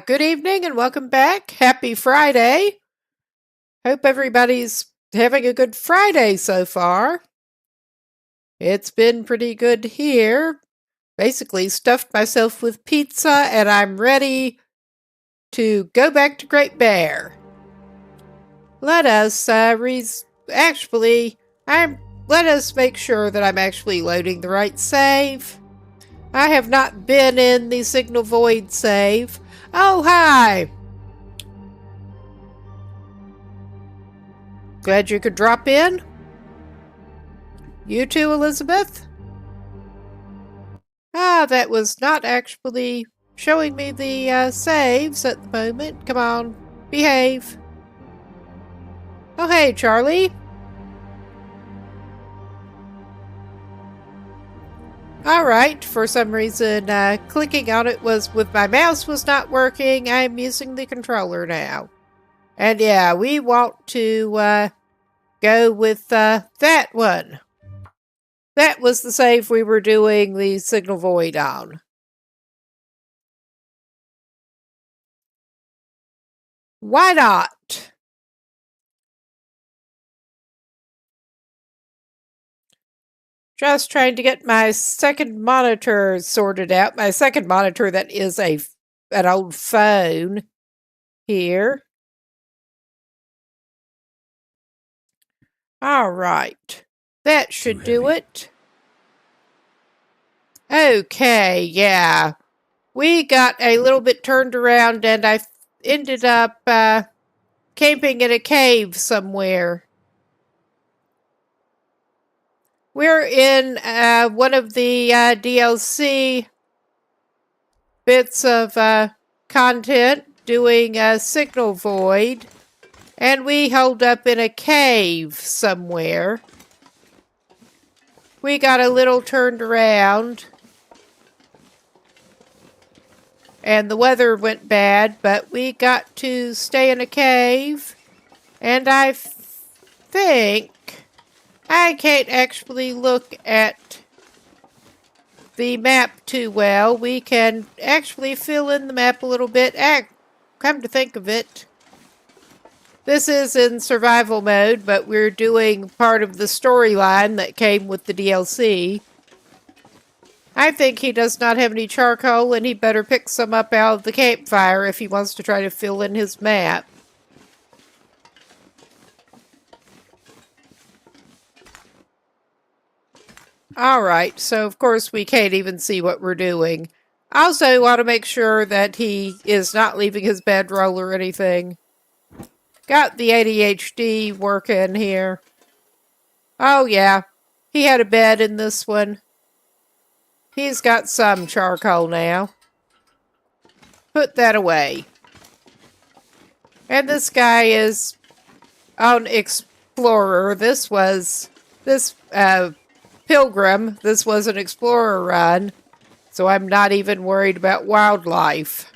Good evening and welcome back. Happy Friday. Hope everybody's having a good Friday so far. It's been pretty good here. Basically stuffed myself with pizza and I'm ready to go back to Great Bear. Let us let us make sure that I'm actually loading the right save. I have not been in the Signal Void save. Oh, hi! Glad you could drop in. You too, Elizabeth? That was not actually showing me the saves at the moment. Come on, behave. Oh, hey, Charlie. Alright, for some reason, clicking on it with my mouse was not working. I'm using the controller now. And yeah, we want to go with that one. That was the save we were doing the Signal Void on. Why not? Just trying to get my second monitor sorted out. My second monitor that is an old phone here. All right. That should do it. Okay, yeah. We got a little bit turned around and I ended up camping in a cave somewhere. We're in one of the DLC bits of content doing a Signal Void, and we holed up in a cave somewhere. We got a little turned around, and the weather went bad, but we got to stay in a cave, and I think I can't actually look at the map too well. We can actually fill in the map a little bit. Come to think of it, this is in survival mode, but we're doing part of the storyline that came with the DLC. I think he does not have any charcoal, and he better pick some up out of the campfire if he wants to try to fill in his map. Alright, so of course we can't even see what we're doing. I also want to make sure that he is not leaving his bedroll or anything. Got the ADHD working here. Oh yeah, he had a bed in this one. He's got some charcoal now. Put that away. And this guy is an explorer. This Pilgrim. This was an explorer run, so I'm not even worried about wildlife.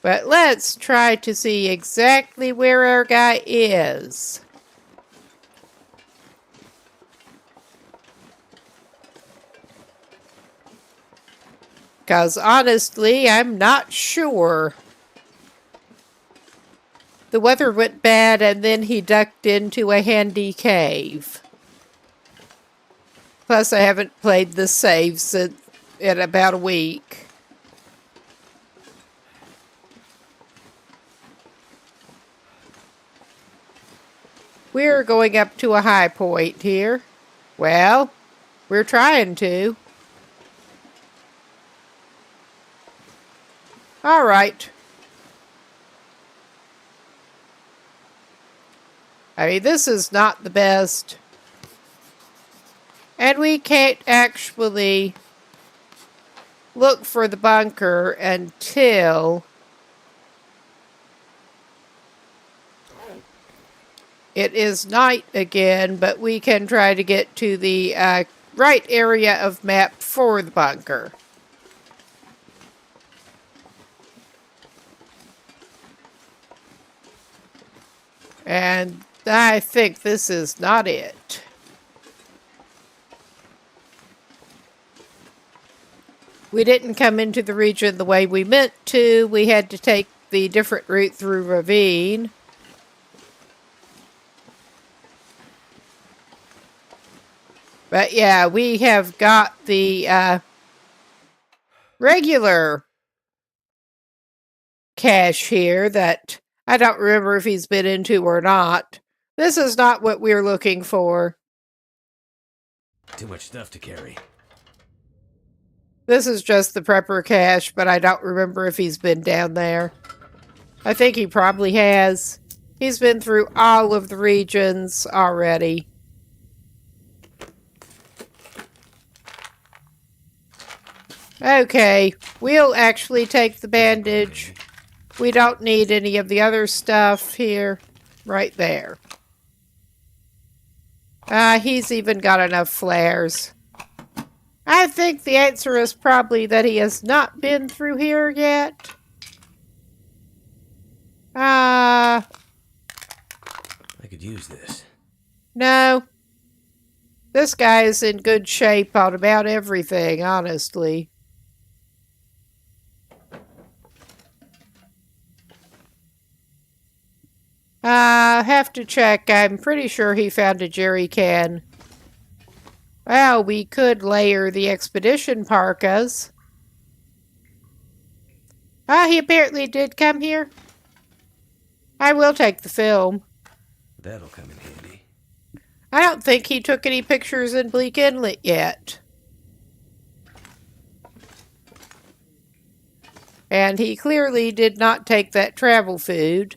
But let's try to see exactly where our guy is. Because honestly, I'm not sure. The weather went bad and then he ducked into a handy cave. Plus, I haven't played the save in about a week. We're going up to a high point here. Well, we're trying to. All right. I mean, this is not the best. And we can't actually look for the bunker until it is night again, but we can try to get to the right area of map for the bunker. And I think this is not it. We didn't come into the region the way we meant to. We had to take the different route through ravine. But yeah, we have got the regular cache here that I don't remember if he's been into or not. This is not what we're looking for. Too much stuff to carry. This is just the prepper cache, but I don't remember if he's been down there. I think he probably has. He's been through all of the regions already. Okay, we'll actually take the bandage. We don't need any of the other stuff here. Right there. He's even got enough flares. I think the answer is probably that he has not been through here yet. I could use this. No. This guy is in good shape on about everything, honestly. Have to check. I'm pretty sure he found a jerry can. Well, we could layer the expedition parkas. He apparently did come here. I will take the film. That'll come in handy. I don't think he took any pictures in Bleak Inlet yet. And he clearly did not take that travel food.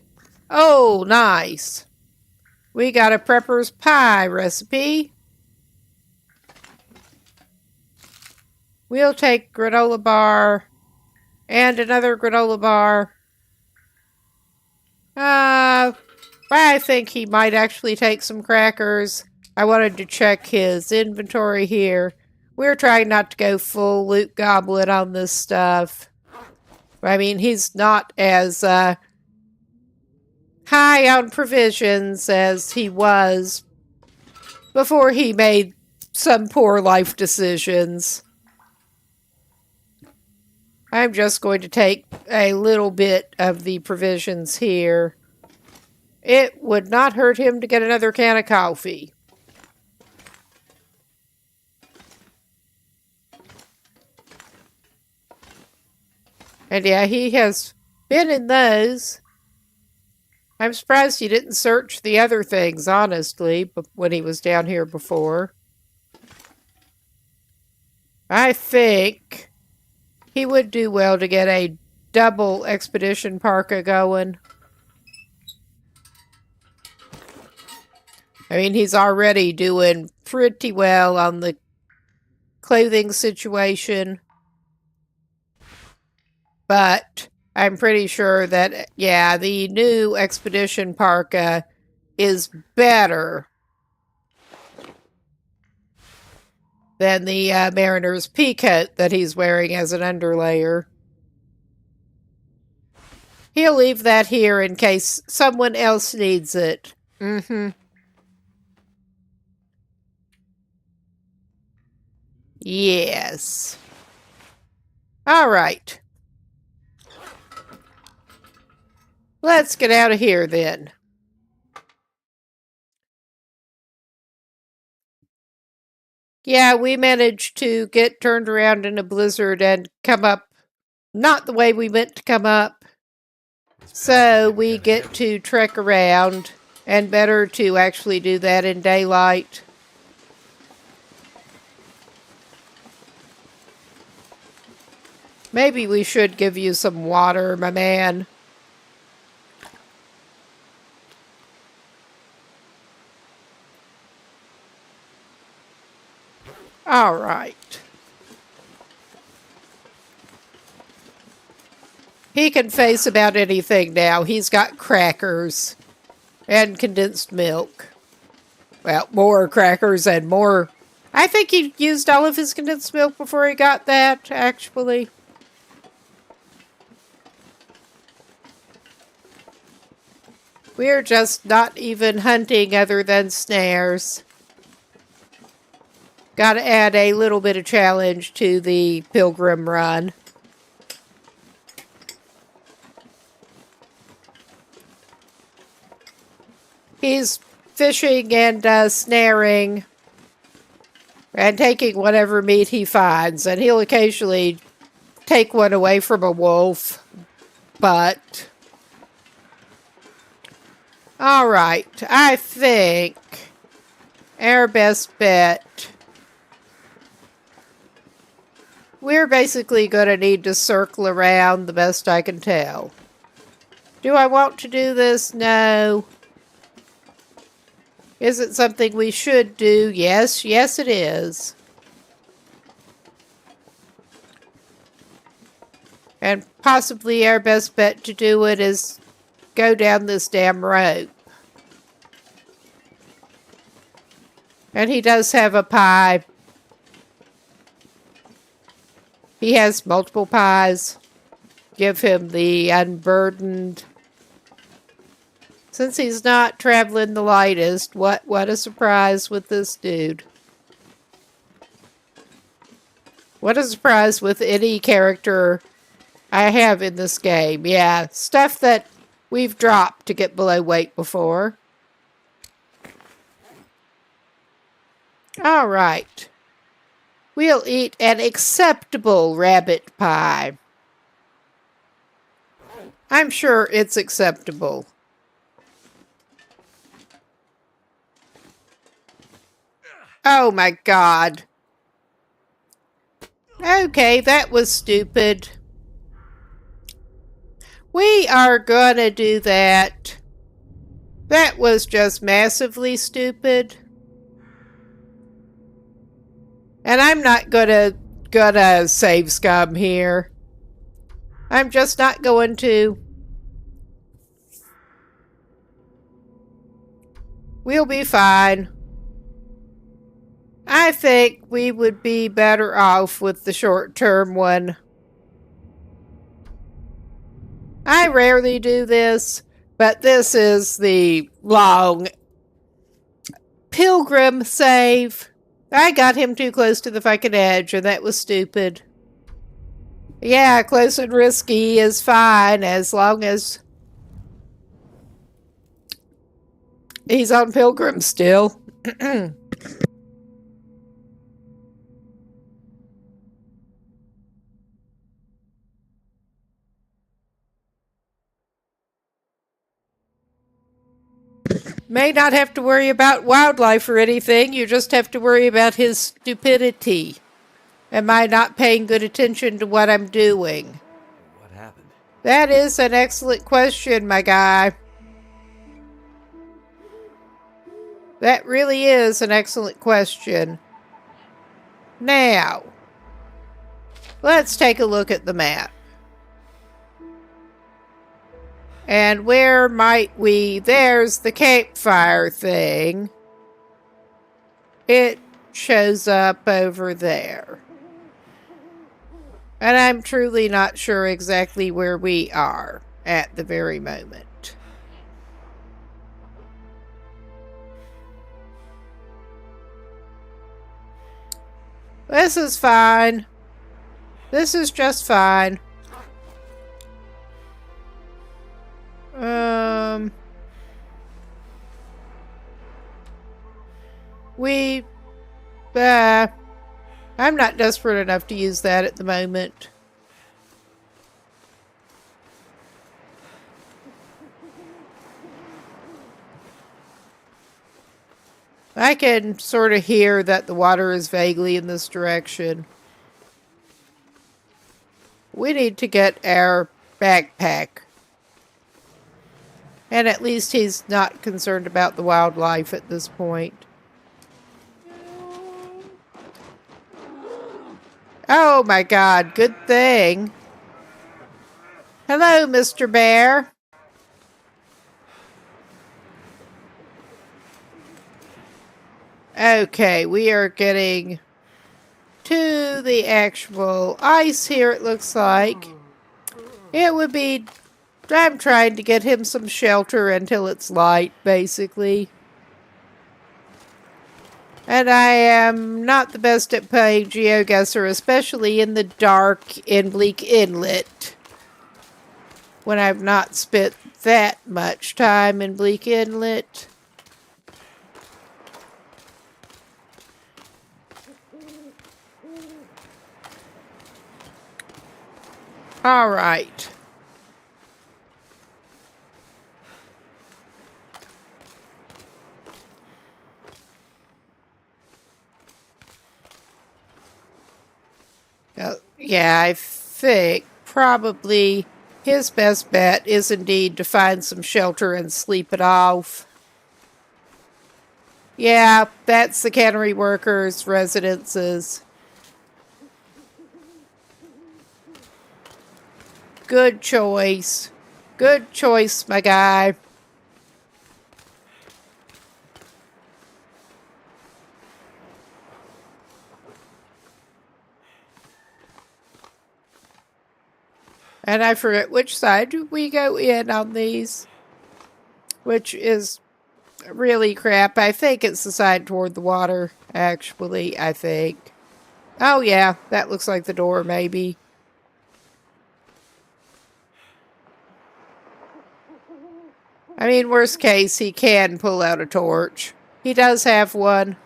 Oh, nice. We got a prepper's pie recipe. We'll take granola bar and another granola bar. I think he might actually take some crackers. I wanted to check his inventory here. We're trying not to go full loot goblin on this stuff. I mean, he's not as high on provisions as he was before he made some poor life decisions. I'm just going to take a little bit of the provisions here. It would not hurt him to get another can of coffee. And yeah, he has been in those. I'm surprised he didn't search the other things, honestly, when he was down here before. I think he would do well to get a double expedition parka going. I mean, he's already doing pretty well on the clothing situation. But I'm pretty sure that, yeah, the new expedition parka is better than the Mariner's peacoat that he's wearing as an underlayer. He'll leave that here in case someone else needs it. Yes. All right. Let's get out of here then. Yeah, we managed to get turned around in a blizzard and come up not the way we meant to come up. So we get to trek around and better to actually do that in daylight. Maybe we should give you some water, my man. All right. He can face about anything now. He's got crackers and condensed milk. Well, more crackers and more. I think he used all of his condensed milk before he got that, actually. We're just not even hunting other than snares. Gotta add a little bit of challenge to the pilgrim run. He's fishing and snaring and taking whatever meat he finds. And he'll occasionally take one away from a wolf. But... Alright, I think our best bet... We're basically going to need to circle around the best I can tell. Do I want to do this? No. Is it something we should do? Yes. Yes, it is. And possibly our best bet to do it is go down this damn rope. And he does have a pie. He has multiple pies. Give him the unburdened. Since he's not traveling the lightest, what a surprise with this dude. What a surprise with any character I have in this game. Yeah, stuff that we've dropped to get below weight before. All right. We'll eat an acceptable rabbit pie. I'm sure it's acceptable. Oh my God. Okay, that was stupid. We are gonna do that. That was just massively stupid. And I'm not gonna save scum here. I'm just not going to. We'll be fine. I think we would be better off with the short-term one. I rarely do this, but this is the long pilgrim save. I got him too close to the fucking edge, and that was stupid. Yeah, close and risky is fine as long as he's on pilgrim still. May not have to worry about wildlife or anything. You just have to worry about his stupidity. Am I not paying good attention to what I'm doing? What happened? That is an excellent question, my guy. That really is an excellent question. Now, let's take a look at the map. And where might we... There's the campfire thing. It shows up over there. And I'm truly not sure exactly where we are at the very moment. This is fine. This is just fine. I'm not desperate enough to use that at the moment. I can sort of hear that the water is vaguely in this direction. We need to get our backpack. And at least he's not concerned about the wildlife at this point. Oh my God, good thing. Hello, Mr. Bear. Okay, we are getting to the actual ice here, it looks like. It would be... I'm trying to get him some shelter until it's light, basically. And I am not the best at playing GeoGuessr, especially in the dark in Bleak Inlet. When I've not spent that much time in Bleak Inlet. All right. Yeah, I think probably his best bet is indeed to find some shelter and sleep it off. Yeah, that's the cannery workers' residences. Good choice. Good choice, my guy. And I forget which side do we go in on these. Which is really crap. I think it's the side toward the water, actually, I think. Oh yeah, that looks like the door, maybe. I mean, worst case, he can pull out a torch. He does have one.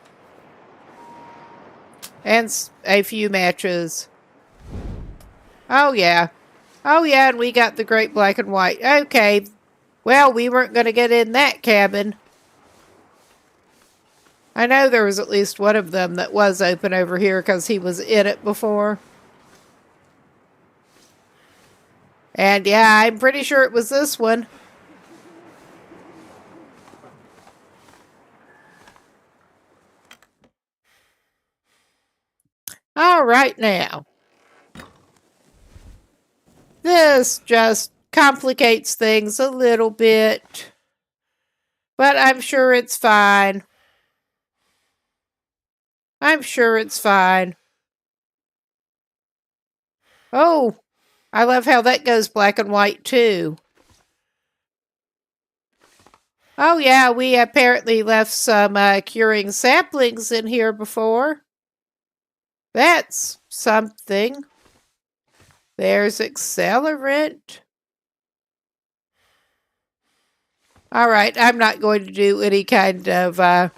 And a few matches. Oh yeah. Oh yeah, and we got the great black and white. Okay. Well, we weren't going to get in that cabin. I know there was at least one of them that was open over here because he was in it before. And yeah, I'm pretty sure it was this one. All right now. This just complicates things a little bit. But I'm sure it's fine. I'm sure it's fine. Oh, I love how that goes black and white too. Oh yeah, we apparently left some curing saplings in here before. That's something. There's accelerant. Alright, I'm not going to do any kind of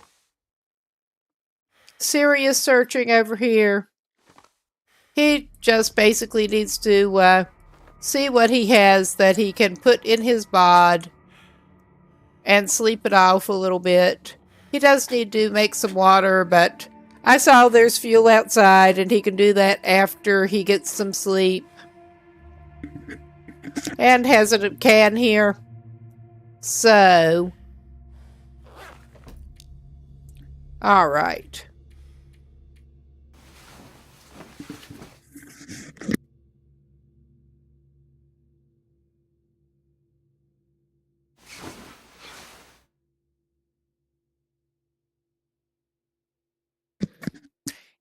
serious searching over here. He just basically needs to see what he has that he can put in his bod and sleep it off a little bit. He does need to make some water, but I saw there's fuel outside and he can do that after he gets some sleep. And has a can here. So, all right.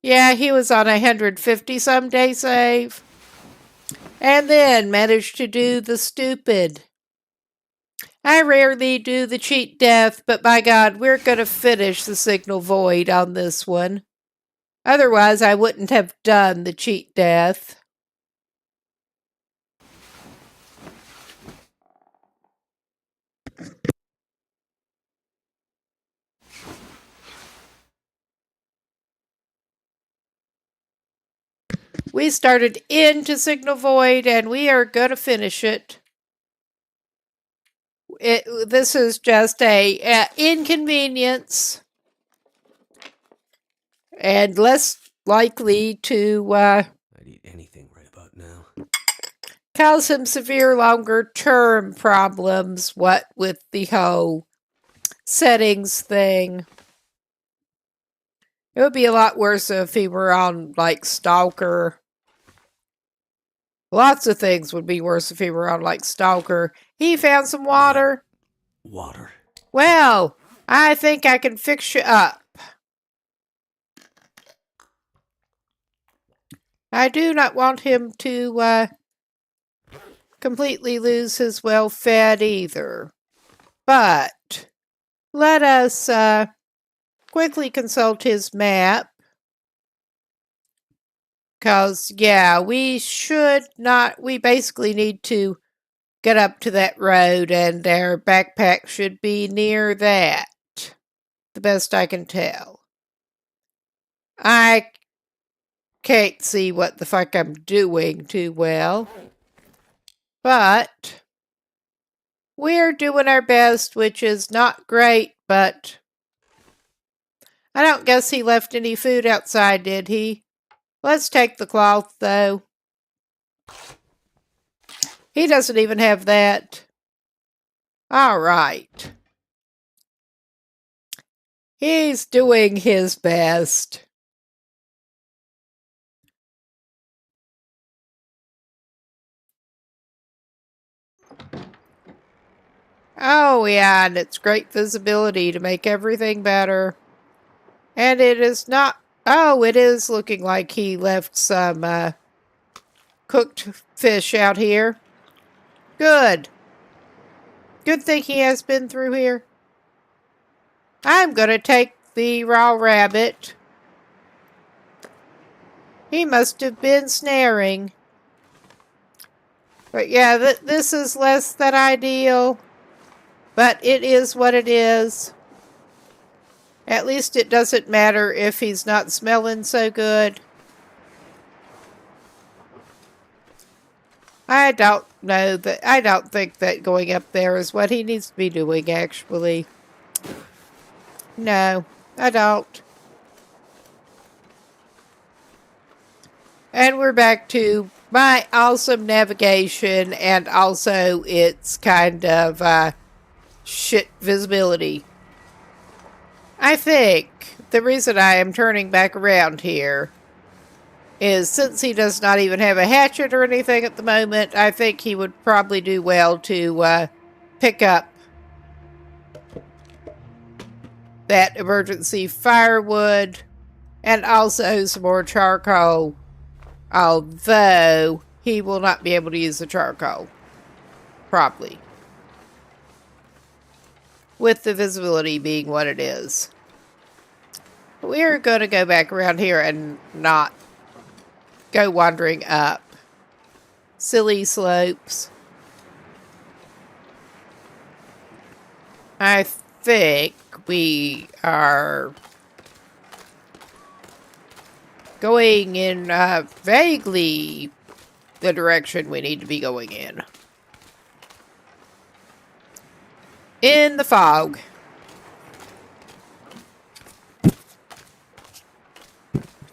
Yeah, he was on 150 some day save. And then managed to do the stupid. I rarely do the cheat death, but by God, we're going to finish the signal void on this one. Otherwise, I wouldn't have done the cheat death. We started into signal void, and we are going to finish it. This is just a inconvenience. and less likely to I'd eat anything right about now. cause him severe longer-term problems, what with the whole settings thing. It would be a lot worse if he were on, like, Stalker. Lots of things would be worse if he were on, like, Stalker. He found some water. Water. Well, I think I can fix you up. I do not want him to completely lose his well-fed either. But let us quickly consult his map. Because, yeah, we basically need to get up to that road, and our backpack should be near that. The best I can tell. I can't see what the fuck I'm doing too well. But we're doing our best, which is not great, but I don't guess he left any food outside, did he? Let's take the cloth, though. He doesn't even have that. All right. He's doing his best. Oh, yeah, and it's great visibility to make everything better. And it is not... Oh, it is looking like he left some cooked fish out here. Good. Good thing he has been through here. I'm going to take the raw rabbit. He must have been snaring. But yeah, this is less than ideal. But it is what it is. At least it doesn't matter if he's not smelling so good. I don't think that going up there is what he needs to be doing, actually. No, I don't. And we're back to my awesome navigation, and also its kind of shit visibility. I think the reason I am turning back around here is since he does not even have a hatchet or anything at the moment, I think he would probably do well to pick up that emergency firewood and also some more charcoal, although he will not be able to use the charcoal properly with the visibility being what it is. We're going to go back around here and not go wandering up silly slopes. I think we are going in vaguely the direction we need to be going in. In the fog.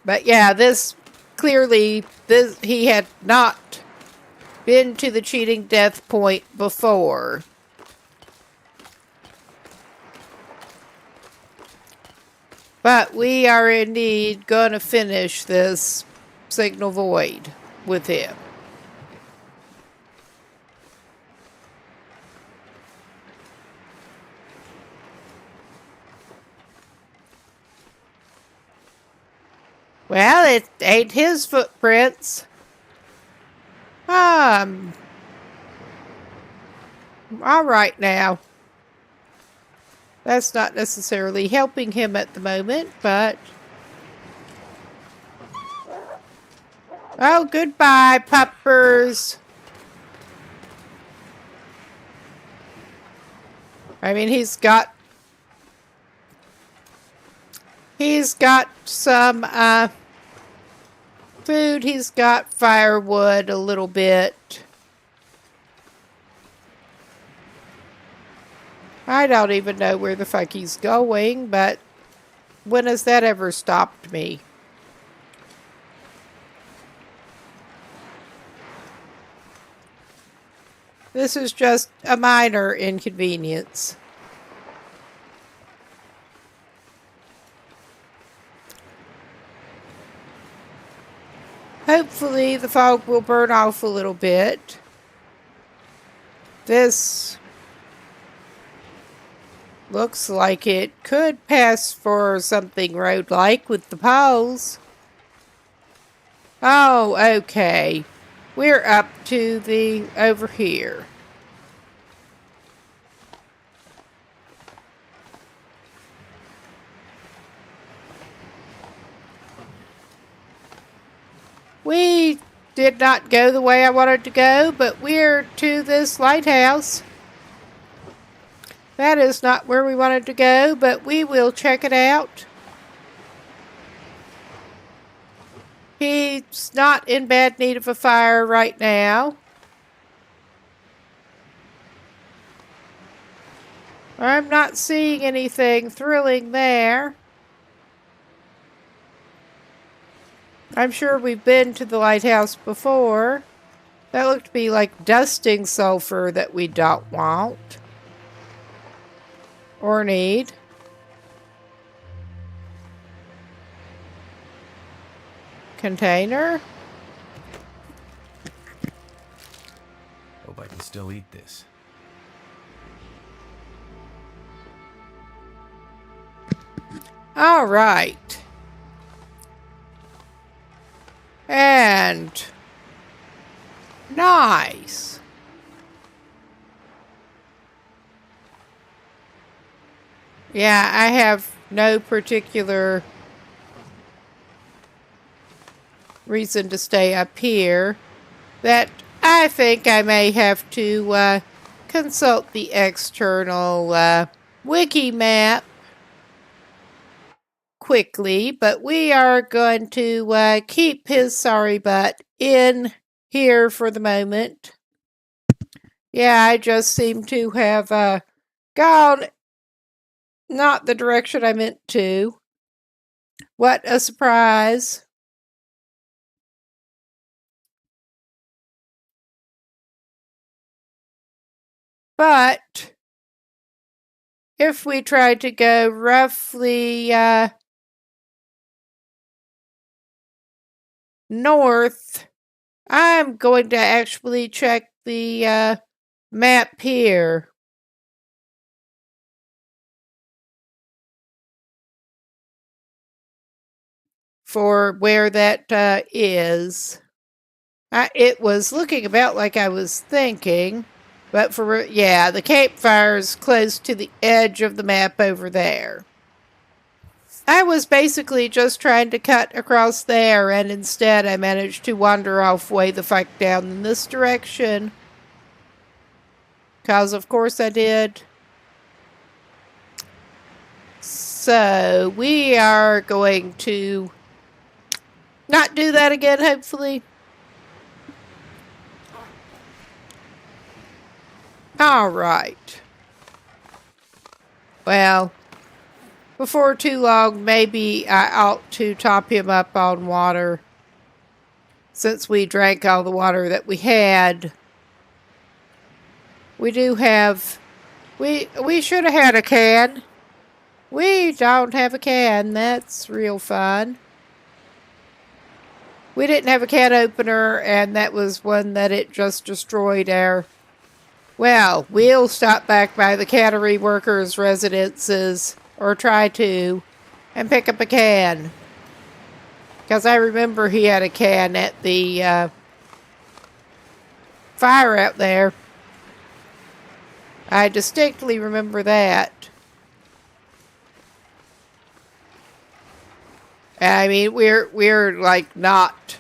But yeah, he had not been to the cheating death point before. But we are indeed going to finish this signal void with him. Well, it ain't his footprints. All right now. That's not necessarily helping him at the moment, but... Oh, goodbye, puppers. I mean, he's got some, food. He's got firewood a little bit. I don't even know where the fuck he's going, but when has that ever stopped me? This is just a minor inconvenience. Hopefully the fog will burn off a little bit. This looks like it could pass for something road-like with the poles. Oh, okay. We're up to the over here. We did not go the way I wanted to go, but we're to this lighthouse. That is not where we wanted to go, but we will check it out. He's not in bad need of a fire right now. I'm not seeing anything thrilling there. I'm sure we've been to the lighthouse before. That looked to be like dusting sulfur that we don't want. Or need. Container. Hope I can still eat this. All right. And nice. Yeah, I have no particular reason to stay up here. That I think I may have to consult the external wiki map quickly, but we are going to keep his sorry butt in here for the moment. Yeah, I just seem to have gone not the direction I meant to. What a surprise. But if we try to go roughly north, I'm going to actually check the map here. For where that is. It was looking about like I was thinking, but yeah, the campfire is close to the edge of the map over there. I was basically just trying to cut across there, and instead I managed to wander off way the fuck down in this direction. 'Cause of course I did. So we are going to not do that again, hopefully. All right. Well, before too long, maybe I ought to top him up on water. Since we drank all the water that we had. We do have... We should have had a can. We don't have a can. That's real fun. We didn't have a can opener, and that was one that it just destroyed our... Well, we'll stop back by the cannery workers' residences, or try to, and pick up a can. Because I remember he had a can at the fire out there. I distinctly remember that. I mean, we're like not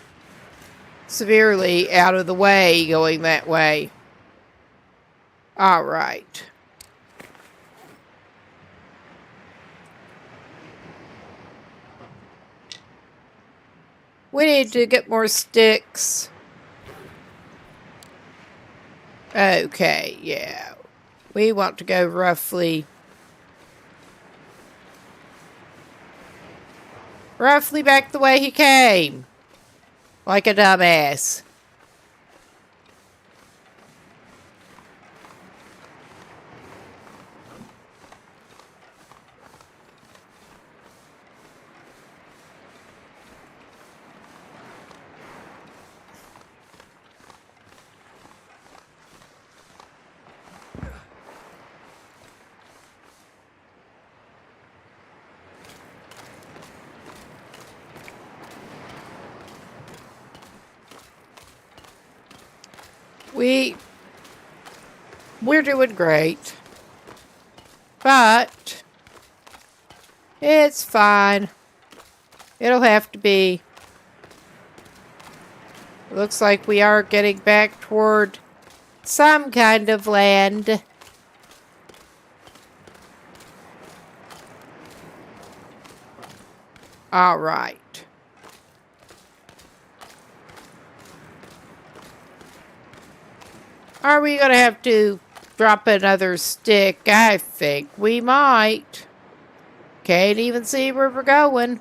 severely out of the way going that way. All right. We need to get more sticks. Okay, yeah. We want to go roughly roughly back the way he came. Like a dumbass. We're doing great. But it's fine. It'll have to be. Looks like we are getting back toward some kind of land. All right. Are we going to have to drop another stick? I think we might. Can't even see where we're going.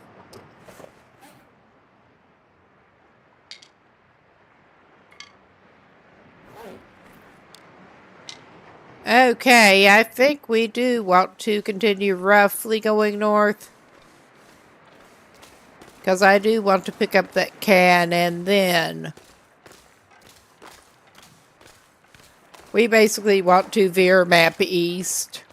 Okay, I think we do want to continue roughly going north. Because I do want to pick up that can, and then we basically want to veer map east.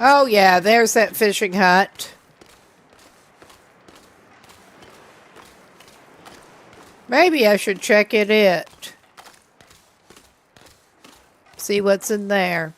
Oh yeah, there's that fishing hut. Maybe I should check it. See what's in there.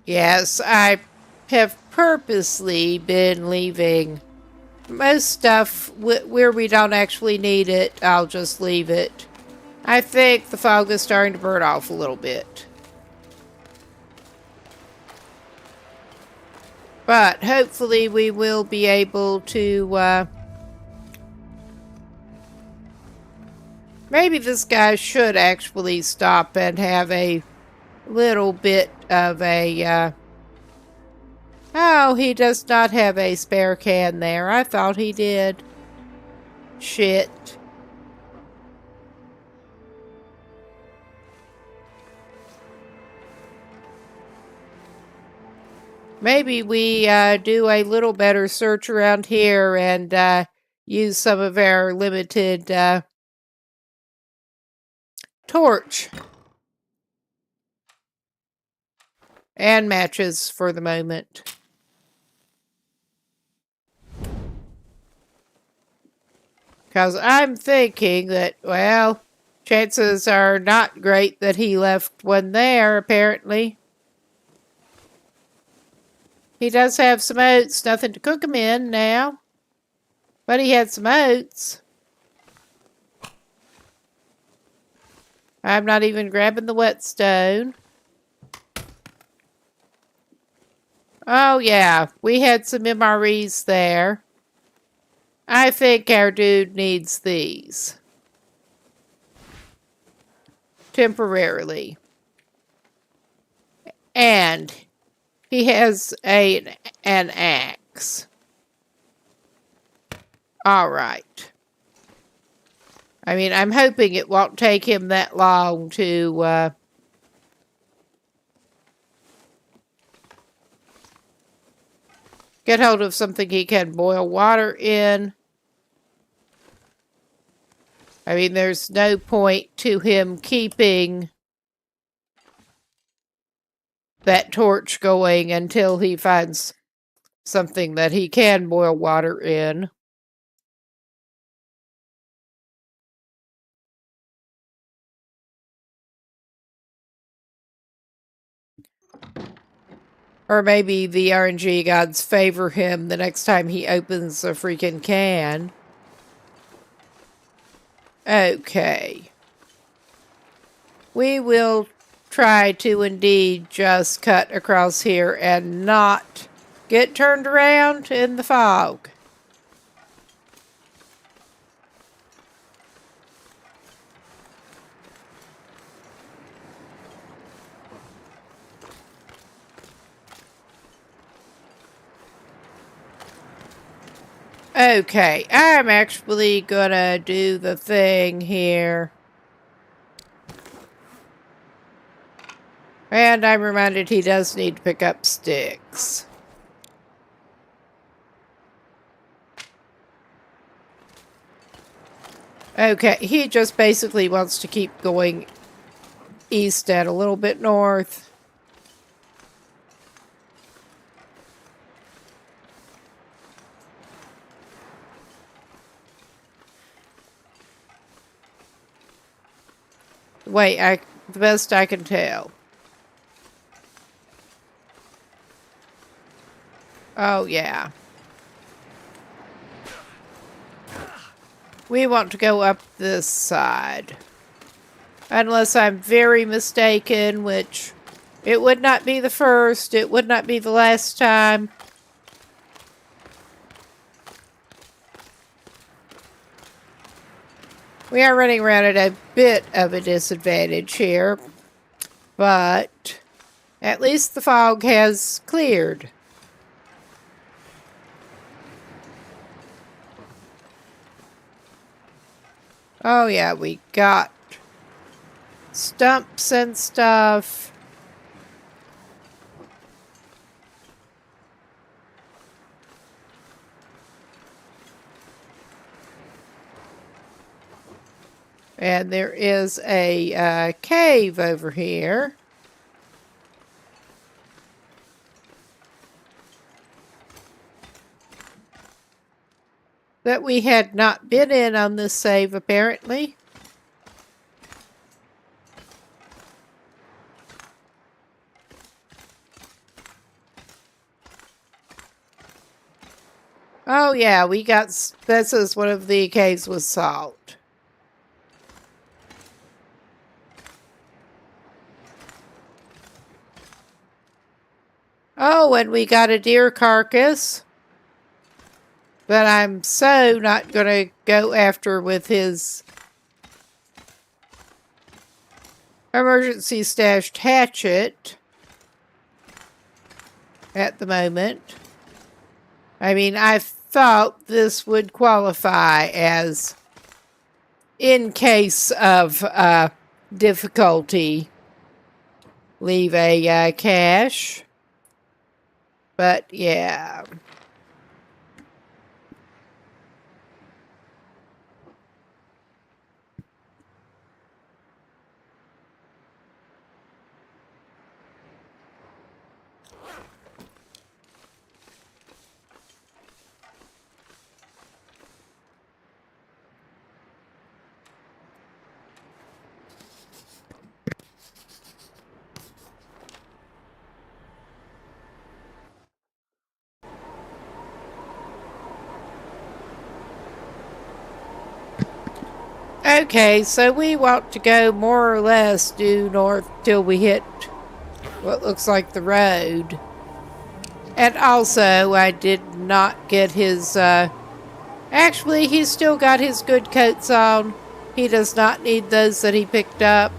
Yes, I have purposely been leaving most stuff where we don't actually need it. I'll just leave it. I think the fog is starting to burn off a little bit. But hopefully we will be able to, maybe this guy should actually stop and have a little bit of a, oh, he does not have a spare can there. I thought he did. Shit. Maybe we do a little better search around here and use some of our limited torch and matches for the moment. Because I'm thinking that, well, chances are not great that he left one there, apparently. He does have some oats, nothing to cook them in now. But he had some oats. I'm not even grabbing the whetstone. Oh yeah, we had some MREs there. I think our dude needs these. Temporarily. And he has an axe. Alright. I mean, I'm hoping it won't take him that long to get hold of something he can boil water in. I mean, there's no point to him keeping that torch going until he finds something that he can boil water in. Or maybe the RNG gods favor him the next time he opens a freaking can. Okay. We will try to indeed just cut across here and not get turned around in the fog. Okay, I'm actually gonna do the thing here. And I'm reminded he does need to pick up sticks. Okay, he just basically wants to keep going east and a little bit north. Wait, the best I can tell. Oh, yeah. We want to go up this side. Unless I'm very mistaken, which it would not be the first, it would not be the last time. We are running around at a bit of a disadvantage here, but at least the fog has cleared. Oh yeah, we got stumps and stuff. And there is a cave over here. That we had not been in on this save, apparently. Oh yeah, we got, this is one of the caves with salt. Oh, and we got a deer carcass. But I'm so not going to go after with his emergency stashed hatchet at the moment. I mean, I thought this would qualify as in case of difficulty, leave a cache. But yeah. Okay, so we want to go more or less due north till we hit what looks like the road. And also, I did not get his, actually, he's still got his good coats on. He does not need those that he picked up.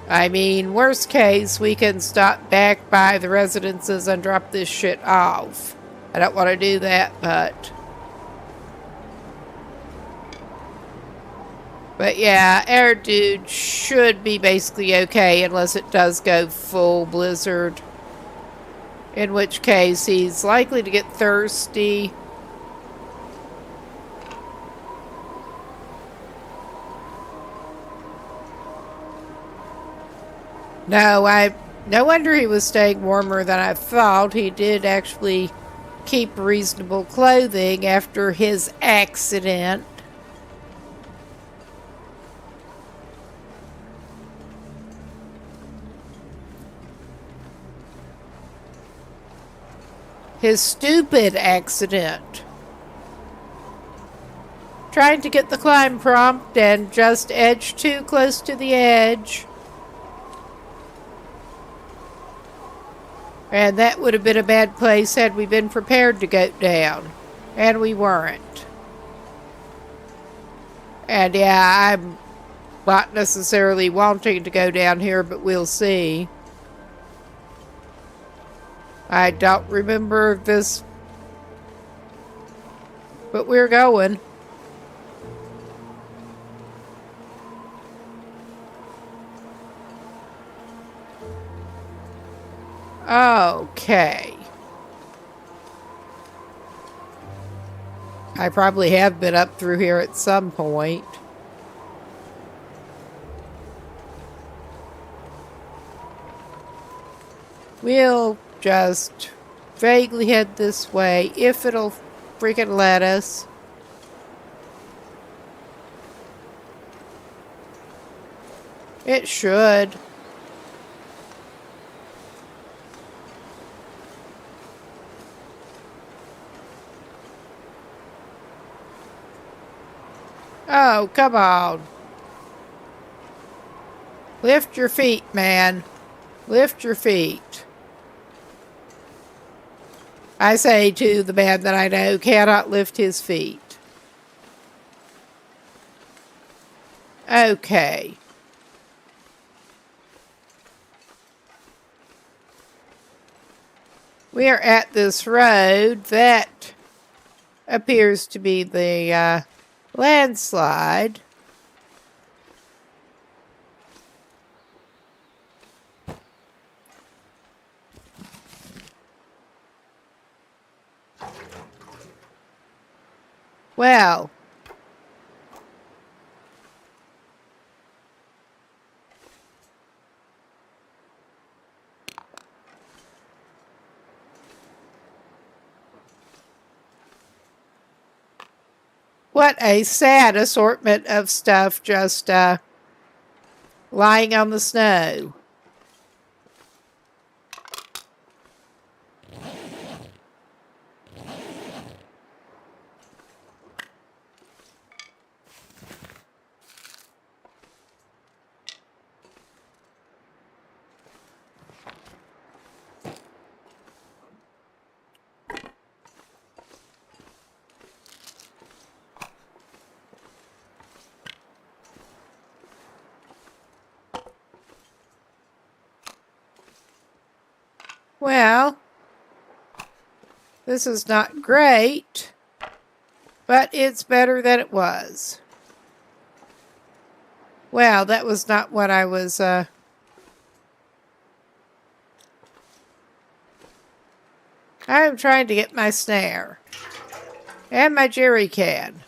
I mean, worst case, we can stop back by the residences and drop this shit off. I don't want to do that, but yeah, our dude should be basically okay unless it does go full blizzard. In which case, he's likely to get thirsty. No wonder he was staying warmer than I thought. He did actually keep reasonable clothing after his accident. His stupid accident. Trying to get the climb prompt and just edged too close to the edge. And that would have been a bad place had we been prepared to go down. And we weren't. And yeah, I'm not necessarily wanting to go down here, but we'll see. I don't remember this, but we're going. Okay. I probably have been up through here at some point. We'll just vaguely head this way, if it'll freaking let us. It should. Oh, come on. Lift your feet, man. Lift your feet. I say to the man that I know cannot lift his feet. Okay. We are at this road that appears to be the landslide. Well, what a sad assortment of stuff just lying on the snow. Well, this is not great, but it's better than it was. Well, that was not what I was, I'm trying to get my snare. And my jerry can.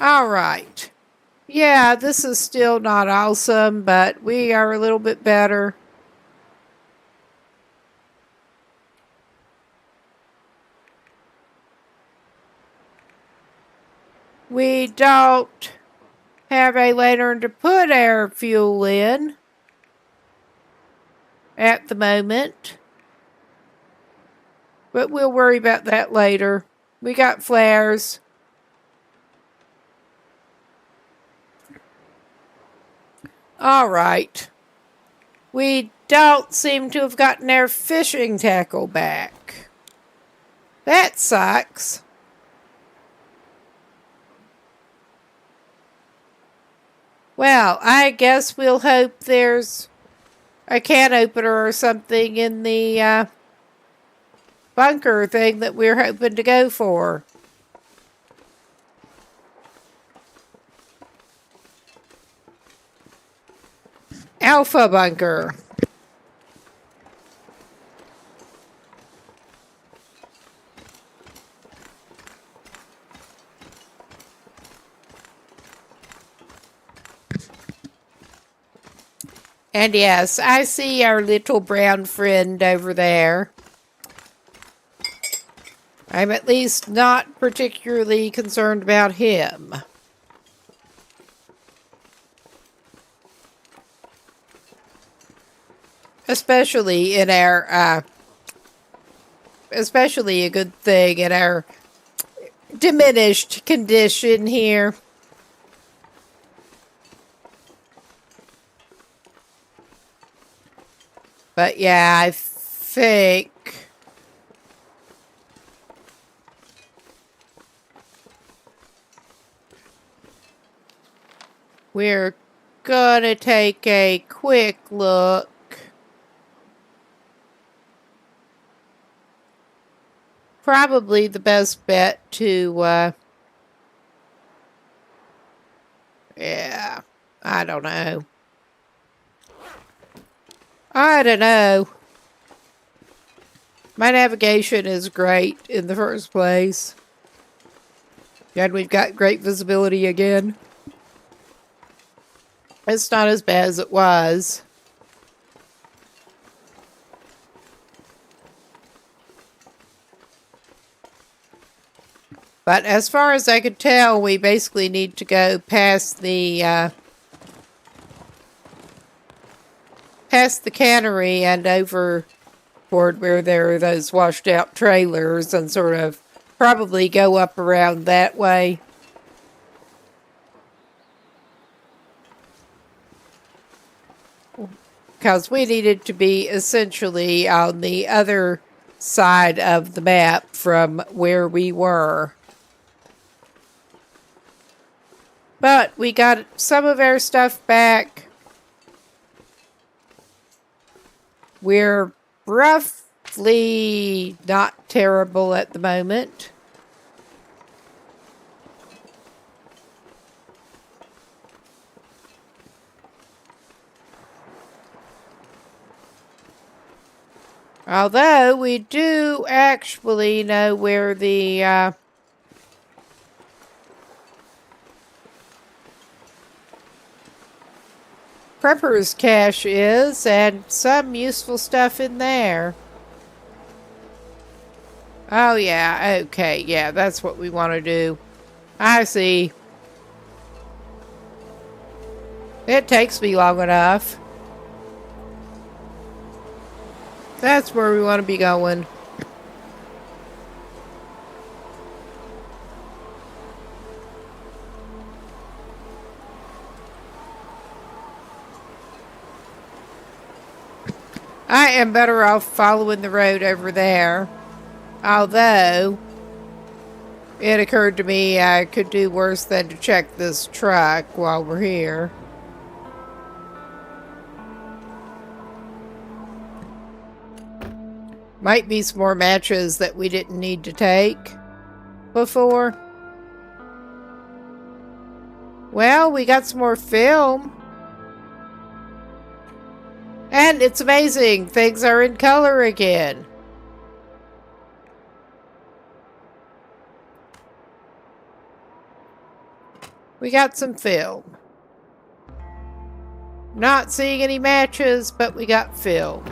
Alright. Yeah, this is still not awesome, but we are a little bit better. We don't have a lantern to put our fuel in at the moment. But we'll worry about that later. We got flares. Alright. We don't seem to have gotten our fishing tackle back. That sucks. Well, I guess we'll hope there's a can opener or something in the bunker thing that we're hoping to go for. Alpha bunker. And yes, I see our little brown friend over there. I'm at least not particularly concerned about him. Especially in our, especially a good thing in our diminished condition here. But yeah, I think we're gonna take a quick look. Probably the best bet to, yeah, I don't know. I don't know. My navigation is great in the first place. And we've got great visibility again. It's not as bad as it was. But as far as I could tell, we basically need to go past the cannery and over toward where there are those washed out trailers and sort of probably go up around that way. Because we needed to be essentially on the other side of the map from where we were. But we got some of our stuff back. We're roughly not terrible at the moment. Although we do actually know where the prepper's cache is, and some useful stuff in there. Oh yeah, okay, yeah, that's what we want to do. I see. It takes me long enough. That's where we want to be going. I am better off following the road over there. Although, it occurred to me I could do worse than to check this truck while we're here. Might be some more matches that we didn't need to take before. Well, we got some more film. And it's amazing, things are in color again. We got some film. Not seeing any matches, but we got film.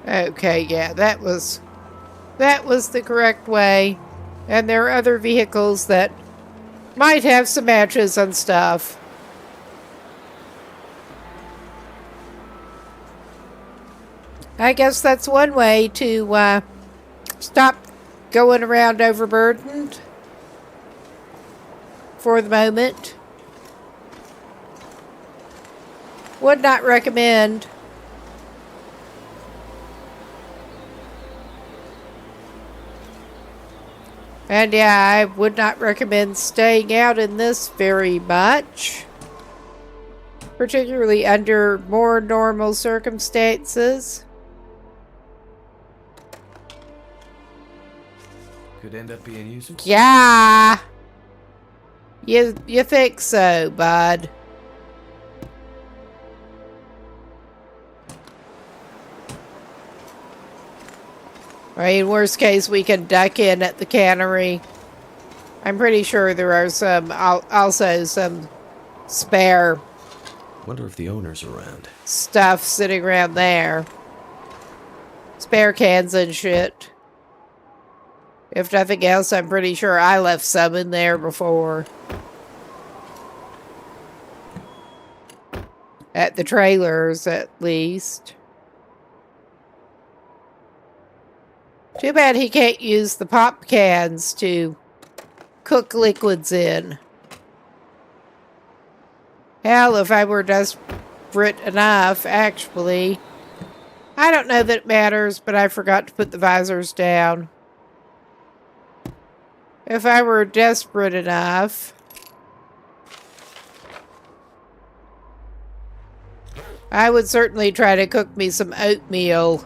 Okay, yeah, that was the correct way. And there are other vehicles that might have some matches and stuff. I guess that's one way to stop going around overburdened for the moment. Would not recommend. And yeah, I would not recommend staying out in this very much. Particularly under more normal circumstances. Could end up being useful. Yeah. You think so, bud? I mean, worst case, we can duck in at the cannery. I'm pretty sure there are also some spare Wonder if the owner's around. stuff sitting around there. Spare cans and shit. If nothing else, I'm pretty sure I left some in there before. At the trailers, at least. Too bad he can't use the pop cans to cook liquids in. Hell, if I were desperate enough, actually. I don't know that it matters, but I forgot to put the visors down. If I were desperate enough, I would certainly try to cook me some oatmeal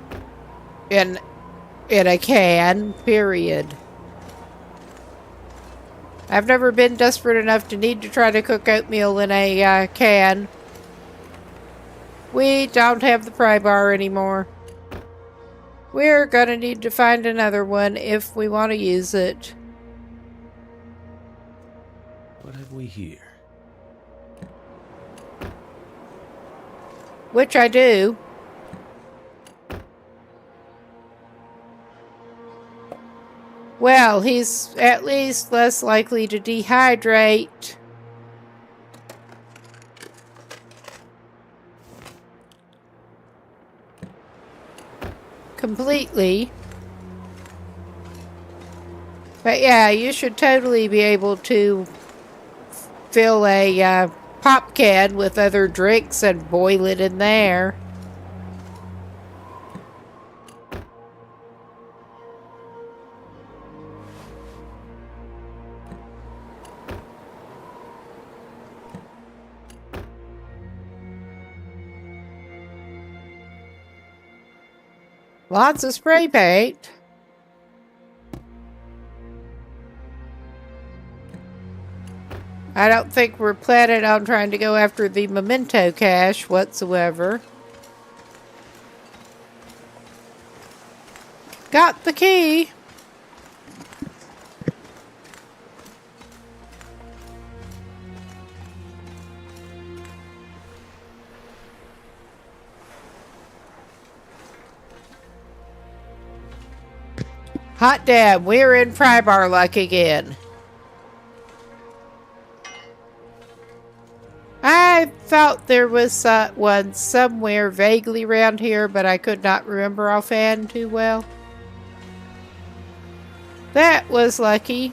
in a can, period. I've never been desperate enough to need to try to cook oatmeal in a can. We don't have the pry bar anymore. We're gonna need to find another one if we want to use it. What have we here? Which I do. Well, he's at least less likely to dehydrate. Completely. But yeah, you should totally be able to fill a pop can with other drinks and boil it in there. Lots of spray paint. I don't think we're planning on trying to go after the memento cache whatsoever. Got the key. Hot damn, we're in pry bar luck again. I thought there was one somewhere vaguely around here, but I could not remember offhand too well. That was lucky.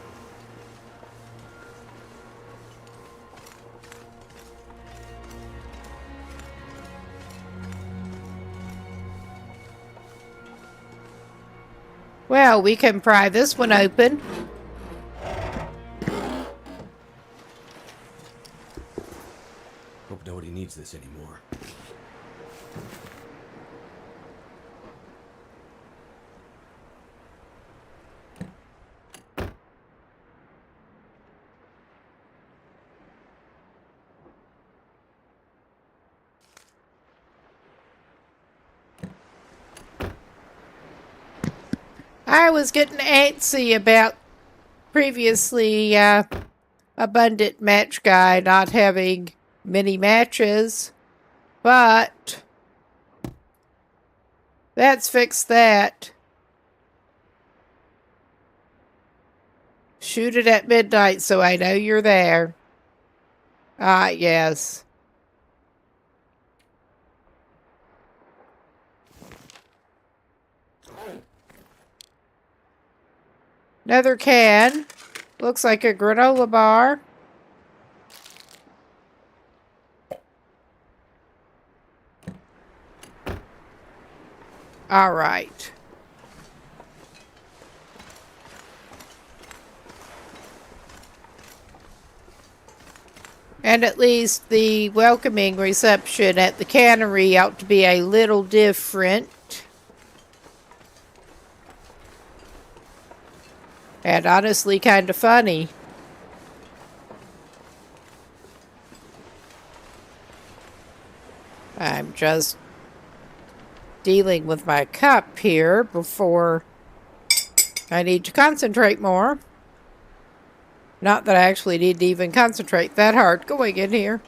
Well, we can pry this one open. Hope nobody needs this anymore. I was getting antsy about previously abundant match guy not having many matches, but that's fixed that. Shoot it at midnight so I know you're there. Ah, yes. Another can. Looks like a granola bar. All right. And at least the welcoming reception at the cannery ought to be a little different. And honestly, kind of funny. I'm just dealing with my cup here before I need to concentrate more. Not that I actually need to even concentrate that hard going in here.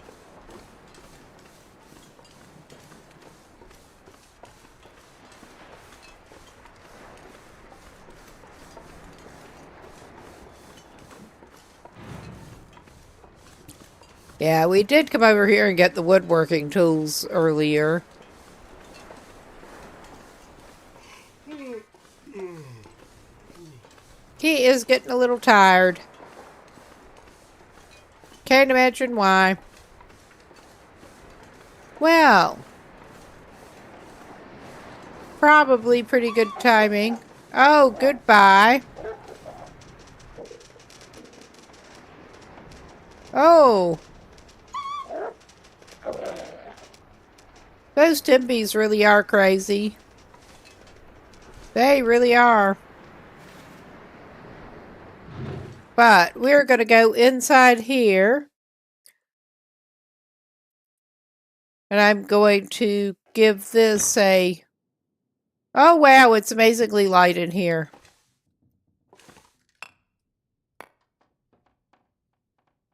Yeah, we did come over here and get the woodworking tools earlier. He is getting a little tired. Can't imagine why. Well, probably pretty good timing. Oh, goodbye. Oh. Those Timbies really are crazy. They really are. But we're going to go inside here. And I'm going to give this a... Oh, wow, it's amazingly light in here.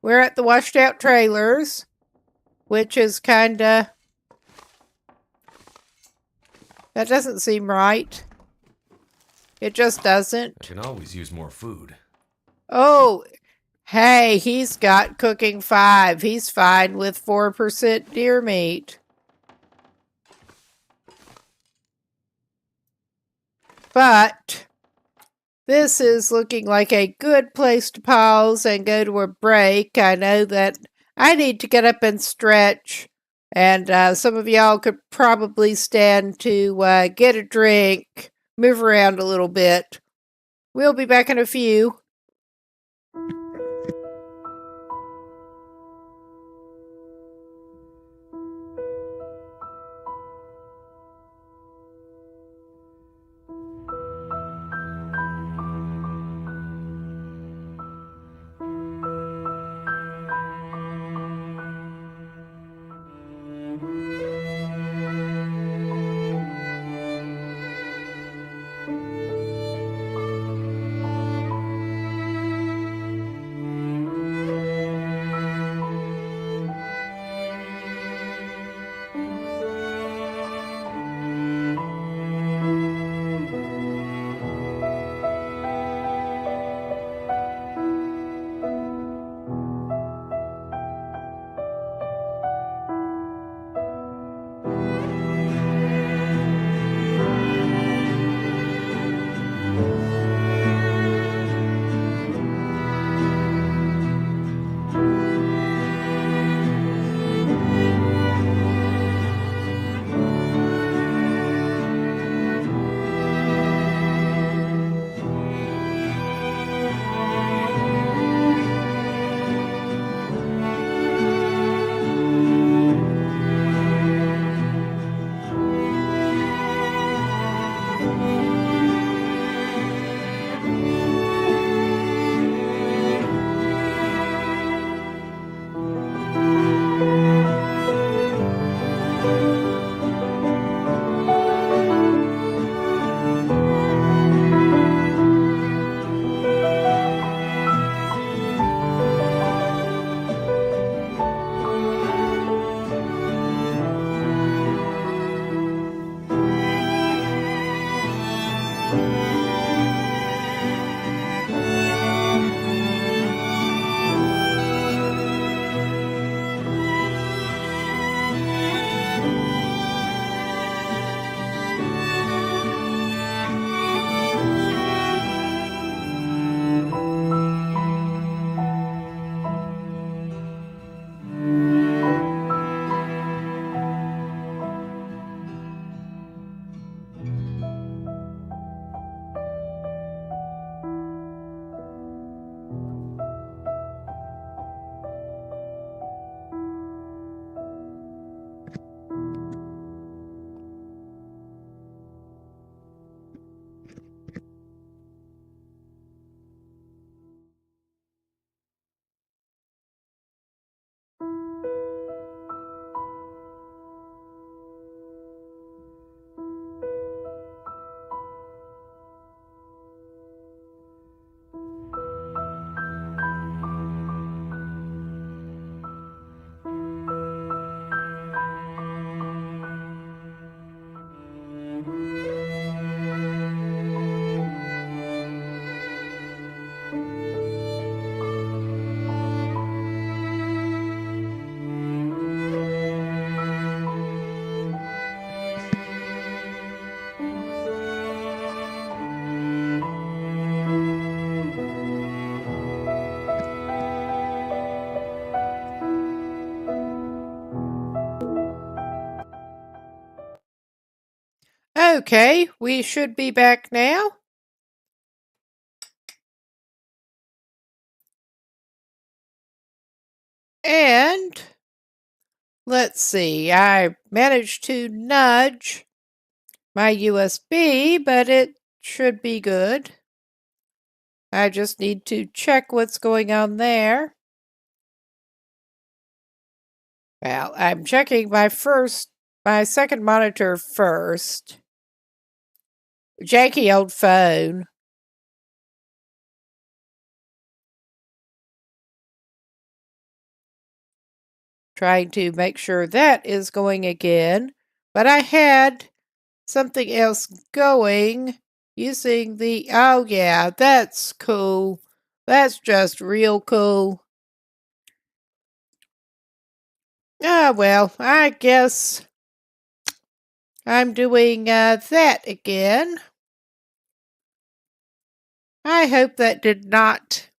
We're at the washed out trailers, which is kinda... That doesn't seem right. It just doesn't. I can always use more food. Oh, hey, he's got cooking 5. He's fine with 4% deer meat. But this is looking like a good place to pause and go to a break. I know that I need to get up and stretch. And some of y'all could probably stand to get a drink, move around a little bit. We'll be back in a few. Okay, we should be back now. And let's see, I managed to nudge my USB, but it should be good. I just need to check what's going on there. Well, I'm checking my second monitor first. Janky old phone. Trying to make sure that is going again. But I had something else going using the, oh yeah, that's cool. That's just real cool. Ah, well, I guess I'm doing that again. I hope that did not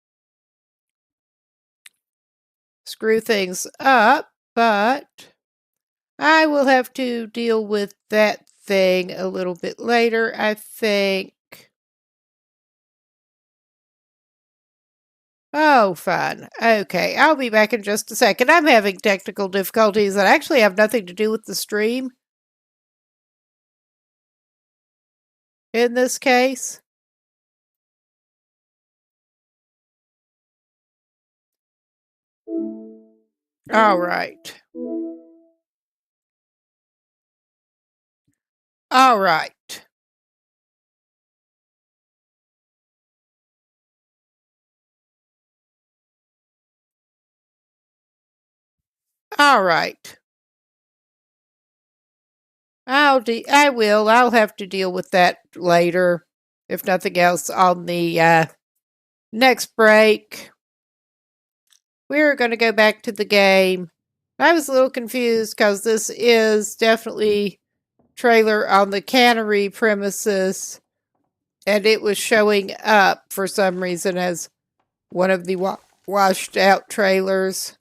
screw things up, but I will have to deal with that thing a little bit later, I think. Oh, fun. Okay, I'll be back in just a second. I'm having technical difficulties that actually have nothing to do with the stream in this case. All right. All right. All right. I will. I'll have to deal with that later, if nothing else, on the next break. We're going to go back to the game. I was a little confused because this is definitely trailer on the cannery premises, and it was showing up for some reason as one of the washed out trailers.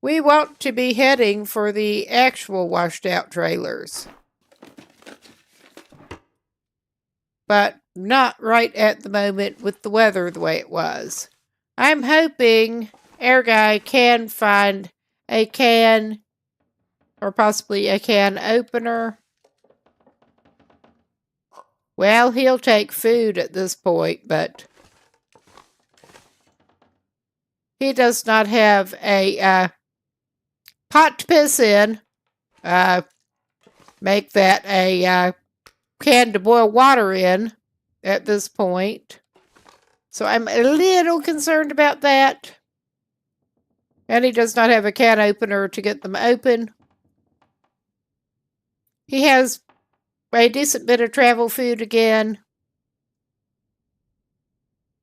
We want to be heading for the actual washed out trailers, but not right at the moment with the weather the way it was. I'm hoping Air Guy can find a can, or possibly a can opener. Well, he'll take food at this point, but he does not have a pot to piss in. Make that a can to boil water in at this point. So I'm a little concerned about that. And he does not have a can opener to get them open. He has a decent bit of travel food again.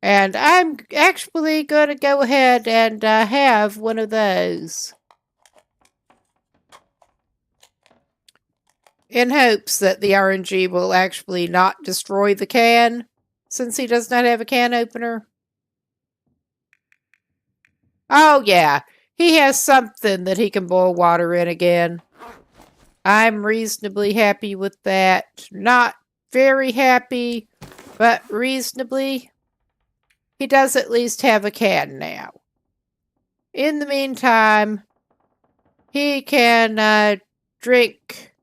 And I'm actually going to go ahead and have one of those, in hopes that the RNG will actually not destroy the can, since he does not have a can opener. Oh yeah, he has something that he can boil water in again. I'm reasonably happy with that. Not very happy, but reasonably. He does at least have a can now. In the meantime, he can drink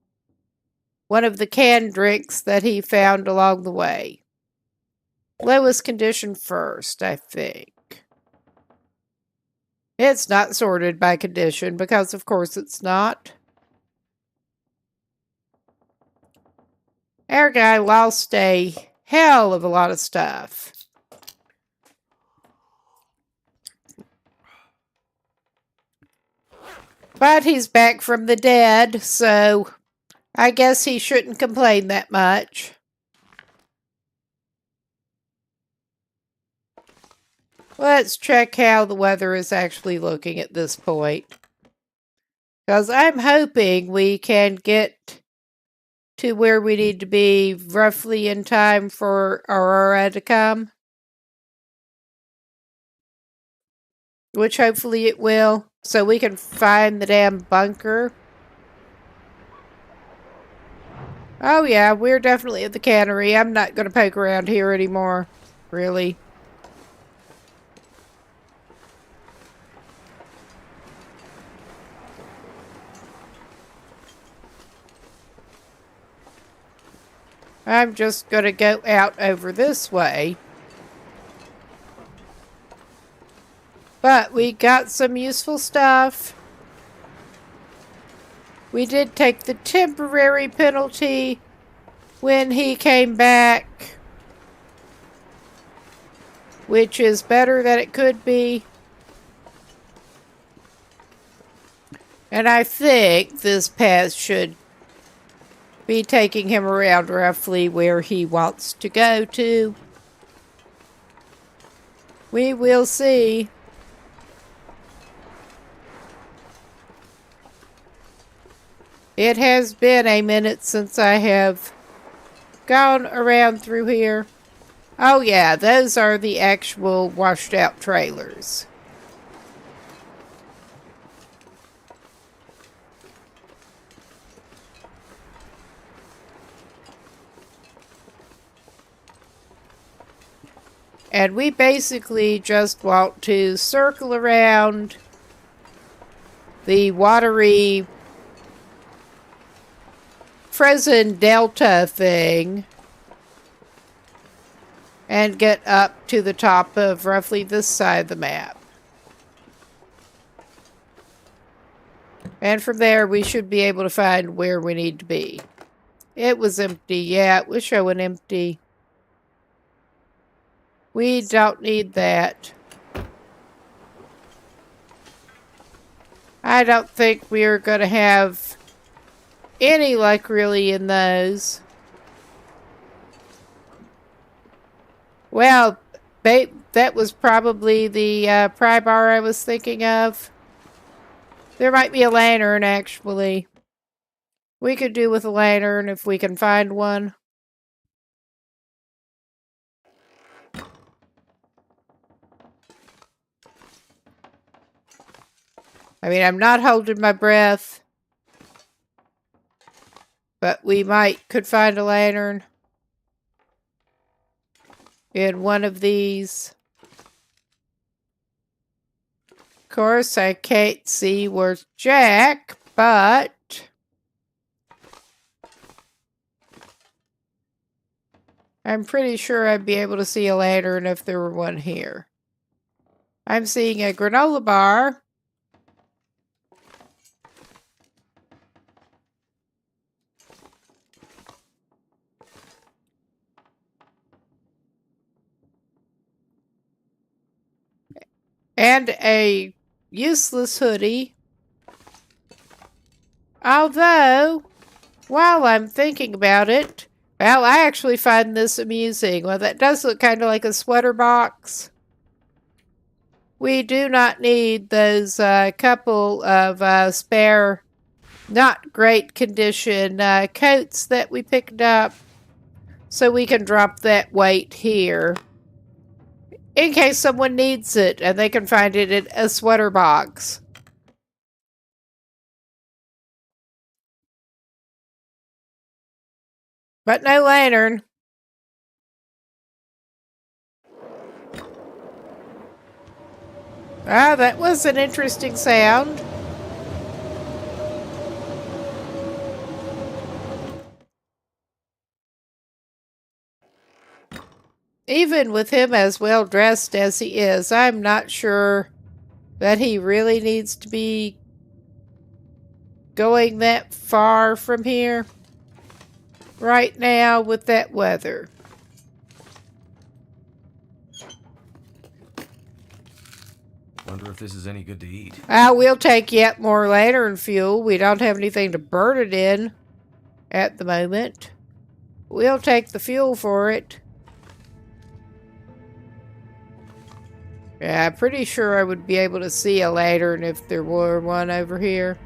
one of the canned drinks that he found along the way. Lowest condition first, I think. It's not sorted by condition, because of course it's not. Our guy lost a hell of a lot of stuff. But he's back from the dead, so I guess he shouldn't complain that much. Let's check how the weather is actually looking at this point. Because I'm hoping we can get to where we need to be roughly in time for Aurora to come. Which hopefully it will. so we can find the damn bunker. Oh yeah, we're definitely at the cannery. I'm not going to poke around here anymore. Really. I'm just going to go out over this way. But we got some useful stuff. We did take the temporary penalty when he came back, which is better than it could be. And I think this path should be taking him around roughly where he wants to go to. We will see. It has been a minute since I have gone around through here. Oh yeah, those are the actual washed out trailers. And we basically just want to circle around the watery frozen delta thing and get up to the top of roughly this side of the map. And from there we should be able to find where we need to be. It was empty. Yeah, it was showing empty. We don't need that. I don't think we're going to have any luck really in those. Well, that was probably the pry bar I was thinking of. There might be a lantern, actually. We could do with a lantern if we can find one. I mean, I'm not holding my breath, but we could find a lantern in one of these. Of course, I can't see where's Jack, but I'm pretty sure I'd be able to see a lantern if there were one here. I'm seeing a granola bar. And a useless hoodie. Although, while I'm thinking about it, well, I actually find this amusing. Well, that does look kind of like a sweater box. We do not need those couple of spare, not great condition coats that we picked up. So we can drop that weight here. In case someone needs it and they can find it in a sweater box. But no lantern. Ah, that was an interesting sound. Even with him as well dressed as he is, I'm not sure that he really needs to be going that far from here right now with that weather. Wonder if this is any good to eat. We'll take yet more lantern fuel. We don't have anything to burn it in at the moment. We'll take the fuel for it. Yeah, I'm pretty sure I would be able to see a lantern if there were one over here.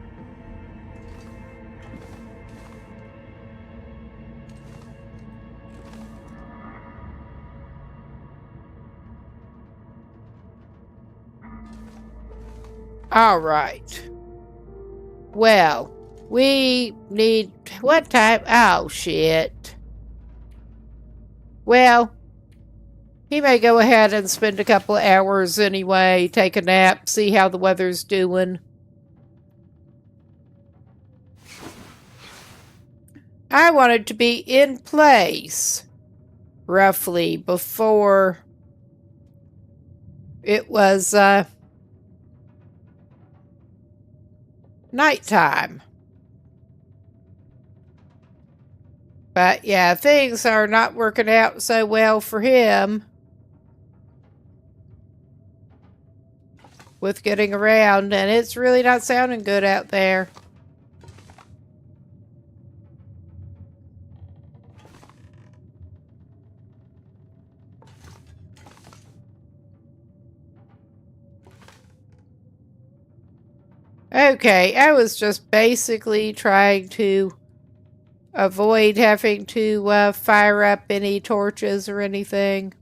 All right. Well, we need... What time? Oh, shit. Well, he may go ahead and spend a couple of hours anyway, take a nap, see how the weather's doing. I wanted to be in place roughly before it was nighttime. But yeah, things are not working out so well for him with getting around, and it's really not sounding good out there. Okay, I was just basically trying to avoid having to fire up any torches or anything.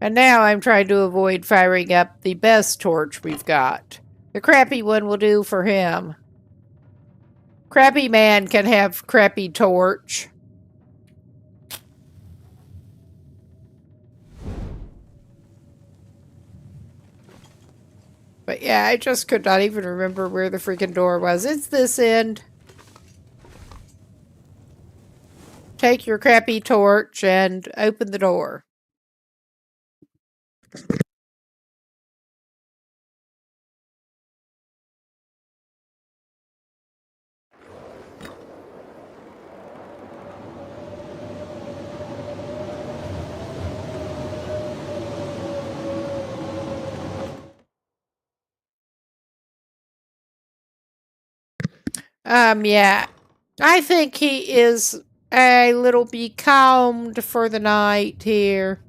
And now I'm trying to avoid firing up the best torch we've got. The crappy one will do for him. Crappy man can have crappy torch. But yeah, I just could not even remember where the freaking door was. It's this end. Take your crappy torch and open the door. Yeah. I think he is a little becalmed for the night here.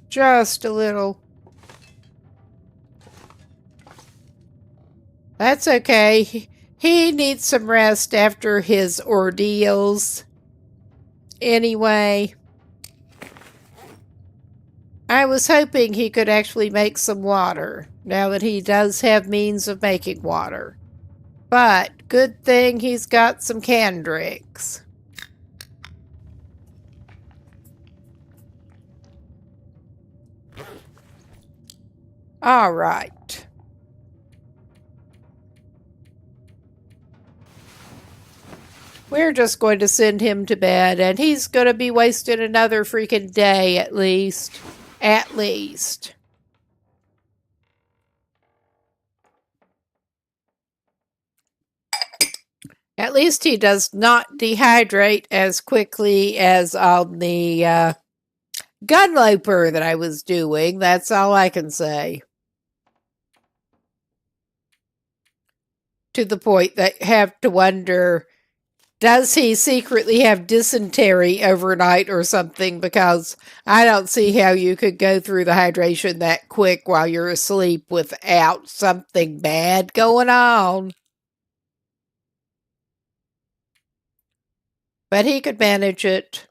Just a little. That's okay. He needs some rest after his ordeals. Anyway, I was hoping he could actually make some water, now that he does have means of making water. But good thing he's got some canned drinks. All right. We're just going to send him to bed, and he's going to be wasting another freaking day at least. At least. At least he does not dehydrate as quickly as on the gunloper that I was doing. That's all I can say. To the point that I have to wonder, does he secretly have dysentery overnight or something? Because I don't see how you could go through the hydration that quick while you're asleep without something bad going on. But he could manage it.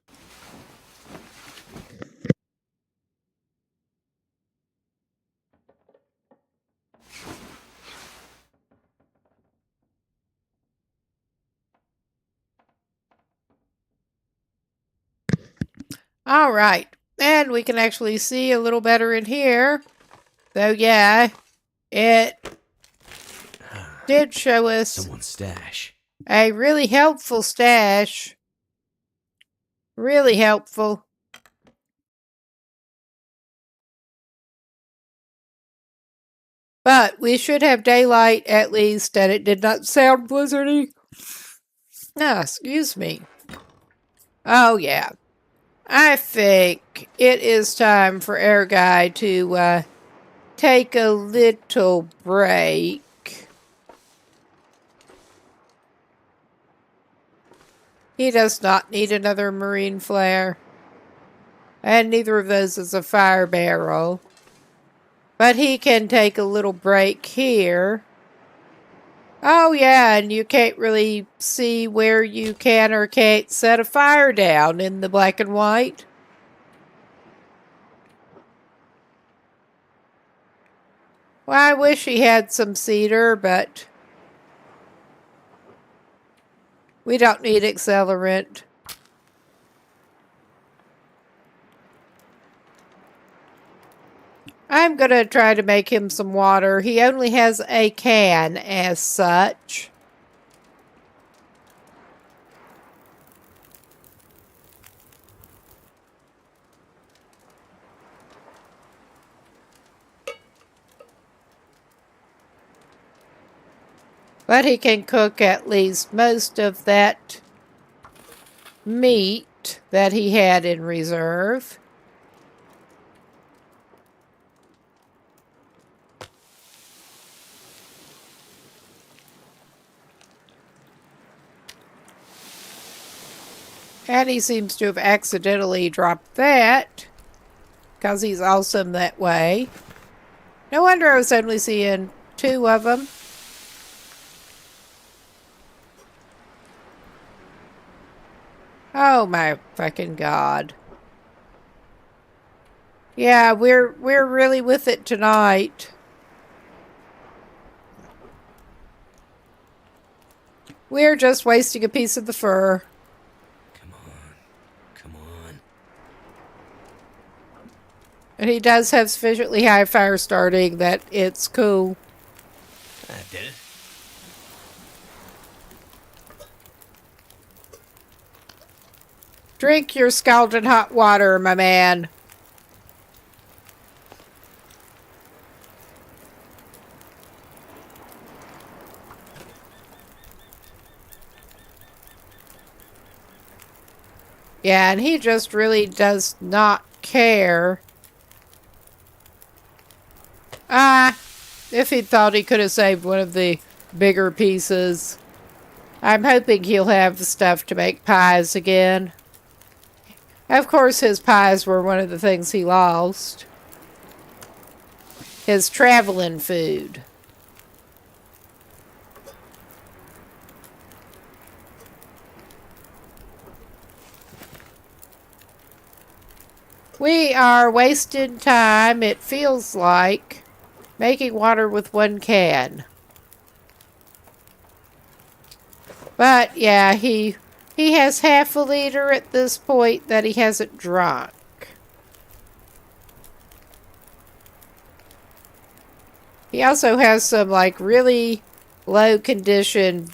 All right. And we can actually see a little better in here. Though, yeah, it did show us Someone's stash. a really helpful stash. Really helpful. But we should have daylight at least, and it did not sound blizzardy. Ah, excuse me. Oh, yeah. I think it is time for our guy to take a little break. He does not need another marine flare. And neither of those is a fire barrel. But he can take a little break here. Oh, yeah, and you can't really see where you can or can't set a fire down in the black and white. Well, I wish he had some cedar, but we don't need accelerant. I'm going to try to make him some water. He only has a can as such. But he can cook at least most of that meat that he had in reserve. And he seems to have accidentally dropped that, because he's awesome that way. No wonder I was only seeing 2 of them. Oh my fucking God. Yeah, we're really with it tonight. We're just wasting a piece of the fur. Come on. Come on. And he does have sufficiently high fire starting that it's cool. That did it. Drink your scalding hot water, my man. Yeah, and he just really does not care. If he thought he could have saved one of the bigger pieces. I'm hoping he'll have the stuff to make pies again. Of course, his pies were one of the things he lost. His traveling food. We are wasting time, it feels like, making water with 1 can. But, yeah, he has half a liter at this point that he hasn't drunk. He also has some, like, really low condition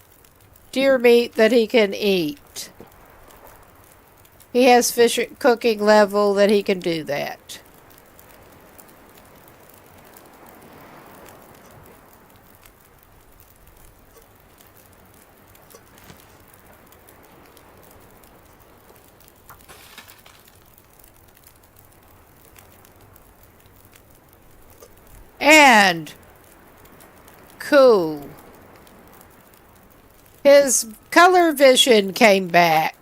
deer meat that he can eat. He has sufficient cooking level that he can do that. And cool. His color vision came back.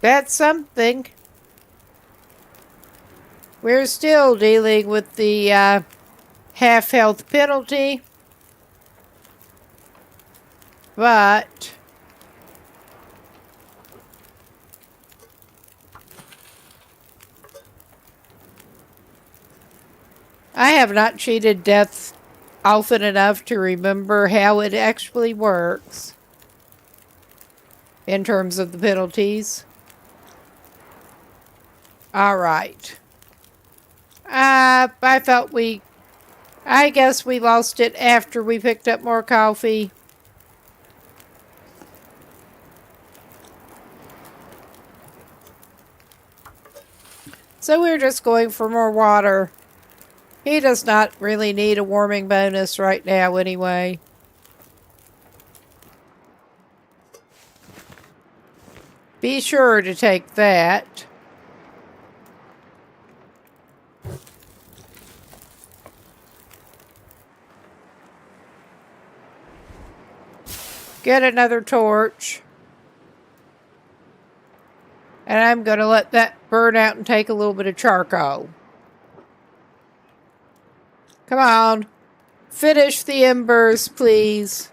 That's something. We're still dealing with the half health penalty. But I have not cheated death often enough to remember how it actually works in terms of the penalties. All right. I guess we lost it after we picked up more coffee. So we're just going for more water. He does not really need a warming bonus right now anyway. Be sure to take that. Get another torch. And I'm going to let that burn out and take a little bit of charcoal. Come on. Finish the embers, please.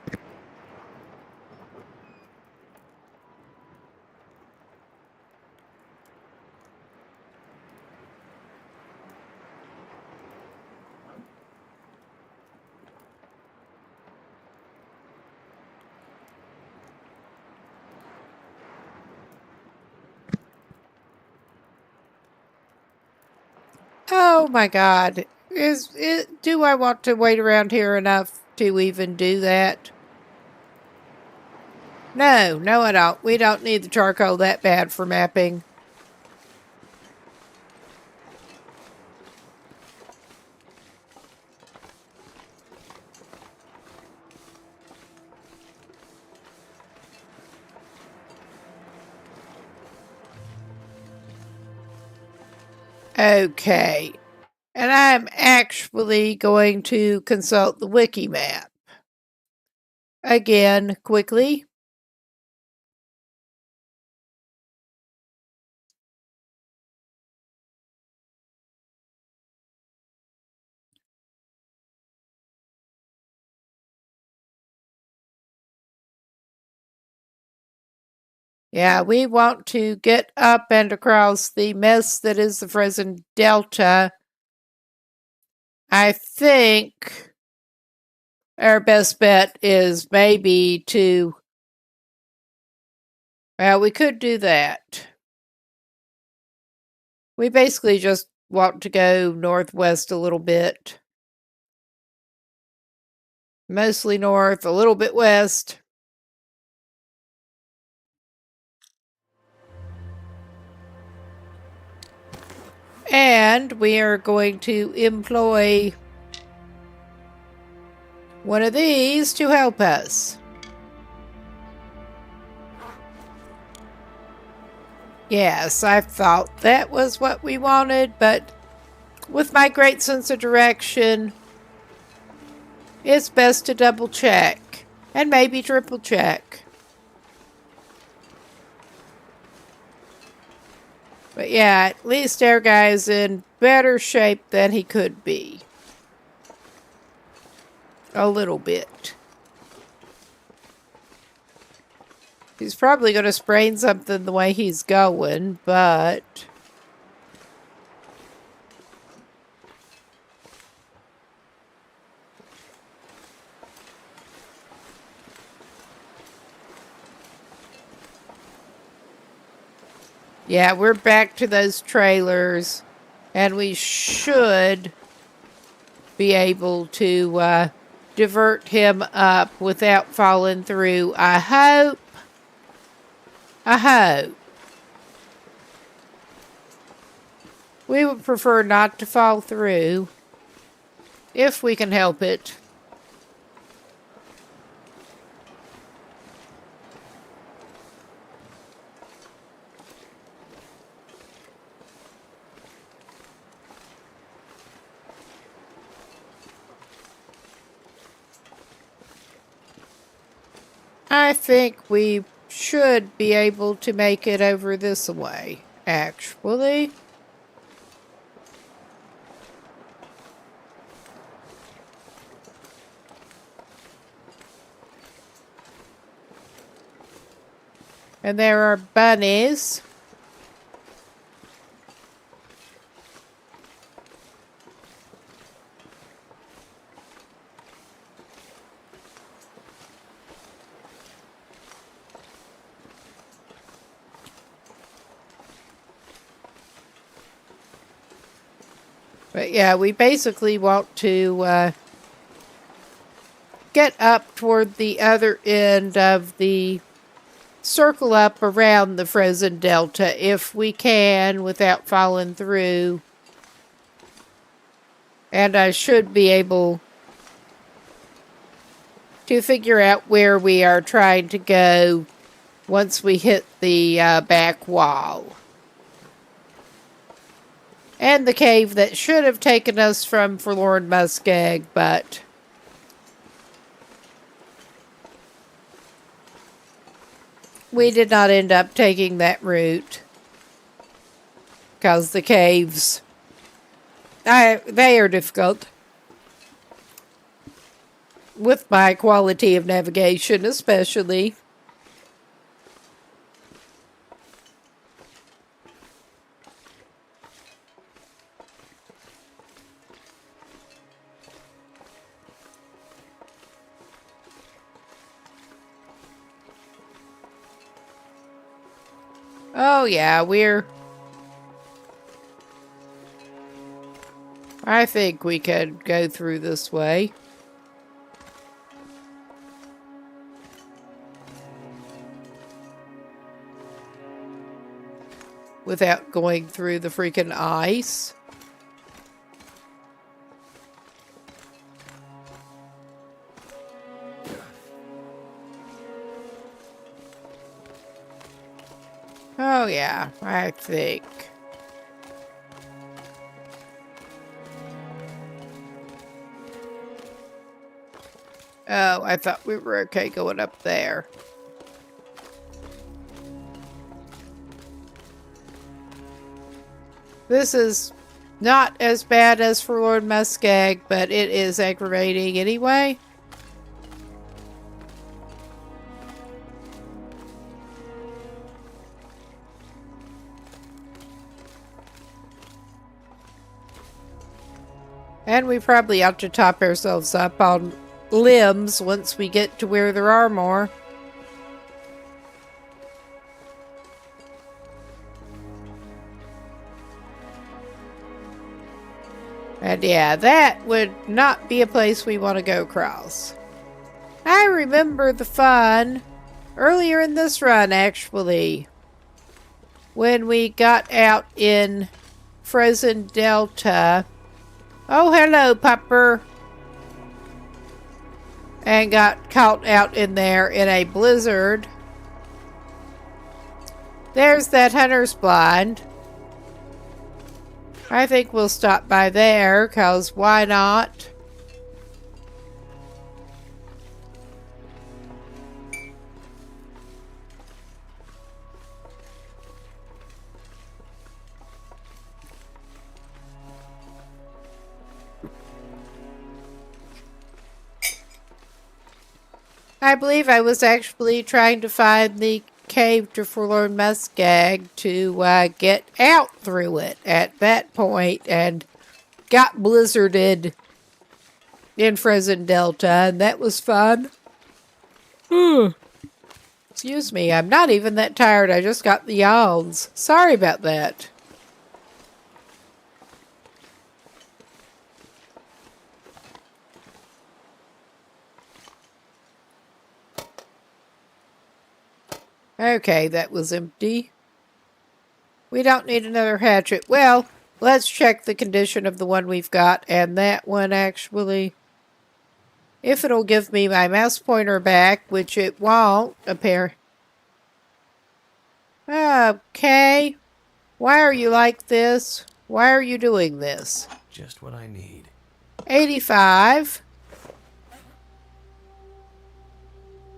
Oh my God. Do I want to wait around here enough to even do that? No, I don't. We don't need the charcoal that bad for mapping. Okay. And I'm actually going to consult the wiki map. Again, quickly. Yeah, we want to get up and across the mess that is the frozen delta. I think our best bet is maybe to... Well, we could do that. We basically just want to go northwest a little bit. Mostly north, a little bit west. And we are going to employ one of these to help us. Yes, I thought that was what we wanted, but with my great sense of direction, it's best to double check and maybe triple check. But yeah, at least our guy's in better shape than he could be. A little bit. He's probably going to sprain something the way he's going, but... Yeah, we're back to those trailers, and we should be able to divert him up without falling through. I hope. We would prefer not to fall through, if we can help it. I think we should be able to make it over this way, actually. And there are bunnies. But yeah, we basically want to get up toward the other end of the circle up around the frozen delta if we can without falling through. And I should be able to figure out where we are trying to go once we hit the back wall. And the cave that should have taken us from Forlorn Muskeg, but we did not end up taking that route because the caves, they are difficult. with my quality of navigation especially. Oh yeah, I think we could go through this way. Without going through the freaking ice. Oh yeah, I think. Oh, I thought we were okay going up there. This is not as bad as Forlorn Muskeg, but it is aggravating anyway. And we probably ought to top ourselves up on limbs once we get to where there are more. And yeah, that would not be a place we want to go across. I remember the fun earlier in this run, actually, when we got out in Frozen Delta. Oh, hello, pupper. And got caught out in there in a blizzard. There's that hunter's blind. I think we'll stop by there, because why not? I believe I was actually trying to find the cave to Forlorn Muskeg to get out through it at that point, and got blizzarded in Frozen Delta, and that was fun. Excuse me, I'm not even that tired. I just got the yawns. Sorry about that. Okay, that was empty. We don't need another hatchet. Well, let's check the condition of the one we've got, and that one actually, if it'll give me my mouse pointer back, which it won't, appear. Okay. Why are you like this? Why are you doing this? Just what I need. 85.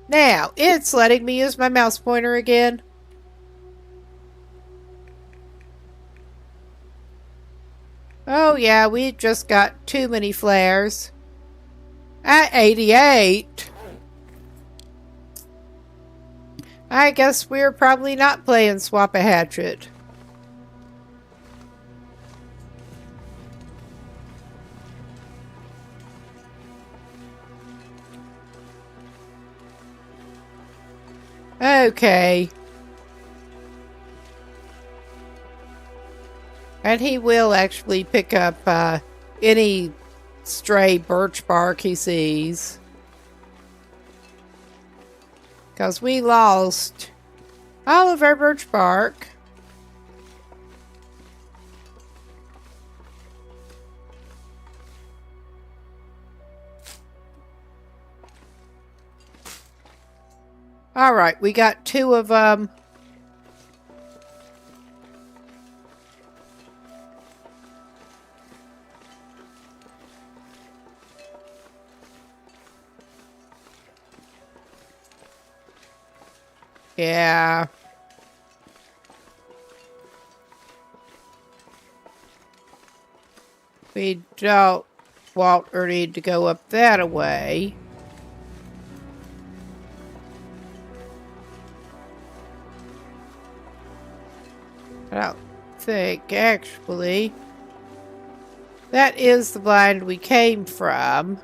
Now, it's letting me use my mouse pointer again. Oh yeah, we just got too many flares. At 88. I guess we're probably not playing Swap a Hatchet. Okay. And he will actually pick up any stray birch bark he sees. Because we lost all of our birch bark. Alright, we got 2 of them. Yeah. We don't want or need to go up that way. I don't think, actually. That is the blind we came from.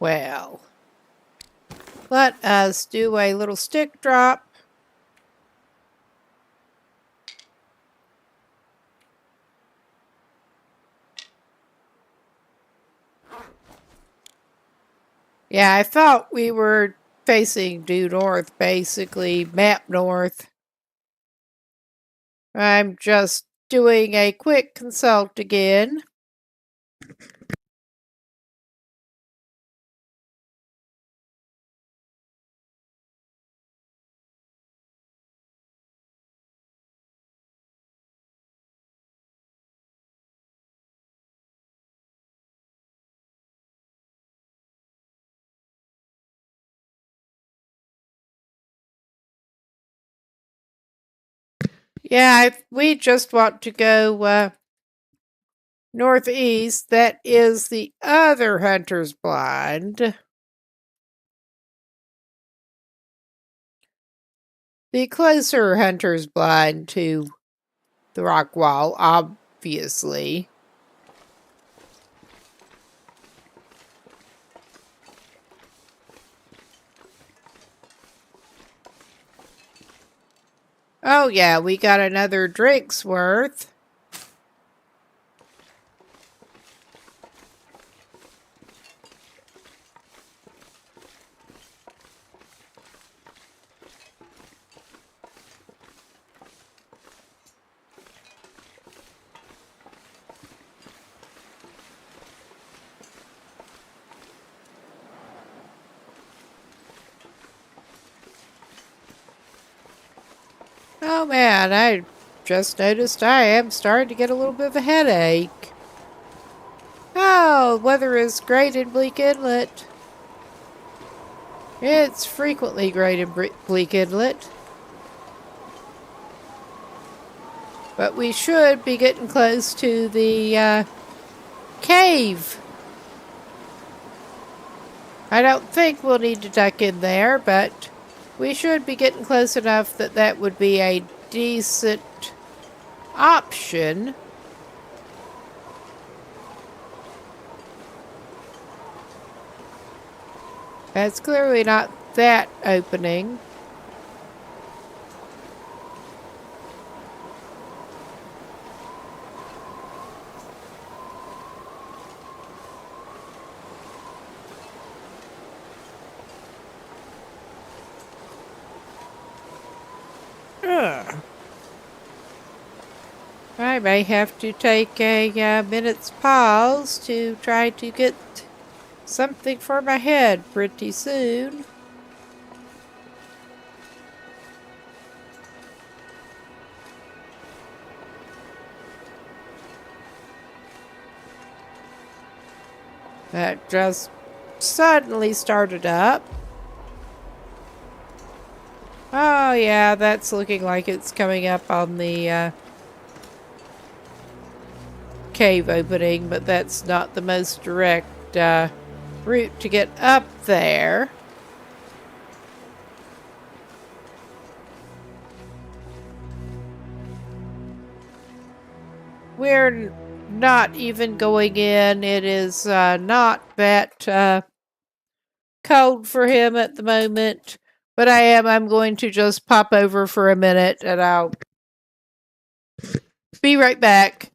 Well, let us do a little stick drop. Yeah, I thought we were facing due north, basically, map north. I'm just doing a quick consult again. Yeah, we just want to go northeast. That is the other hunter's blind. The closer hunter's blind to the rock wall, obviously. Oh yeah, we got another drink's worth. Oh man, I just noticed I am starting to get a little bit of a headache. Oh, weather is great in Bleak Inlet. It's frequently great in Bleak Inlet. But we should be getting close to the cave. I don't think we'll need to duck in there, but we should be getting close enough that that would be a decent option. It's clearly not that opening. I may have to take a minute's pause to try to get something for my head pretty soon. That just suddenly started up. Oh yeah, that's looking like it's coming up on the cave opening, but that's not the most direct route to get up there. We're not even going in. It is not that cold for him at the moment. But I'm going to just pop over for a minute and I'll be right back.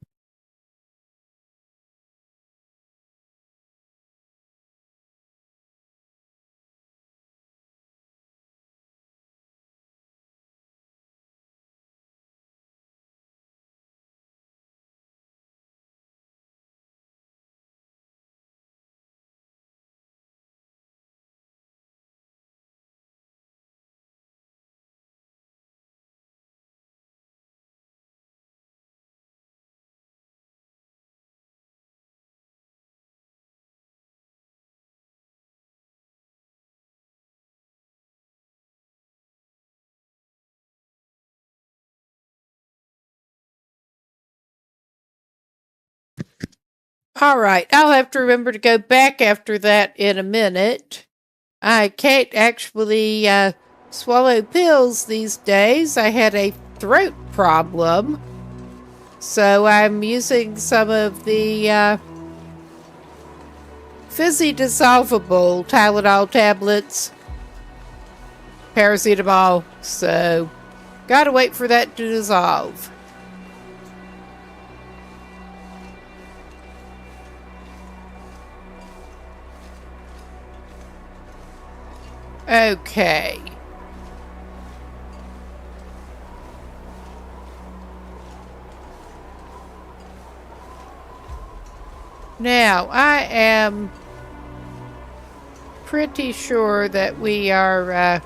All right, I'll have to remember to go back after that in a minute. I can't actually swallow pills these days. I had a throat problem. So I'm using some of the fizzy dissolvable Tylenol tablets, paracetamol. So gotta wait for that to dissolve. Okay. Now, I am pretty sure that we are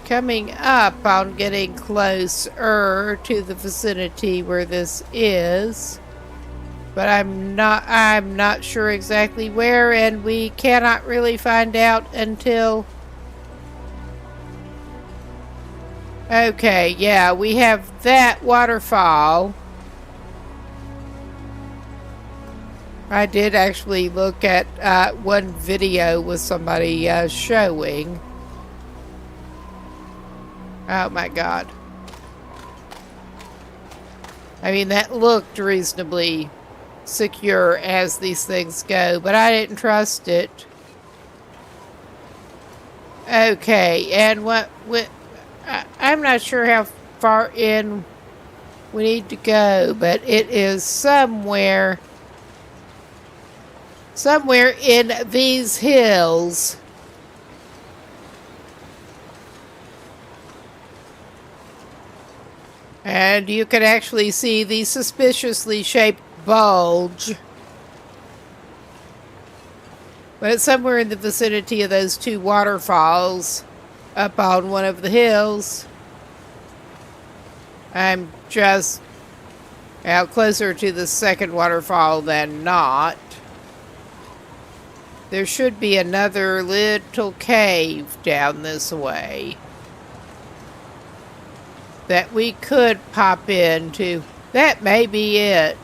coming up on getting closer to the vicinity where this is. But I'm not sure exactly where, and we cannot really find out until... Okay, yeah, we have that waterfall. I did actually look at one video with somebody showing. Oh my god. I mean, that looked reasonably secure as these things go, but I didn't trust it. Okay, and I'm not sure how far in we need to go, but it is somewhere in these hills. And you can actually see the suspiciously shaped bulge. But it's somewhere in the vicinity of those two waterfalls up on one of the hills. I'm just out closer to the second waterfall than not. There should be another little cave down this way that we could pop into. That may be it.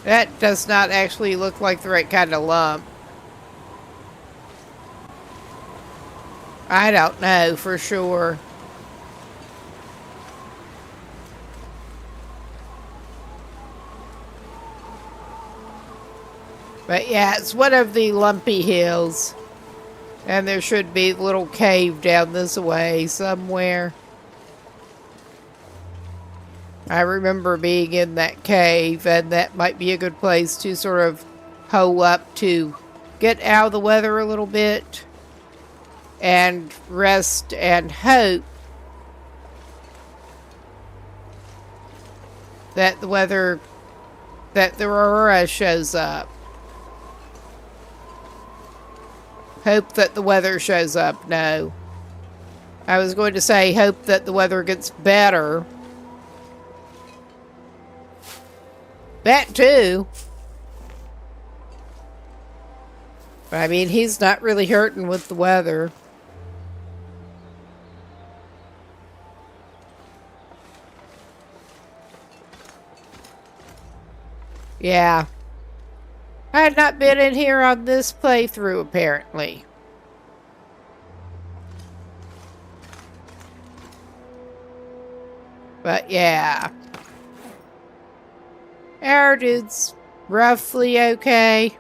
That does not actually look like the right kind of lump. I don't know for sure. But yeah, it's one of the lumpy hills. And there should be a little cave down this way somewhere. I remember being in that cave, and that might be a good place to sort of hoe up to get out of the weather a little bit and rest and hope that the aurora shows up. Hope that the weather shows up. No. I was going to say hope that the weather gets better. That too. But I mean, he's not really hurting with the weather. Yeah. I had not been in here on this playthrough, apparently. But yeah. Our dude's roughly okay.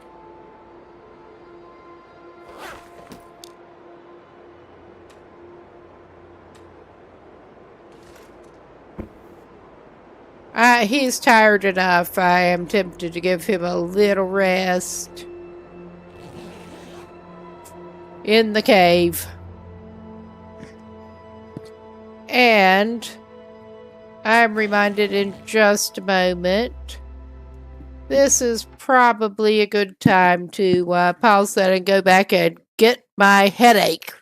He's tired enough. I am tempted to give him a little rest in the cave. And I'm reminded in just a moment, this is probably a good time to pause that and go back and get my headache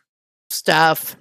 stuff.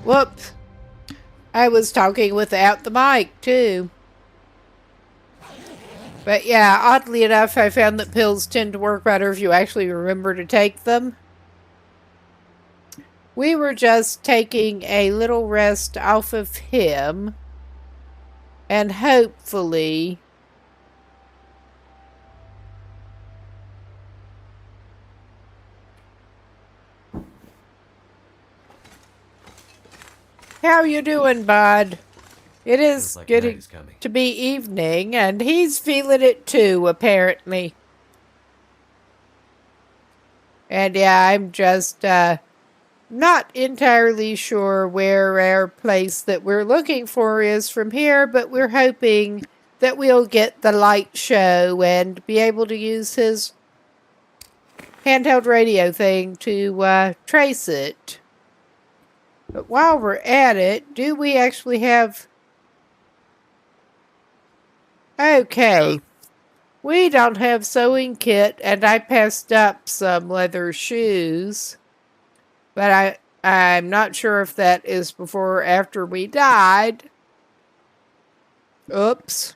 Whoops. I was talking without the mic, too. But yeah, oddly enough, I found that pills tend to work better if you actually remember to take them. We were just taking a little rest off of him. And hopefully... How you doing, bud? It is Like getting to be evening, and he's feeling it too, apparently. And yeah, I'm just not entirely sure where our place that we're looking for is from here, but we're hoping that we'll get the light show and be able to use his handheld radio thing to trace it. But while we're at it, do we actually have... Okay. We don't have sewing kit, and I passed up some leather shoes. But I'm not sure if that is before or after we died. Oops.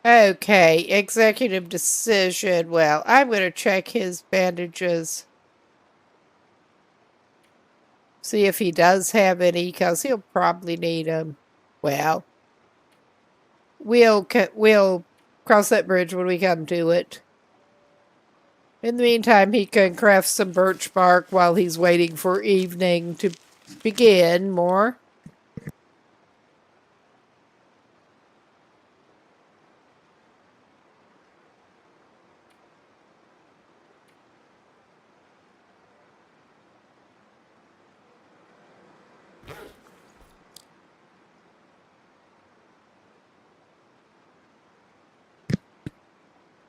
Okay, executive decision. Well, I'm going to check his bandages. See if he does have any, because he'll probably need them. Well, we'll cross that bridge when we come to it. In the meantime, he can craft some birch bark while he's waiting for evening to begin more.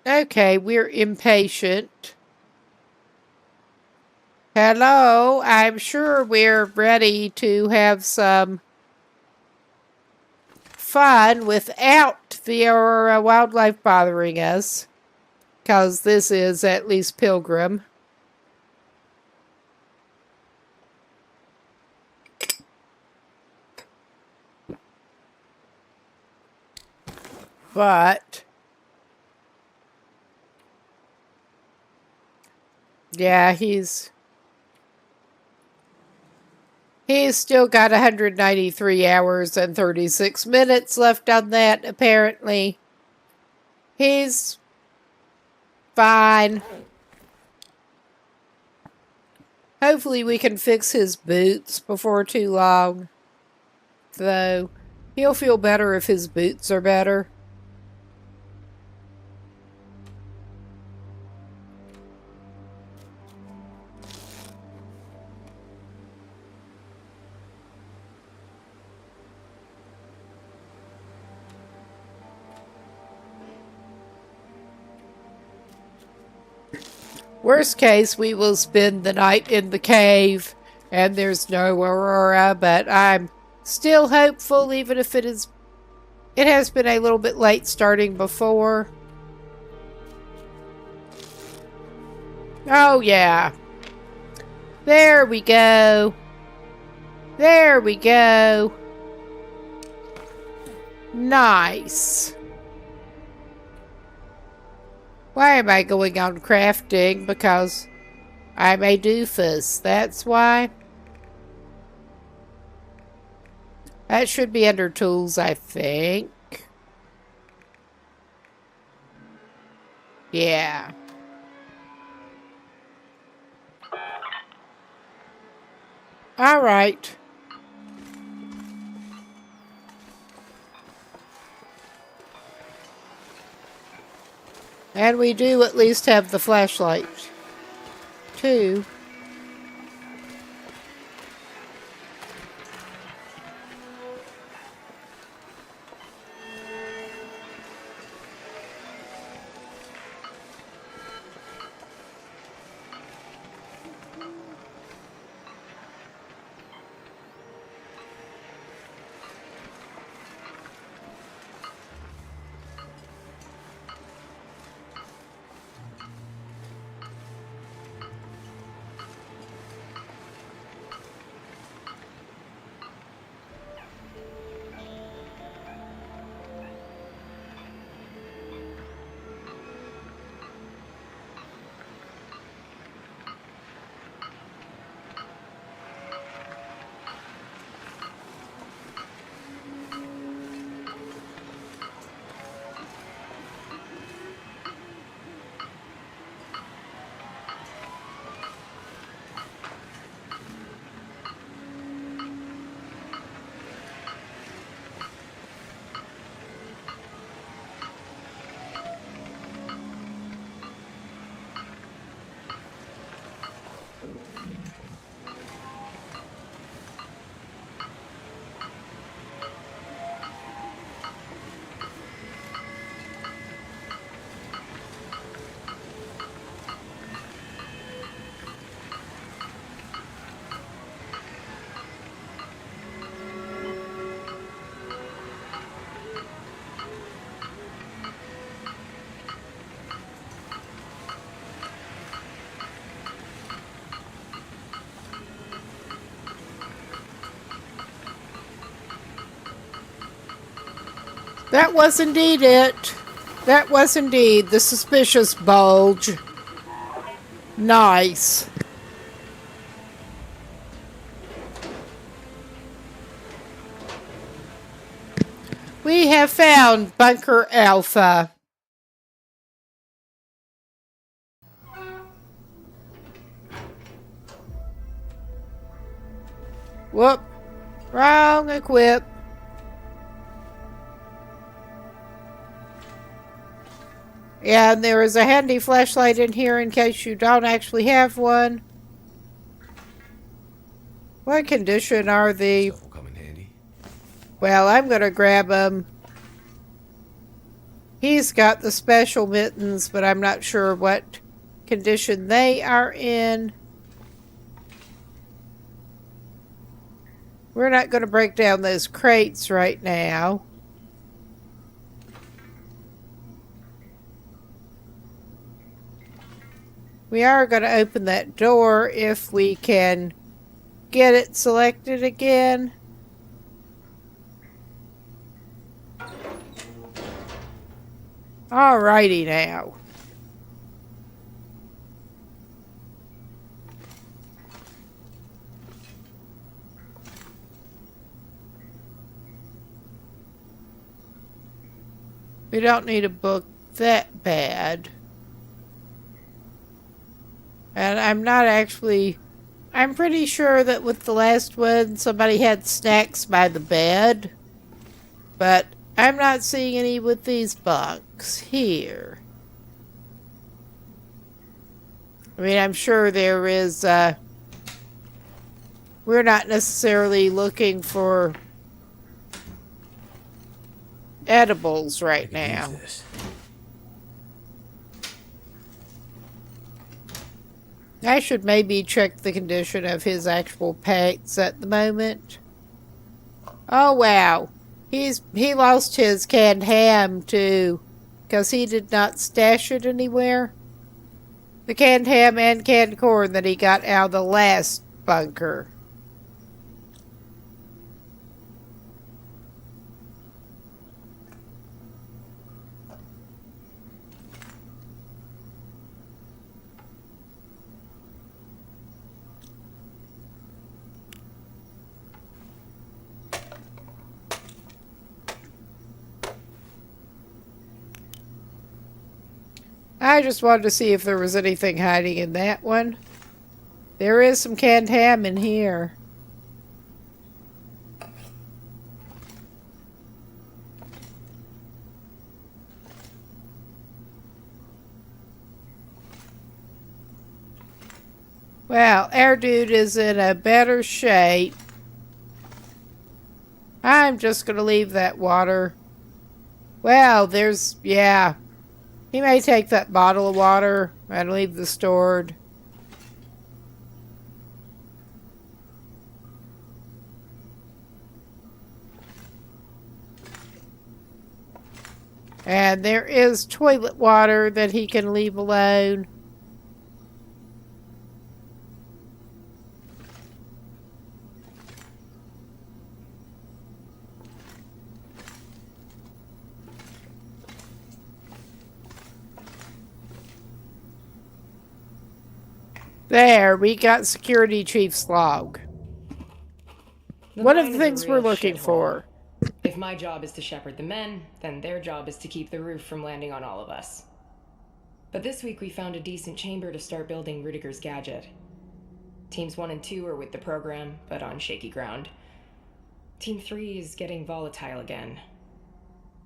Okay, we're impatient. Hello, I'm sure we're ready to have some fun without the wildlife bothering us. Because this is at least Pilgrim. But... yeah, he's still got 193 hours and 36 minutes left on that, apparently. He's fine. Hopefully we can fix his boots before too long. Though, he'll feel better if his boots are better. Worst case, we will spend the night in the cave, and there's no aurora, but I'm still hopeful, even if it has been a little bit late starting before. Oh, yeah. There we go. There we go. Nice. Why am I going on crafting? Because I'm a doofus. That's why. That should be under tools, I think. Yeah. All right. And we do at least have the flashlight, too. That was indeed it. That was indeed the suspicious bulge. Nice. We have found Bunker Alpha. Whoop. Wrong equip. Yeah, and there is a handy flashlight in here in case you don't actually have one. What condition are the... Stuff will come in handy. Well, I'm going to grab them. He's got the special mittens, but I'm not sure what condition they are in. We're not going to break down those crates right now. We are going to open that door if we can get it selected again. Alrighty now. We don't need a book that bad. And I'm not actually... I'm pretty sure that with the last one, somebody had snacks by the bed. But I'm not seeing any with these bunks here. I mean, I'm sure there is... we're not necessarily looking for edibles right now. Use this. I should maybe check the condition of his actual pets at the moment. Oh wow. He lost his canned ham too, because he did not stash it anywhere. The canned ham and canned corn that he got out of the last bunker. I just wanted to see if there was anything hiding in that one. There is some canned ham in here. Well, our dude is in a better shape. I'm just going to leave that water. Well, there's, yeah. He may take that bottle of water and leave the stored. And there is toilet water that he can leave alone. There, we got security chief's log. One of the things we're looking for. If my job is to shepherd the men, then their job is to keep the roof from landing on all of us. But this week we found a decent chamber to start building Rudiger's gadget. Teams 1 and 2 are with the program, but on shaky ground. Team 3 is getting volatile again.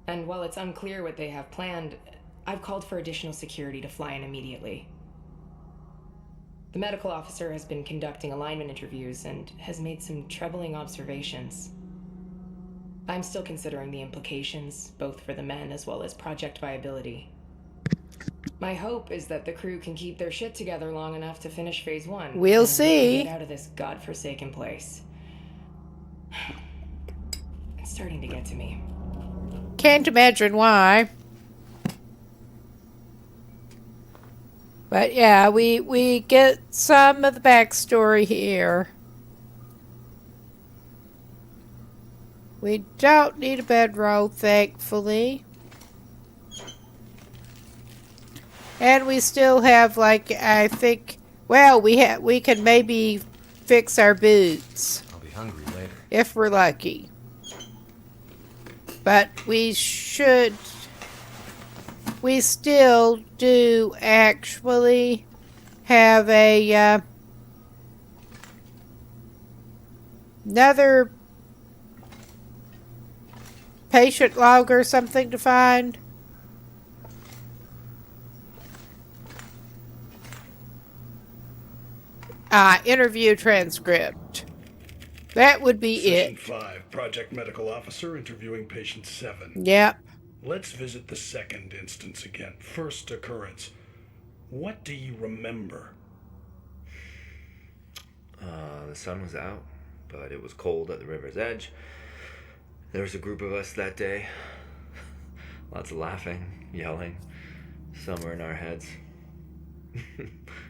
And while it's unclear what they have planned, I've called for additional security to fly in immediately. The medical officer has been conducting alignment interviews and has made some troubling observations. I'm still considering the implications, both for the men as well as project viability. My hope is that the crew can keep their shit together long enough to finish phase 1. We'll see. Get out of this godforsaken place. It's starting to get to me. Can't imagine why. But yeah, we get some of the backstory here. We don't need a bedroll, thankfully. And we still have, like, I think, well, we can maybe fix our boots I'll be hungry later. if we're lucky. But we still do actually have another patient log or something to find. Interview transcript. That would be Session it. 5, Project Medical Officer interviewing Patient 7. Yep. Let's visit the second instance again. First occurrence. What do you remember? The sun was out, but it was cold at the river's edge. There was a group of us that day. Lots of laughing, yelling. Some were in our heads.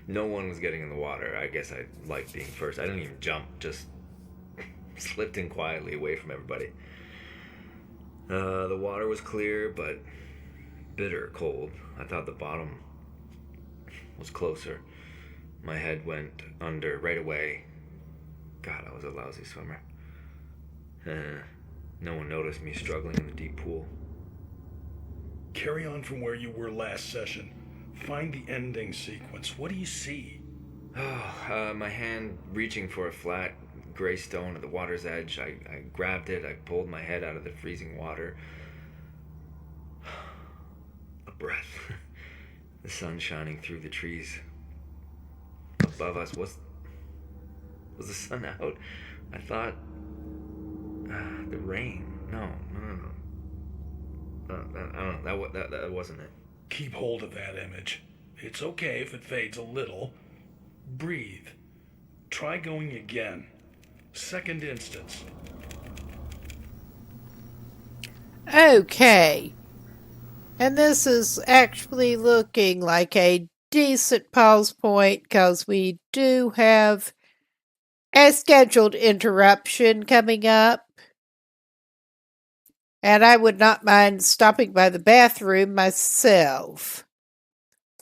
No one was getting in the water. I guess I liked being first. I didn't even jump, just slipped in quietly away from everybody. The water was clear, but bitter cold. I thought the bottom was closer. My head went under right away. God, I was a lousy swimmer. No one noticed me struggling in the deep pool. Carry on from where you were last session. Find the ending sequence. What do you see? My hand reaching for a flat gray stone at the water's edge. I grabbed it. I pulled my head out of the freezing water. A breath. The sun shining through the trees. Above us was the sun out? I thought the rain. No. I don't know. That wasn't it. Keep hold of that image. It's okay if it fades a little. Breathe. Try going again. Second instance. Okay. And this is actually looking like a decent pause point because we do have a scheduled interruption coming up. And I would not mind stopping by the bathroom myself.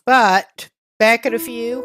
But back in a few.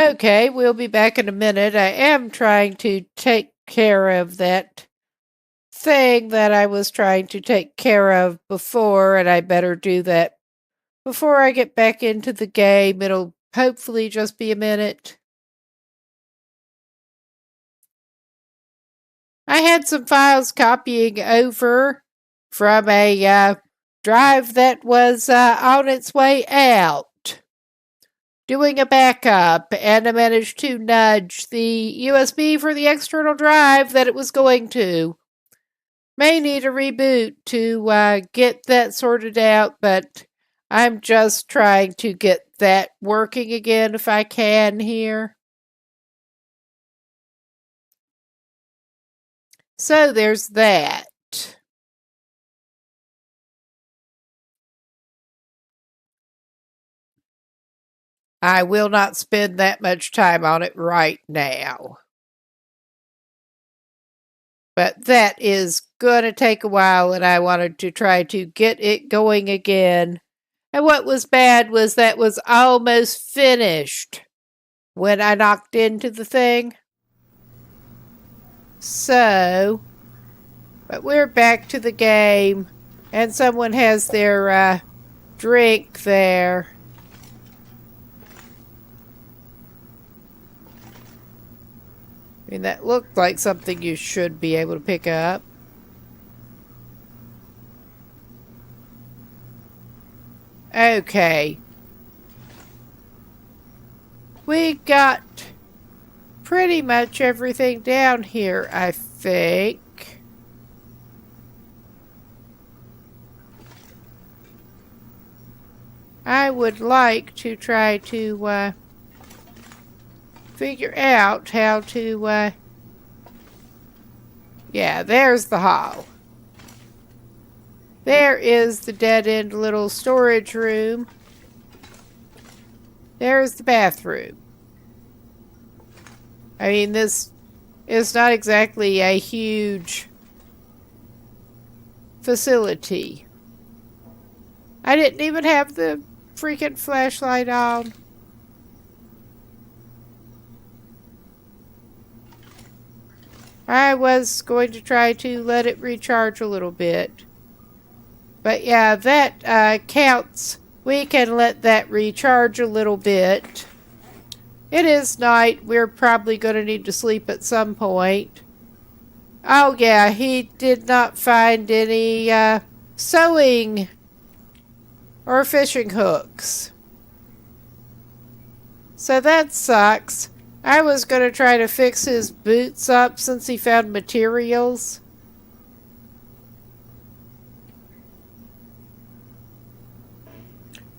Okay, we'll be back in a minute. I am trying to take care of that thing that I was trying to take care of before, and I better do that before I get back into the game. It'll hopefully just be a minute. I had some files copying over from a drive that was on its way out, doing a backup, and I managed to nudge the USB for the external drive that it was going to. May need a reboot to get that sorted out, but I'm just trying to get that working again if I can here. So there's that. I will not spend that much time on it right now. But that is going to take a while, and I wanted to try to get it going again. And what was bad was that was almost finished when I knocked into the thing. So, but we're back to the game, and someone has their drink there. I mean, that looked like something you should be able to pick up. Okay. We got pretty much everything down here, I think. I would like to try to figure out how to yeah, there's the hall. There is the dead-end little storage room. There's the bathroom. I mean, this is not exactly a huge facility. I didn't even have the freaking flashlight on. I was going to try to let it recharge a little bit. But yeah, that counts. We can let that recharge a little bit. It is night. We're probably going to need to sleep at some point. Oh yeah, he did not find any sewing or fishing hooks. So that sucks. I was going to try to fix his boots up since he found materials.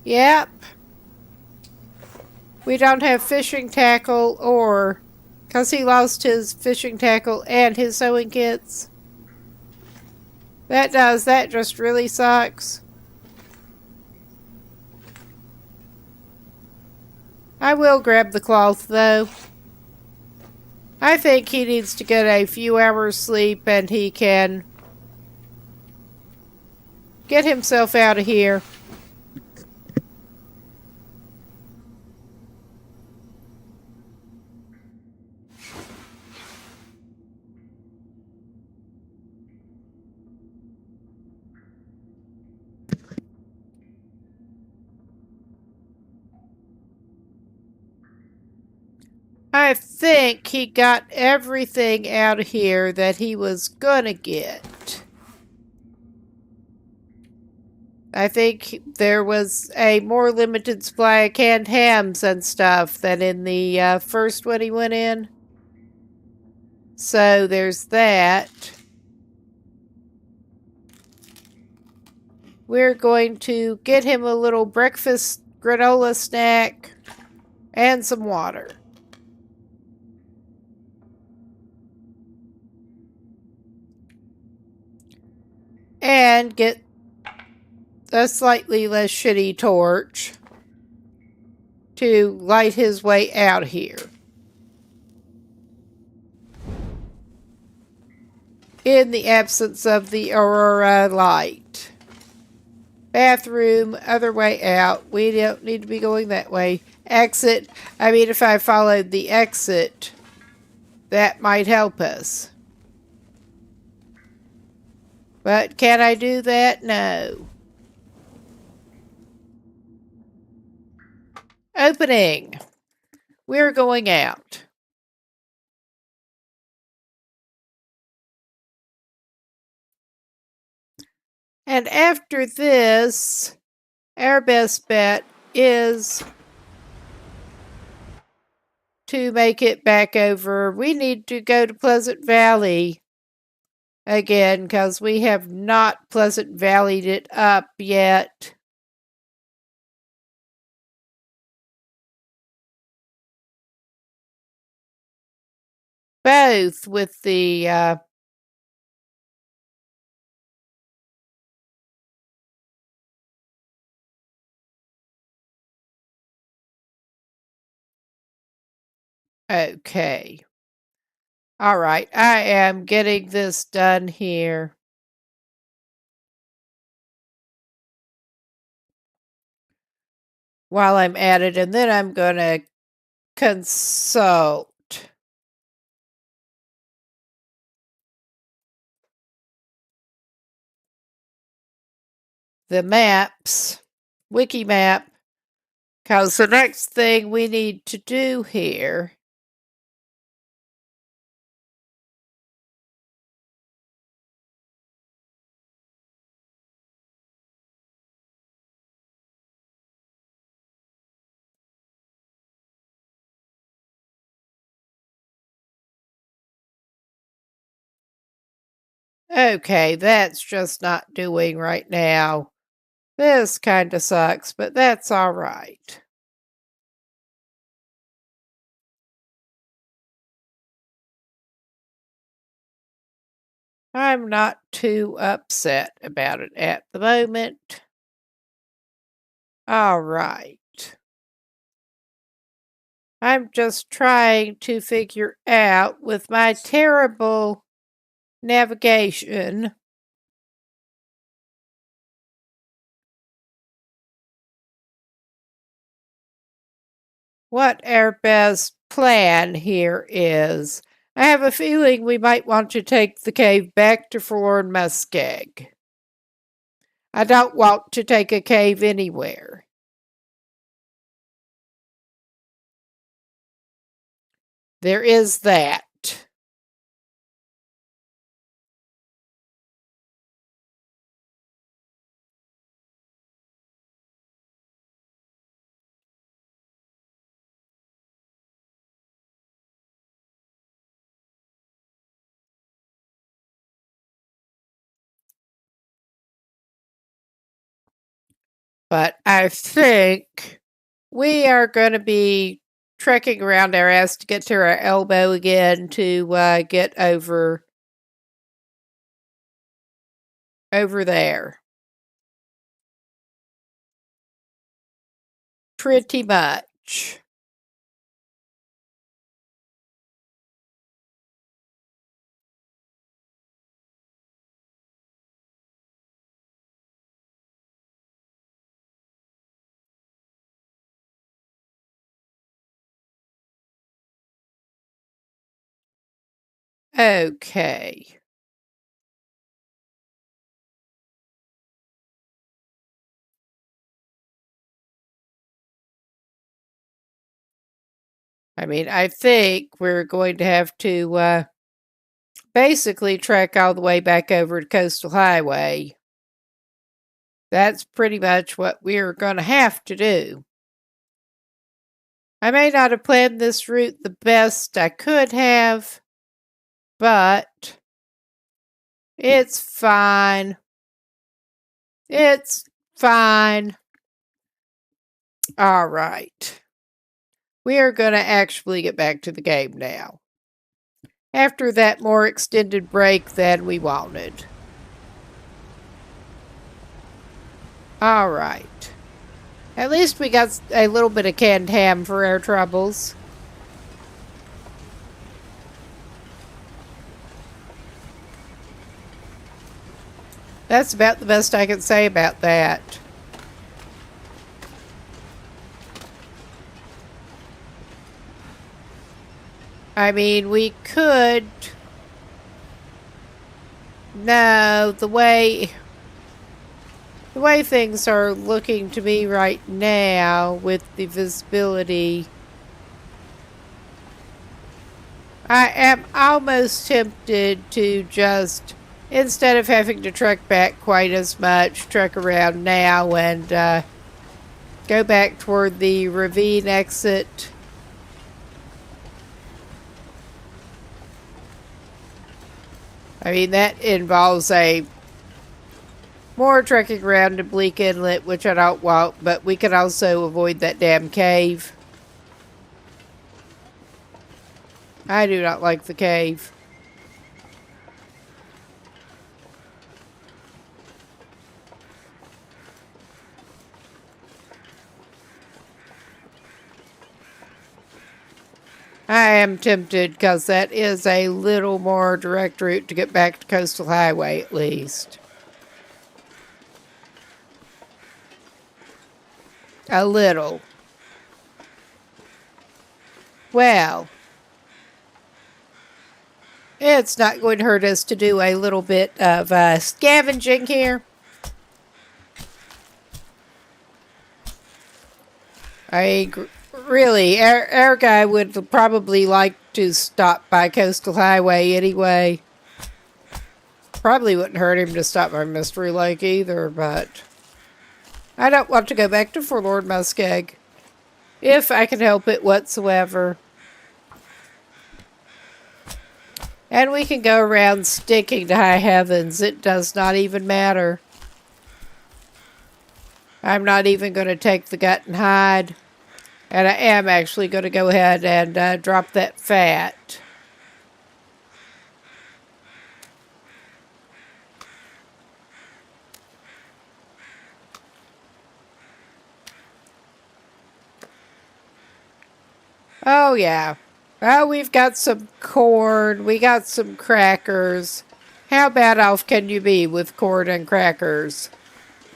Yep. We don't have fishing tackle or... because he lost his fishing tackle and his sewing kits. That just really sucks. I will grab the cloth though. I think he needs to get a few hours sleep and he can get himself out of here. I think he got everything out of here that he was gonna get. I think there was a more limited supply of canned hams and stuff than in the first one he went in. So there's that. We're going to get him a little breakfast granola snack and some water. And get a slightly less shitty torch to light his way out here. In the absence of the aurora light. Bathroom, other way out. We don't need to be going that way. exit. I mean, if I followed the exit, that might help us. But can I do that? No. Opening. We're going out. And after this, our best bet is to make it back over. We need to go to Pleasant Valley again because we have not Pleasant Valleyed it up yet. Both with the okay. All right, I am getting this done here. While I'm at it, and then I'm going to consult the maps, wiki map, because the next thing we need to do here okay, that's just not doing right now. This kind of sucks, but that's all right. I'm not too upset about it at the moment. All right. I'm just trying to figure out with my terrible navigation what our best plan here is. I have a feeling we might want to take the cave back to Forlorn Muskeg. I don't want to take a cave anywhere. There is that. But I think we are going to be trekking around our ass to get to our elbow again to get over there. Pretty much. Okay. I mean, I think we're going to have to basically trek all the way back over to Coastal Highway. That's pretty much what we're going to have to do. I may not have planned this route the best I could have, but it's fine. It's fine. All right. We are going to actually get back to the game now. After that more extended break than we wanted. All right. At least we got a little bit of canned ham for our troubles. That's about the best I can say about that. I mean, we could... No, the way things are looking to me right now with the visibility, I am almost tempted to just, instead of having to trek back quite as much, trek around now and go back toward the ravine exit. I mean, that involves more trekking around to Bleak Inlet, which I don't want, but we can also avoid that damn cave. I do not like the cave. I am tempted because that is a little more direct route to get back to Coastal Highway at least. A little. Well, it's not going to hurt us to do a little bit of scavenging here. Really, our guy would probably like to stop by Coastal Highway anyway. Probably wouldn't hurt him to stop by Mystery Lake either, but I don't want to go back to Forlorn Muskeg, if I can help it whatsoever. And we can go around sticking to high heavens. It does not even matter. I'm not even going to take the gut and hide. And I am actually going to go ahead and drop that fat. Oh, yeah. Well, we've got some corn. We got some crackers. How bad off can you be with corn and crackers?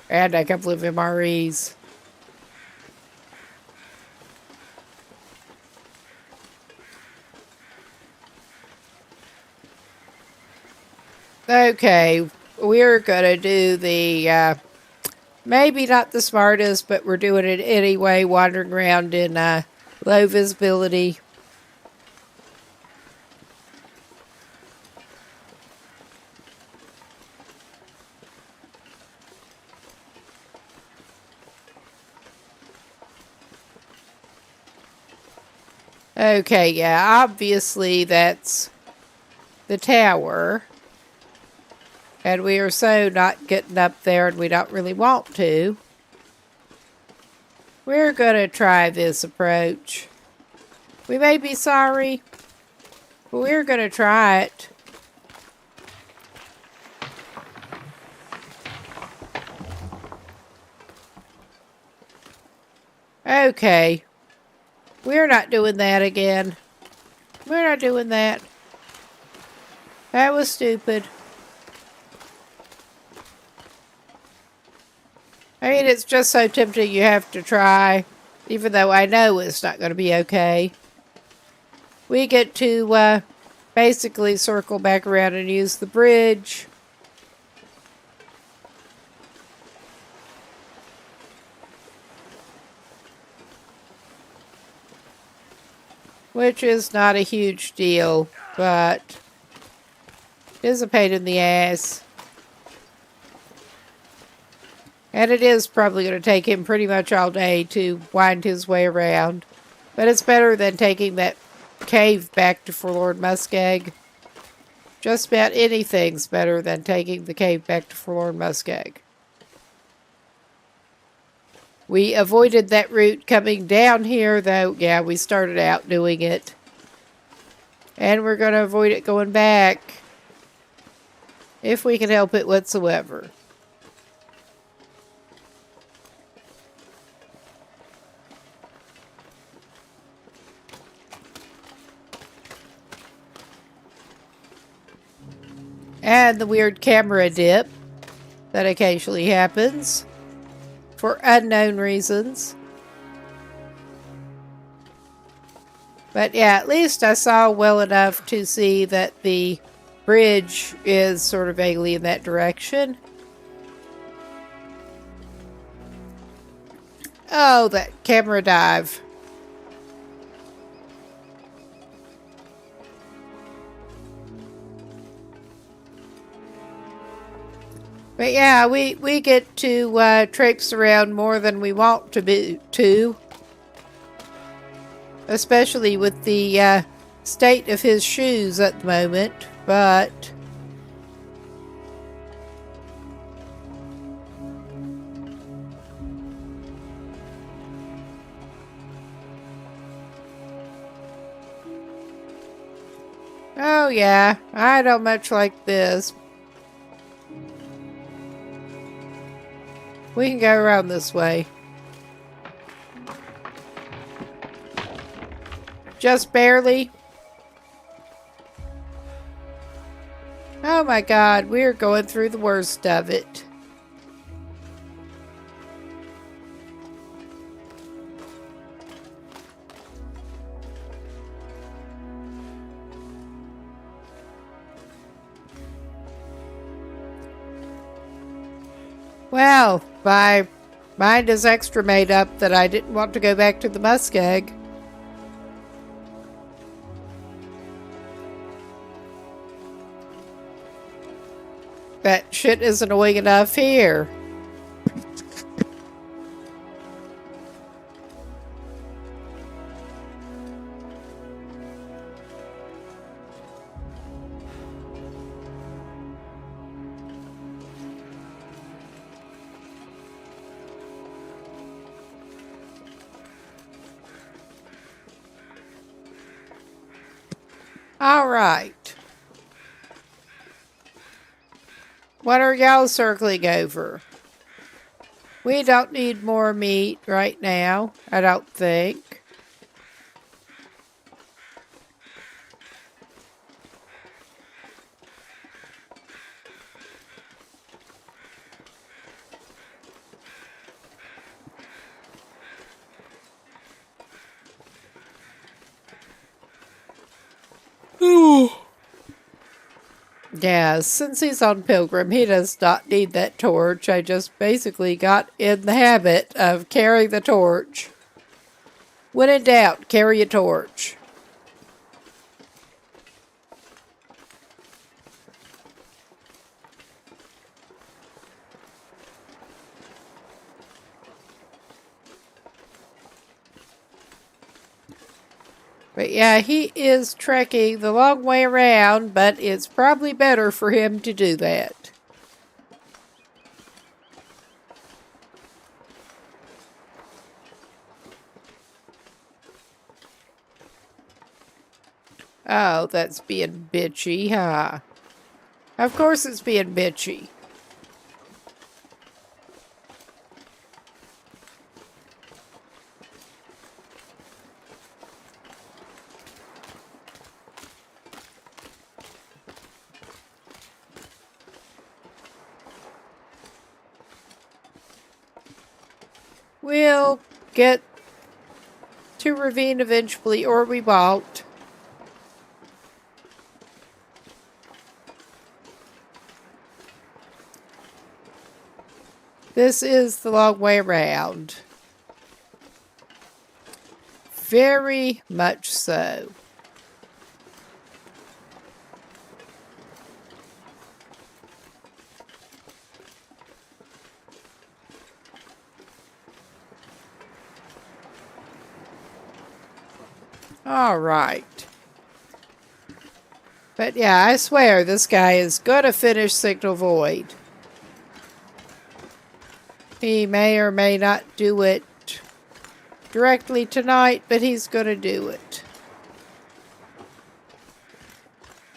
And a couple of MREs. Okay, we're going to do the, maybe not the smartest, but we're doing it anyway, wandering around in low visibility. Okay, yeah, obviously that's the tower. And we are so not getting up there, and we don't really want to. We're going to try this approach. We may be sorry, but we're going to try it. Okay. We're not doing that again. We're not doing that. That was stupid. I mean, it's just so tempting you have to try, even though I know it's not going to be okay. We get to basically circle back around and use the bridge. Which is not a huge deal, but it is a pain in the ass. And it is probably going to take him pretty much all day to wind his way around. But it's better than taking that cave back to Forlorn Muskeg. Just about anything's better than taking the cave back to Forlorn Muskeg. We avoided that route coming down here, though. Yeah, we started out doing it. And we're going to avoid it going back. If we can help it whatsoever. And the weird camera dip that occasionally happens for unknown reasons. But yeah, at least I saw well enough to see that the bridge is sort of vaguely in that direction. Oh, that camera dive. But yeah, we get to traipse around more than we want to. Especially with the state of his shoes at the moment, but... Oh yeah, I don't much like this. We can go around this way. Just barely. Oh my god, we're going through the worst of it. Well, my mind is extra made up that I didn't want to go back to the muskeg. That shit is annoying enough here. All right. What are y'all circling over? We don't need more meat right now, I don't think. Ooh. Yeah, since he's on Pilgrim, he does not need that torch. I just basically got in the habit of carrying the torch. When in doubt, carry a torch. But yeah, he is trekking the long way around, but it's probably better for him to do that. Oh, that's being bitchy, huh? Of course it's being bitchy. We'll get to Ravine eventually, or we won't. This is the long way around. Very much so. All right. But yeah, I swear this guy is gonna finish Signal Void. He may or may not do it directly tonight, but he's gonna do it.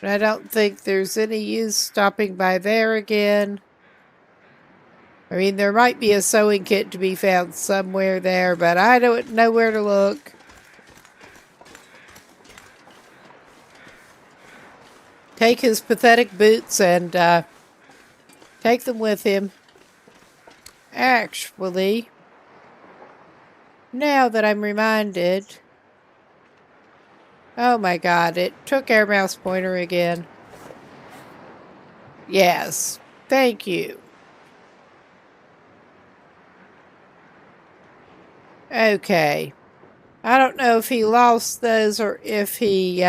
And I don't think there's any use stopping by there again. I mean, there might be a sewing kit to be found somewhere there, but I don't know where to look. Take his pathetic boots and take them with him. Actually, now that I'm reminded, Oh my god, it took our mouse pointer again. Yes, thank you. Okay. I don't know if he lost those or if he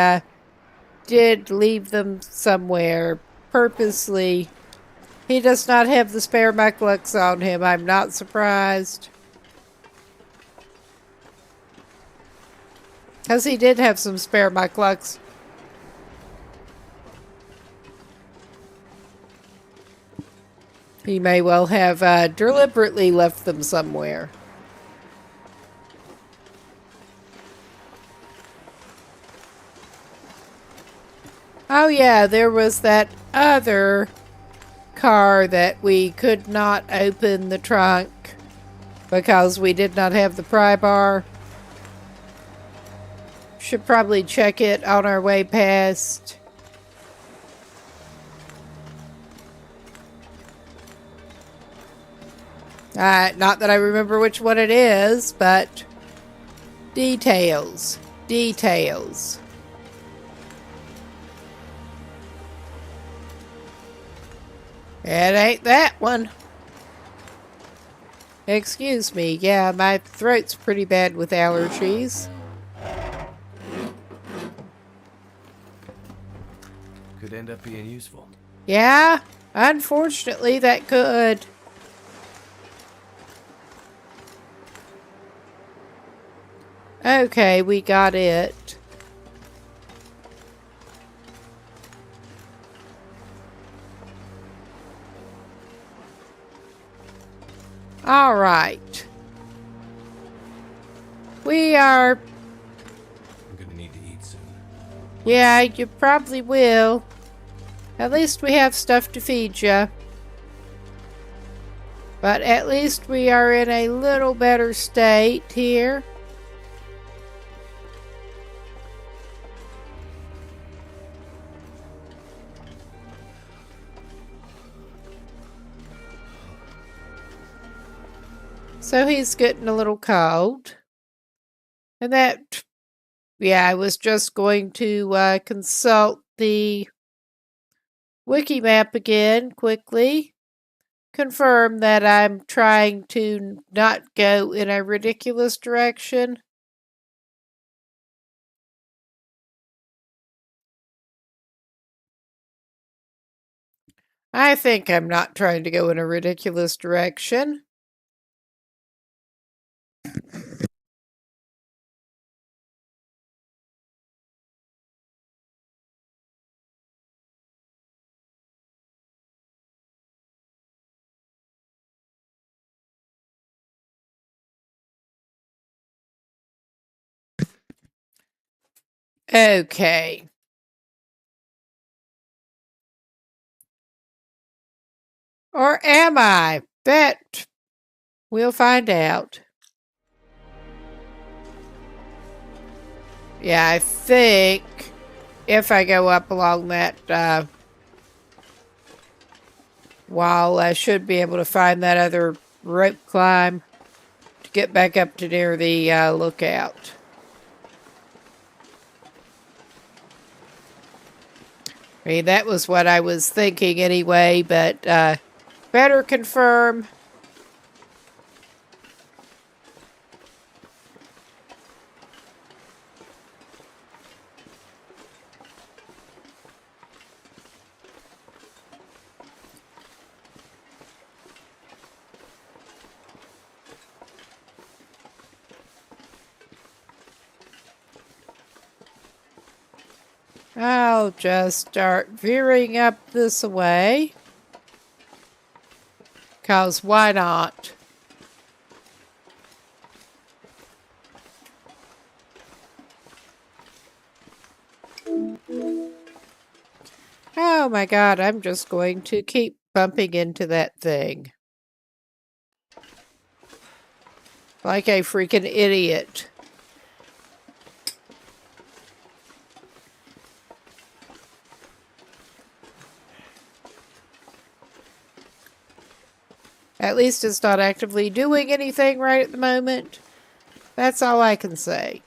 did leave them somewhere purposely. He does not have the spare mucklux on him. I'm not surprised. Because he did have some spare mucklux. He may well have deliberately left them somewhere. Oh yeah, there was that other car that we could not open the trunk because we did not have the pry bar. Should probably check it on our way past. Not that I remember which one it is, but details. Details. It ain't that one. Excuse me. Yeah, my throat's pretty bad with allergies. Could end up being useful. Yeah, unfortunately that could. Okay, we got it. All right. We are... I'm gonna need to eat soon. Yeah, you probably will. At least we have stuff to feed you. But at least we are in a little better state here. So he's getting a little cold. And that, yeah, I was just going to consult the wiki map again quickly. Confirm that I'm trying to not go in a ridiculous direction. I think I'm not trying to go in a ridiculous direction. Okay. Or am I? That we'll find out. Yeah, I think if I go up along that wall, I should be able to find that other rope climb to get back up to near the lookout. I mean, that was what I was thinking anyway, but better confirm. I'll just start veering up this way. 'Cause why not? Oh my god, I'm just going to keep bumping into that thing. Like a freaking idiot. At least it's not actively doing anything right at the moment. That's all I can say.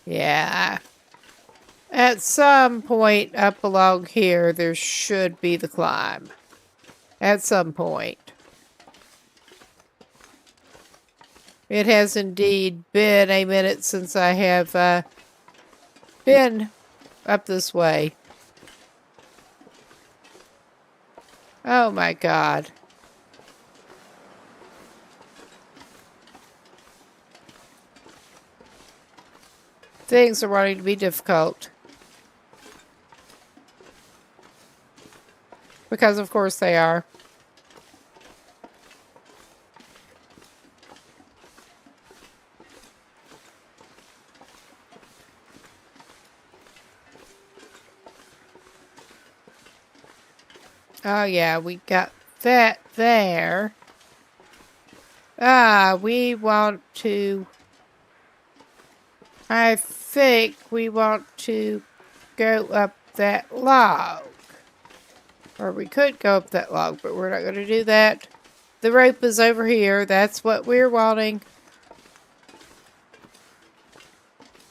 Yeah. At some point up along here, there should be the climb. At some point. It has indeed been a minute since I have been up this way. Oh my God. Things are wanting to be difficult. Because of course they are. Oh yeah, we got that there. We want to... I think we want to go up that log. Or we could go up that log, but we're not going to do that. The rope is over here. That's what we're wanting.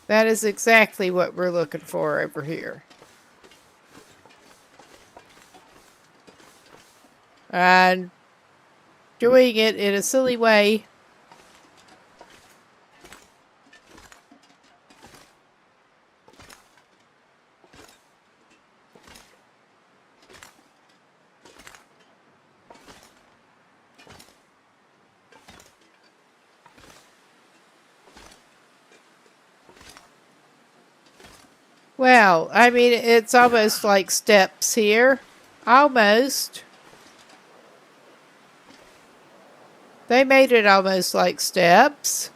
That is exactly what we're looking for over here. And doing it in a silly way. Well, I mean, it's almost like steps here. Almost. They made it almost like steps.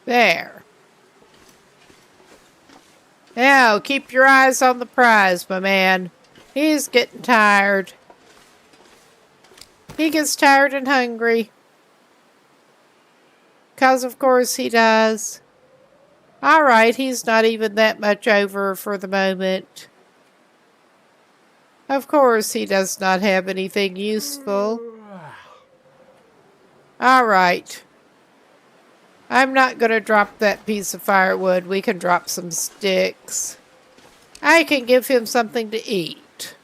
There. Now, keep your eyes on the prize, my man. He's getting tired. He gets tired and hungry. 'Cause of course he does. Alright, he's not even that much over for the moment. Of course he does not have anything useful. Alright. I'm not going to drop that piece of firewood. We can drop some sticks. I can give him something to eat.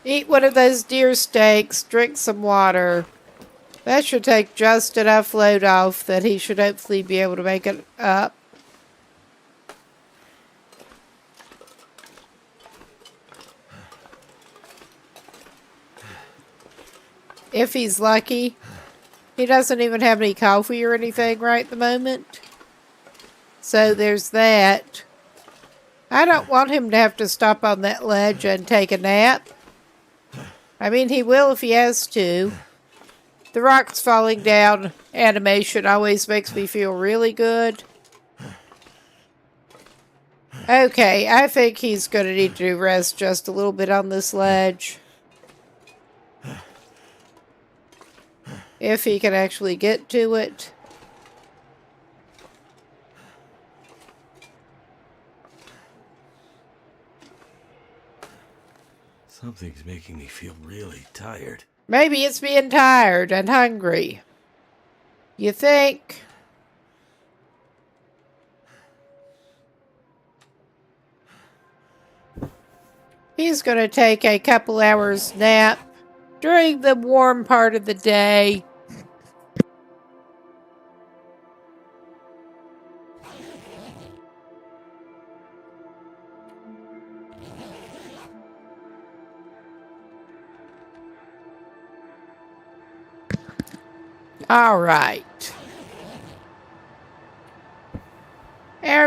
Eat one of those deer steaks, drink some water. That should take just enough load off that he should hopefully be able to make it up. If he's lucky. He doesn't even have any coffee or anything right at the moment. So there's that. I don't want him to have to stop on that ledge and take a nap. I mean, he will if he has to. The rocks falling down animation always makes me feel really good. Okay, I think he's going to need to rest just a little bit on this ledge. If he can actually get to it. Something's making me feel really tired. Maybe it's being tired and hungry. You think? He's going to take a couple hours nap during the warm part of the day. All right.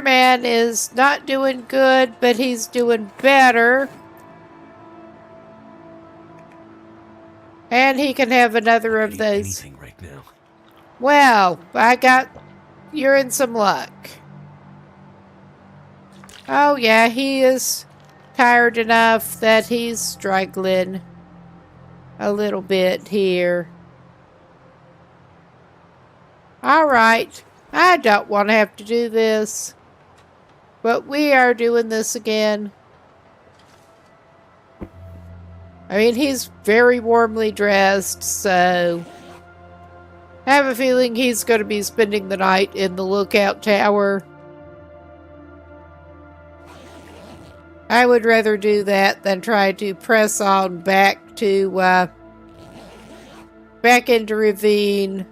Fireman is not doing good, but he's doing better. And he can have another of those. Anything right now. Well, you're in some luck. Oh yeah, he is tired enough that he's struggling a little bit here. Alright, I don't want to have to do this, but we are doing this again. I mean, he's very warmly dressed, so I have a feeling he's going to be spending the night in the lookout tower. I would rather do that than try to press on back into Ravine.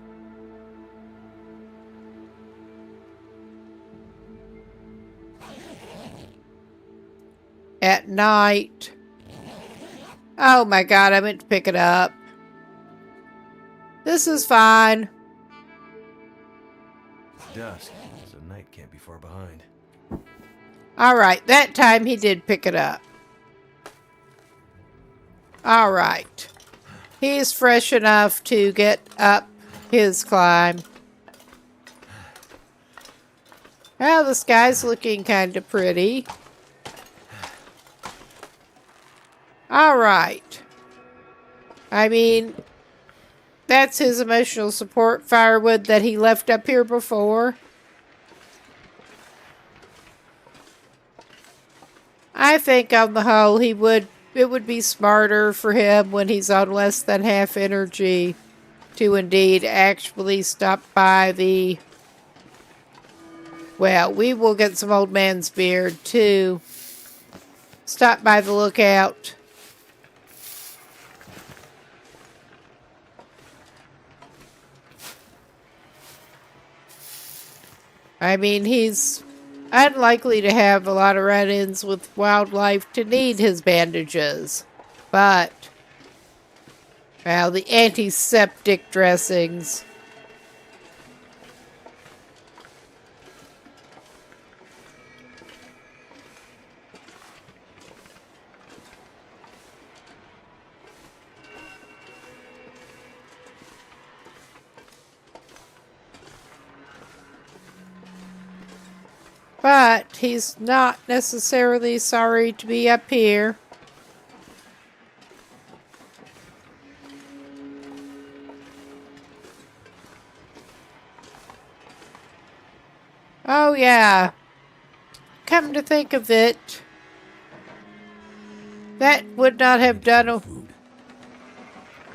At night. Oh my god, I meant to pick it up. This is fine. It's dusk, so night can't be far behind. Alright, that time he did pick it up. Alright. He's fresh enough to get up his climb. Well, the sky's looking kind of pretty. Alright. I mean, that's his emotional support firewood that he left up here before. I think on the whole it would be smarter for him when he's on less than half energy to indeed actually stop by the... Well, we will get some old man's beard too. Stop by the lookout. I mean, he's unlikely to have a lot of run-ins with wildlife to need his bandages. But, well, the antiseptic dressings. But he's not necessarily sorry to be up here. Oh yeah. Come to think of it, that would not have done a...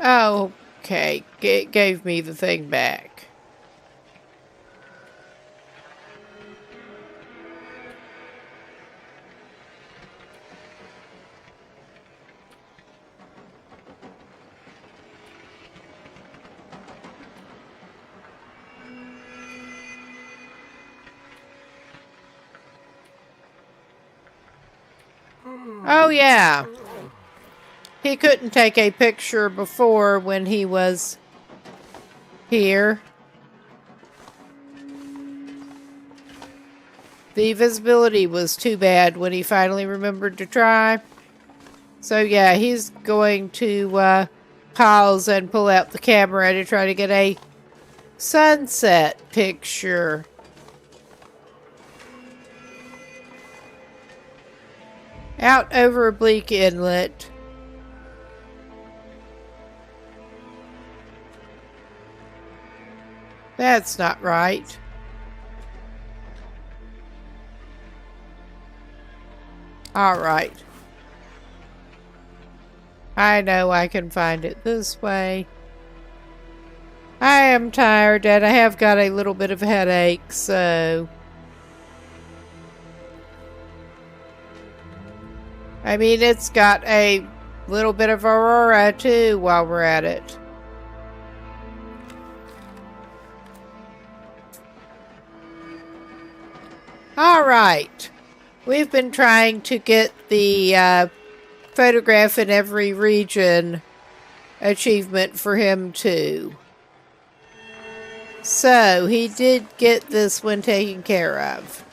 Oh, okay. It gave me the thing back. Oh, yeah. He couldn't take a picture before when he was here. The visibility was too bad when he finally remembered to try. So, yeah, he's going to pause and pull out the camera to try to get a sunset picture. Out over Bleak Inlet. That's not right. Alright. I know I can find it this way. I am tired and I have got a little bit of a headache, so... I mean, it's got a little bit of aurora, too, while we're at it. Alright. We've been trying to get the photograph in every region achievement for him, too. So, he did get this one taken care of.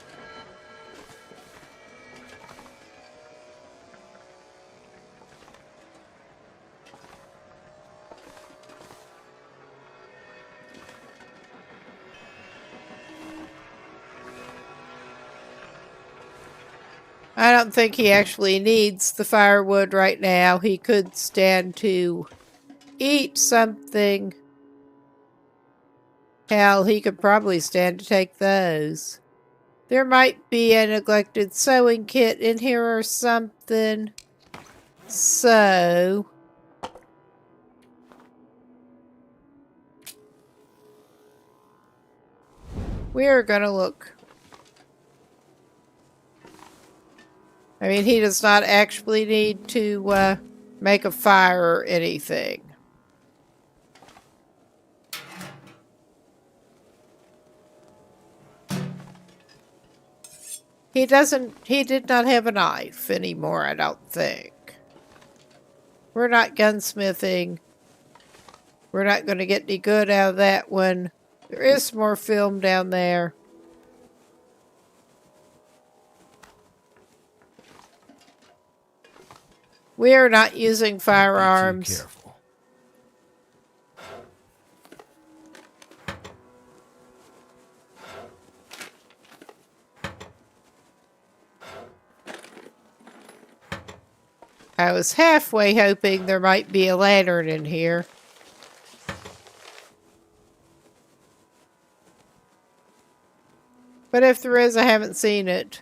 I don't think he actually needs the firewood right now. He could stand to eat something. Hell, he could probably stand to take those. There might be a neglected sewing kit in here or something. So... we're gonna look. I mean, he does not actually need to make a fire or anything. He did not have a knife anymore, I don't think. We're not gunsmithing. We're not going to get any good out of that one. There is more film down there. We are not using firearms. Be too careful. I was halfway hoping there might be a lantern in here. But if there is, I haven't seen it.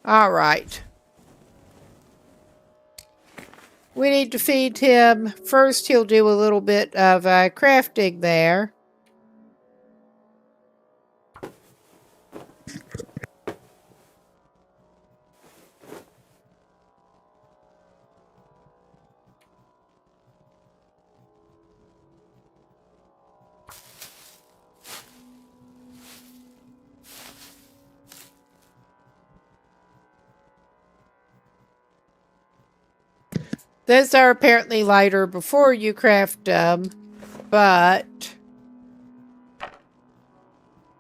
All right. We need to feed him. First, he'll do a little bit of crafting there. Those are apparently lighter before you craft them, but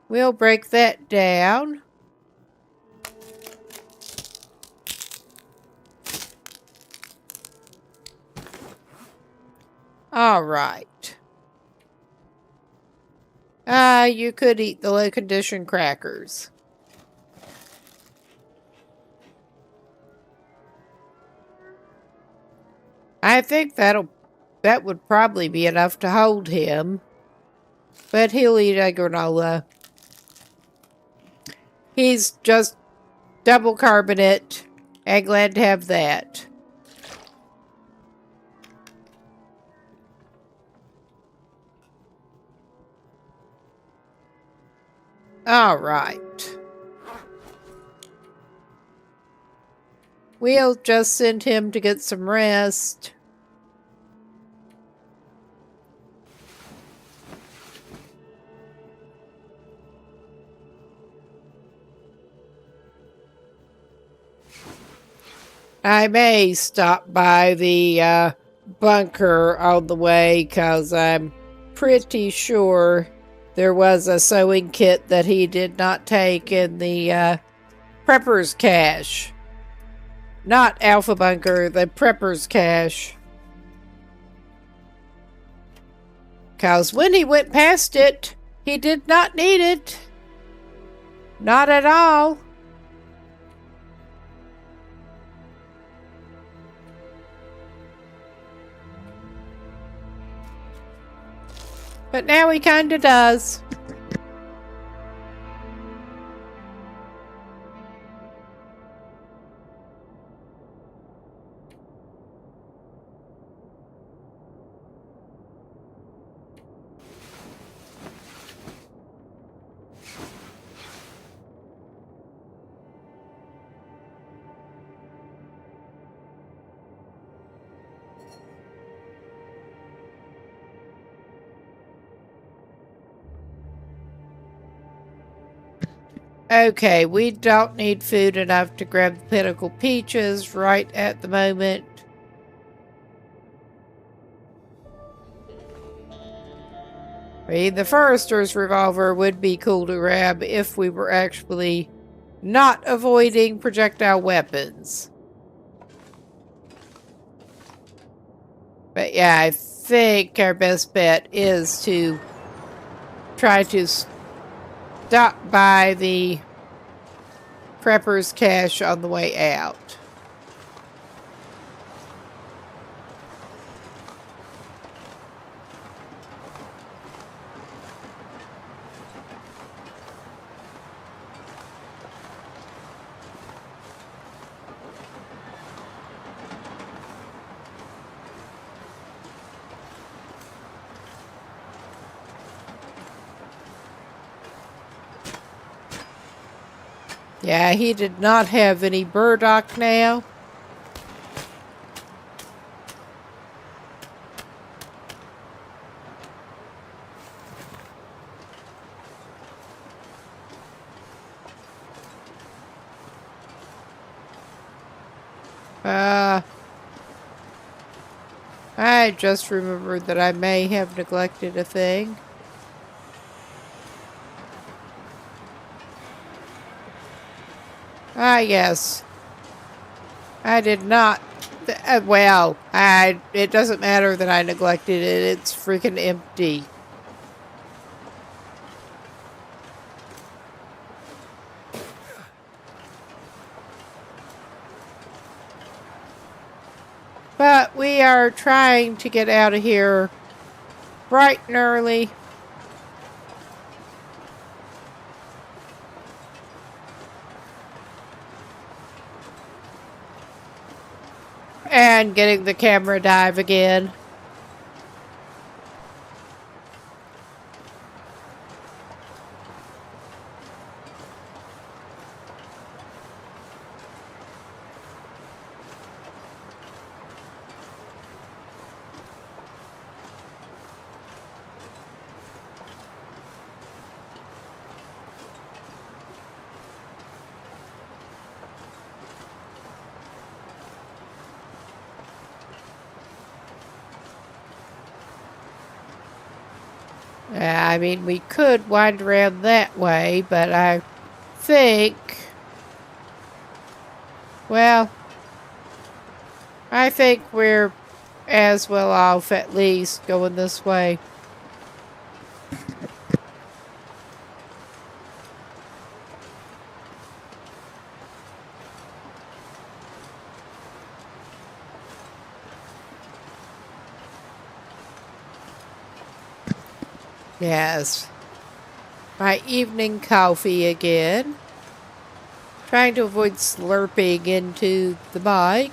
we'll break that down. All right. You could eat the low condition crackers. I think that would probably be enough to hold him. But he'll eat a granola. He's just double carbonate. And glad to have that. All right. We'll just send him to get some rest. I may stop by the bunker on the way because I'm pretty sure there was a sewing kit that he did not take in the prepper's cache. Not Alpha Bunker, the prepper's cache. Because when he went past it, he did not need it. Not at all. But now he kinda does. Okay, we don't need food enough to grab the pinnacle peaches right at the moment. I mean, the Forester's revolver would be cool to grab if we were actually not avoiding projectile weapons. But yeah, I think our best bet is to try to stopped by the Prepper's Cache on the way out. Yeah, he did not have any burdock now. I just remembered that I may have neglected a thing. Ah, yes. I did not. Well, it doesn't matter that I neglected it. It's freaking empty. But we are trying to get out of here bright and early. And getting the camera dive again. I mean, we could wind around that way, but I think... Well, I think we're as well off at least going this way. Yes. My evening coffee again. Trying to avoid slurping into the mic.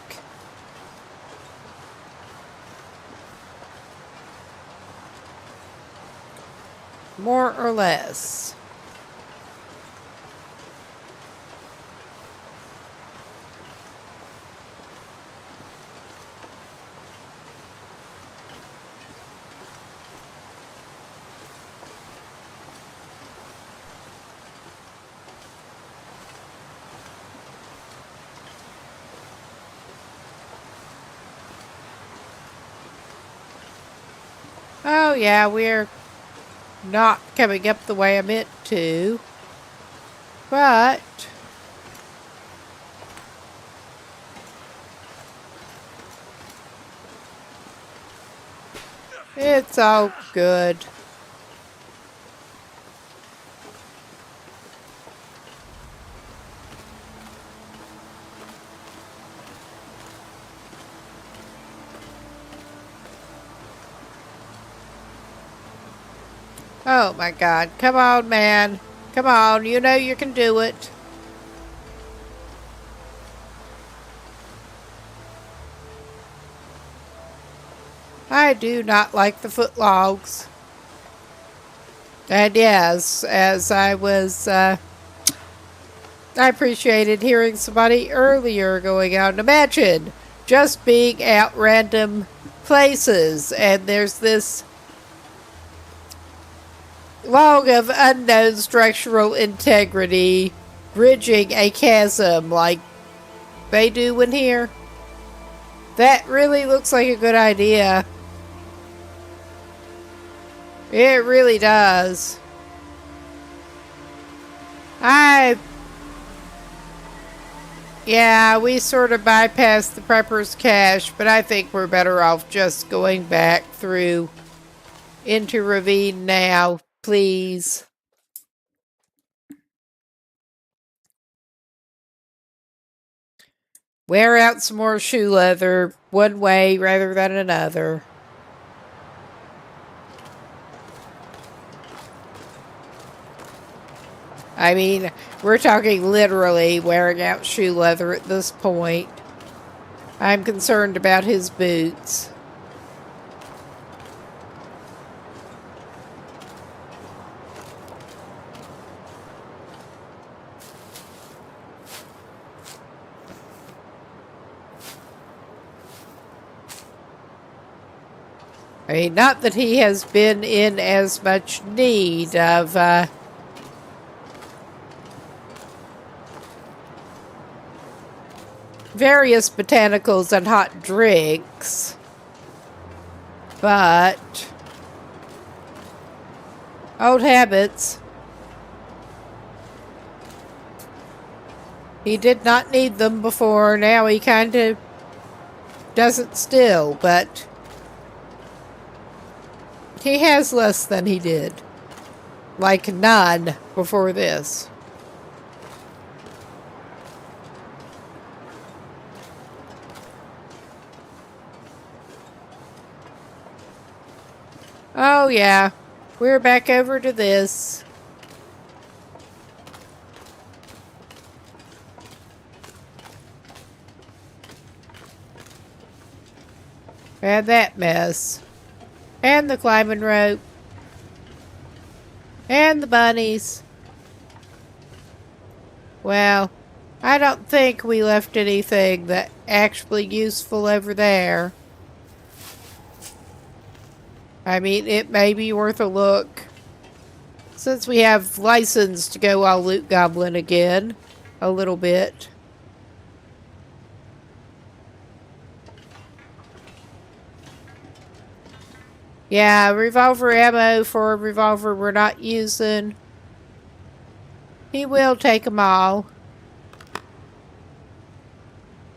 More or less. Oh yeah, we're not coming up the way I meant to. But it's all good. Oh my God. Come on, man. Come on. You know you can do it. I do not like the footlogs. And yes, as I was, I appreciated hearing somebody earlier going out. Imagine just being at random places and there's this log of unknown structural integrity bridging a chasm like they do in here. That really looks like a good idea. It really does. Yeah, we sort of bypassed the Prepper's Cache, but I think we're better off just going back through into Ravine now, please. wear out some more shoe leather one way rather than another. I mean, we're talking literally wearing out shoe leather at this point. I'm concerned about his boots. I mean, not that he has been in as much need of various botanicals and hot drinks, but old habits. He did not need them before. Now he kind of doesn't still, but he has less than he did. Like none before this. Oh yeah, we're back over to this. And that mess. And the climbing rope. And the bunnies. Well, I don't think we left anything that actually useful over there. I mean, it may be worth a look. Since we have license to go all loot goblin again. A little bit. Yeah, revolver ammo for a revolver we're not using. He will take them all.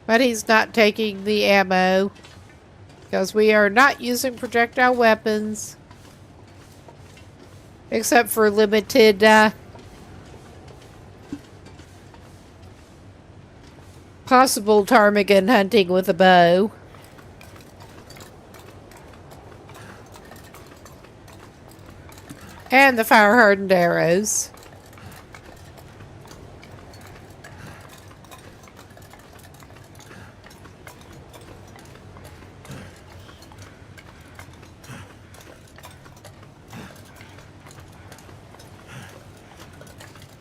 But he's not taking the ammo. Because we are not using projectile weapons. Except for limited possible ptarmigan hunting with a bow. And the fire-hardened arrows.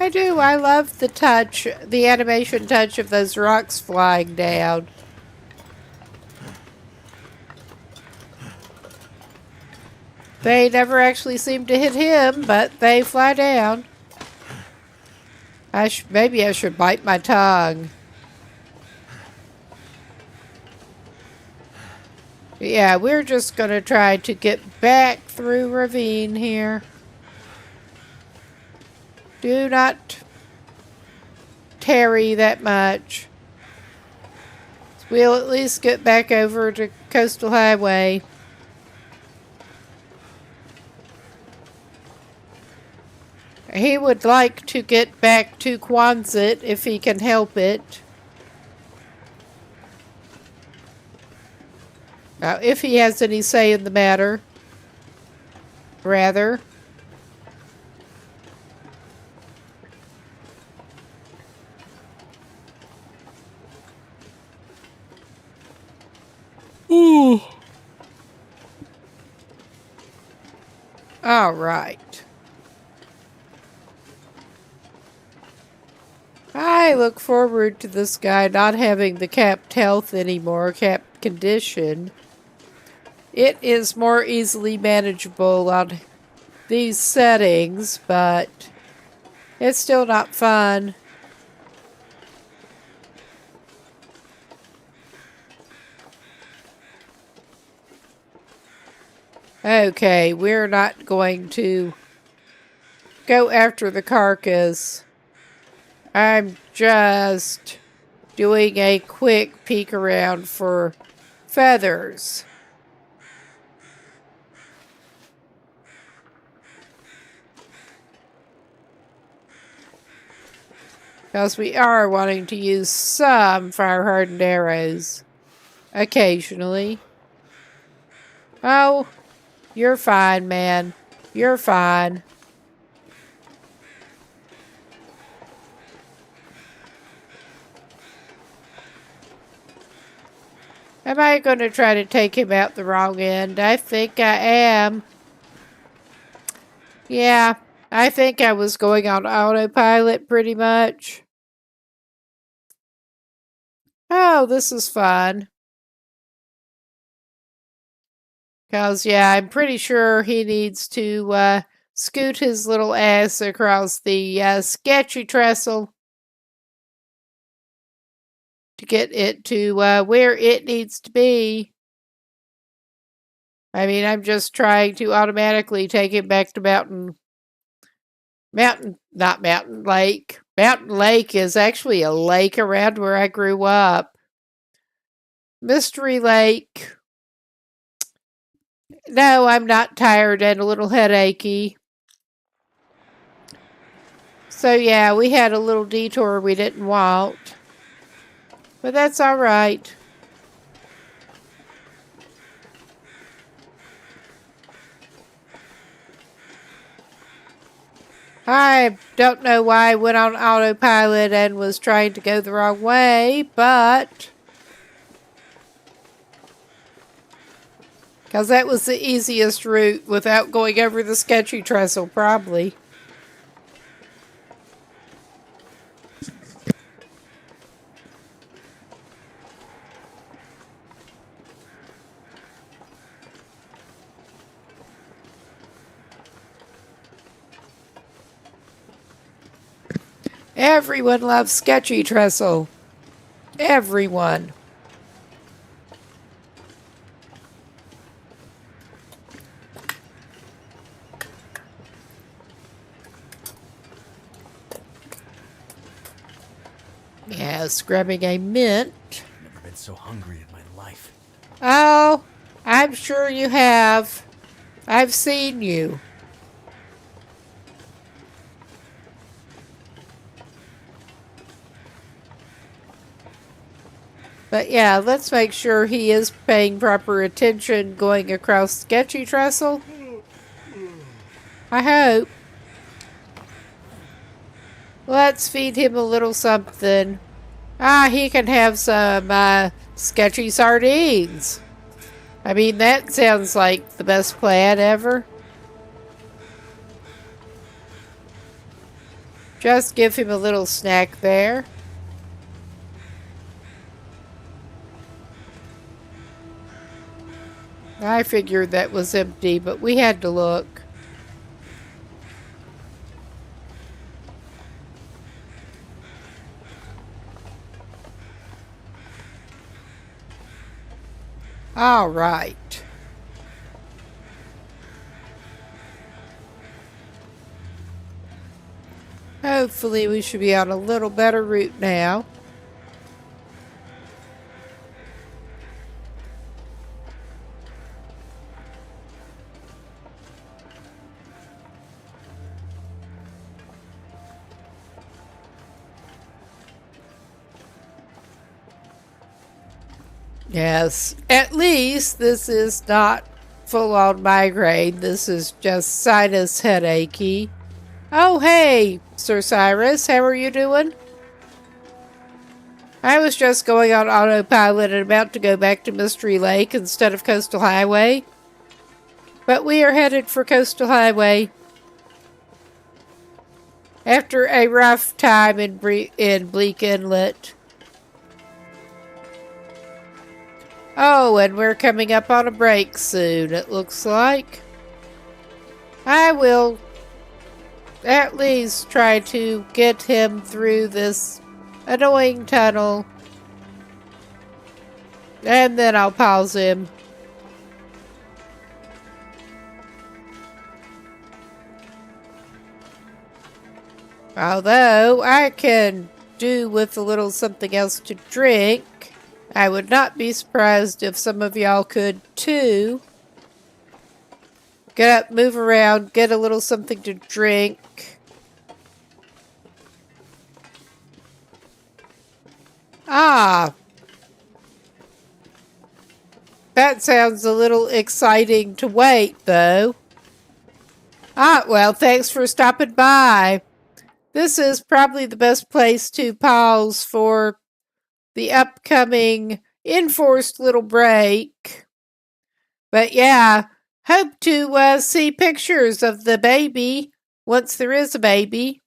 I do. I love the touch, the animation touch of those rocks flying down. They never actually seem to hit him, but they fly down. Maybe I should bite my tongue. Yeah, we're just going to try to get back through ravine here. Do not tarry that much. We'll at least get back over to Coastal Highway. He would like to get back to Quonset if he can help it. If he has any say in the matter. Rather. Ooh. All right. I look forward to this guy not having the capped health anymore, capped condition. It is more easily manageable on these settings, but it's still not fun. Okay, we're not going to go after the carcass. I'm just doing a quick peek around for feathers. Because we are wanting to use some fire-hardened arrows. Occasionally. Oh, you're fine, man. You're fine. Am I going to try to take him out the wrong end? I think I am. Yeah, I think I was going on autopilot pretty much. Oh, this is fun. Because, yeah, I'm pretty sure he needs to scoot his little ass across the sketchy trestle to get it to where it needs to be. I mean, I'm just trying to automatically take him back to not Mountain Lake. Mountain Lake is actually a lake around where I grew up. Mystery Lake. No, I'm not tired and a little headachy. So yeah, we had a little detour we didn't want. But that's all right. I don't know why I went on autopilot and was trying to go the wrong way, but... because that was the easiest route without going over the sketchy trestle, probably. Everyone loves sketchy trestle. Everyone. Yes, grabbing a mint. Never been so hungry in my life. Oh, I'm sure you have. I've seen you. But yeah, let's make sure he is paying proper attention going across sketchy trestle. I hope. Let's feed him a little something. Ah, he can have some sketchy sardines. I mean, that sounds like the best plan ever. Just give him a little snack there. I figured that was empty, but we had to look. All right. Hopefully we should be on a little better route now. Yes, at least this is not full-on migraine. This is just sinus headachy. Oh, hey, Sir Cyrus, how are you doing? I was just going on autopilot and about to go back to Mystery Lake instead of Coastal Highway. But we are headed for Coastal Highway. After a rough time in Bleak Inlet. Oh, and we're coming up on a break soon, it looks like. I will at least try to get him through this annoying tunnel. And then I'll pause him. Although I can do with a little something else to drink. I would not be surprised if some of y'all could too. Get up, move around, get a little something to drink. Ah, that sounds a little exciting to wait, though. Ah, well, thanks for stopping by. This is probably the best place to pause for the upcoming enforced little break. But yeah, hope to see pictures of the baby once there is a baby.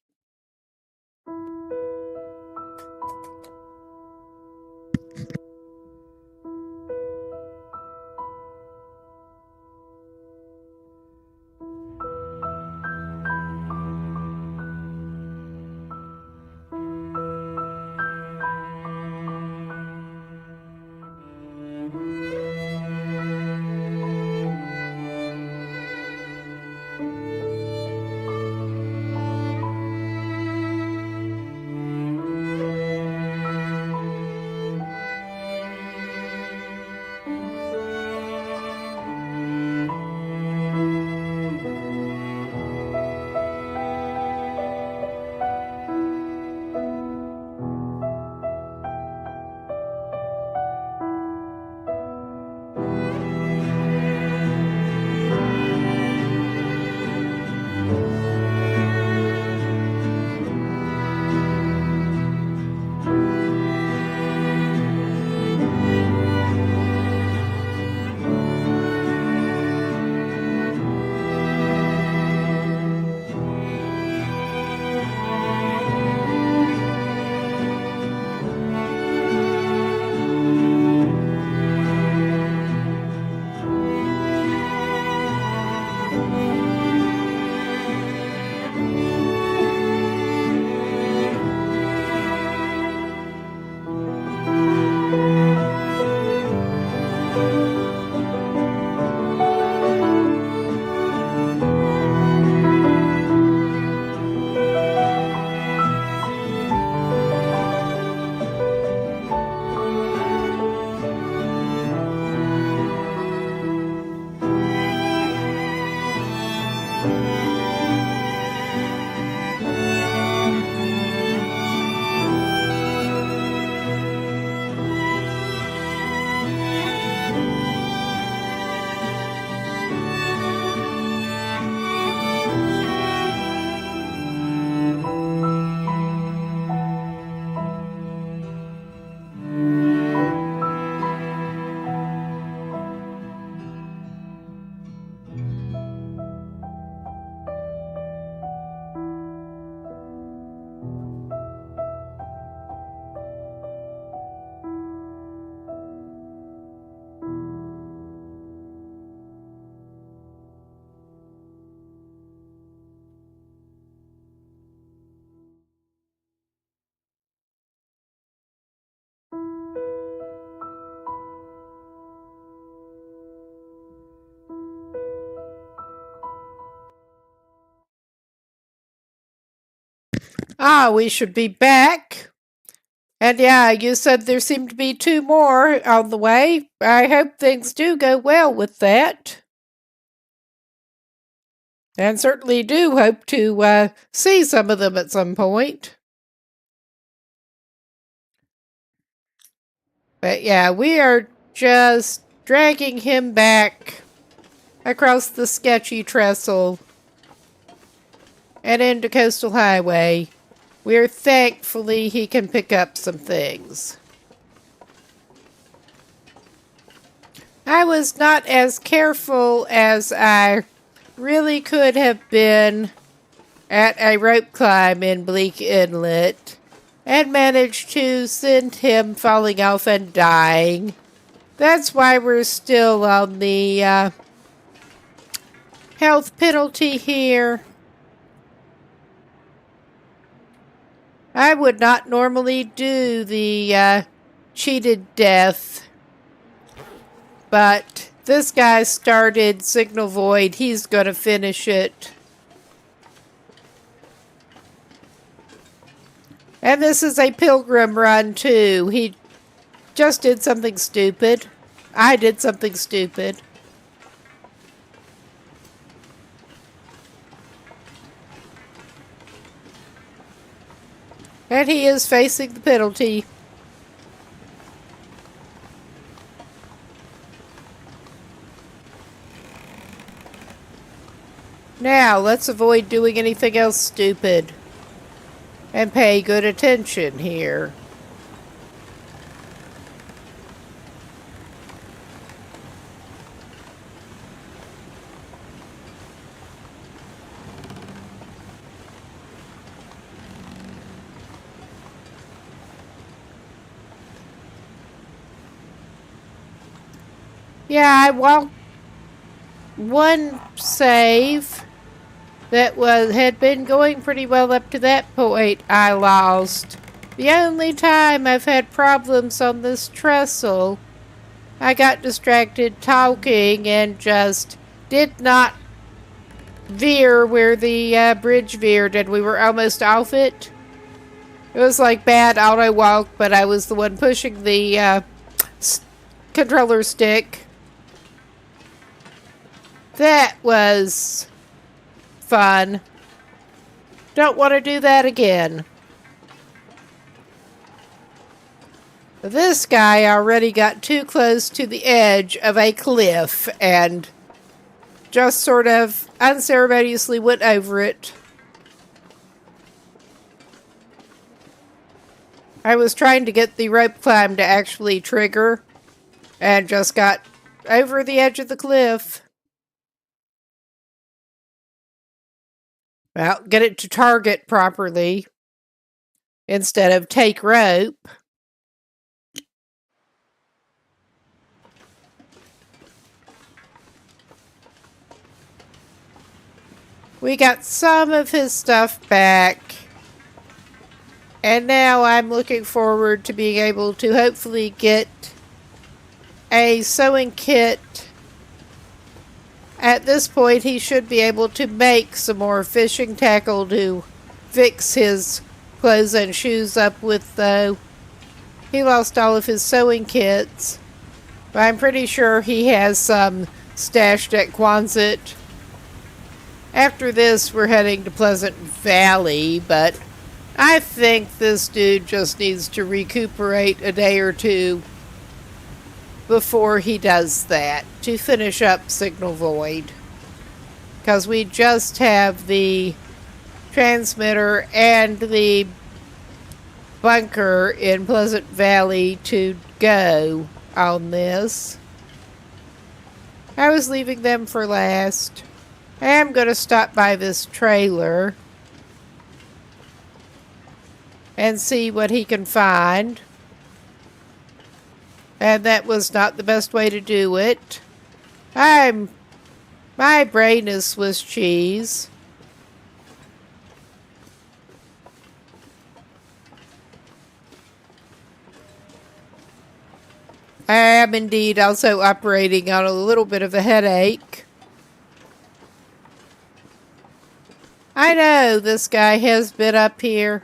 Ah, we should be back. And yeah, you said there seemed to be 2 more on the way. I hope things do go well with that. And certainly do hope to see some of them at some point. But yeah, we are just dragging him back across the sketchy trestle and into Coastal Highway, where thankfully he can pick up some things. I was not as careful as I really could have been at a rope climb in Bleak Inlet and managed to send him falling off and dying. That's why we're still on the health penalty here. I would not normally do the cheated death, but this guy started Signal Void. He's going to finish it. And this is a pilgrim run, too. He just did something stupid. I did something stupid. And he is facing the penalty. Now, let's avoid doing anything else stupid. And pay good attention here. Yeah, well, one save that had been going pretty well up to that point, I lost. The only time I've had problems on this trestle, I got distracted talking and just did not veer where the bridge veered, and we were almost off it. It was like bad auto walk, but I was the one pushing the controller stick. That was fun. Don't want to do that again. This guy already got too close to the edge of a cliff and just sort of unceremoniously went over it. I was trying to get the rope climb to actually trigger and just got over the edge of the cliff. Well, get it to target properly instead of take rope. We got some of his stuff back. And now I'm looking forward to being able to hopefully get a sewing kit. At this point, he should be able to make some more fishing tackle to fix his clothes and shoes up with, though. He lost all of his sewing kits. But I'm pretty sure he has some stashed at Quonset. After this, we're heading to Pleasant Valley, but I think this dude just needs to recuperate a day or two before he does that to finish up Signal Void. Because we just have the transmitter and the bunker in Pleasant Valley to go on this. I was leaving them for last. I am going to stop by this trailer and see what he can find. And that was not the best way to do it. My brain is Swiss cheese. I am indeed also operating on a little bit of a headache. I know this guy has been up here,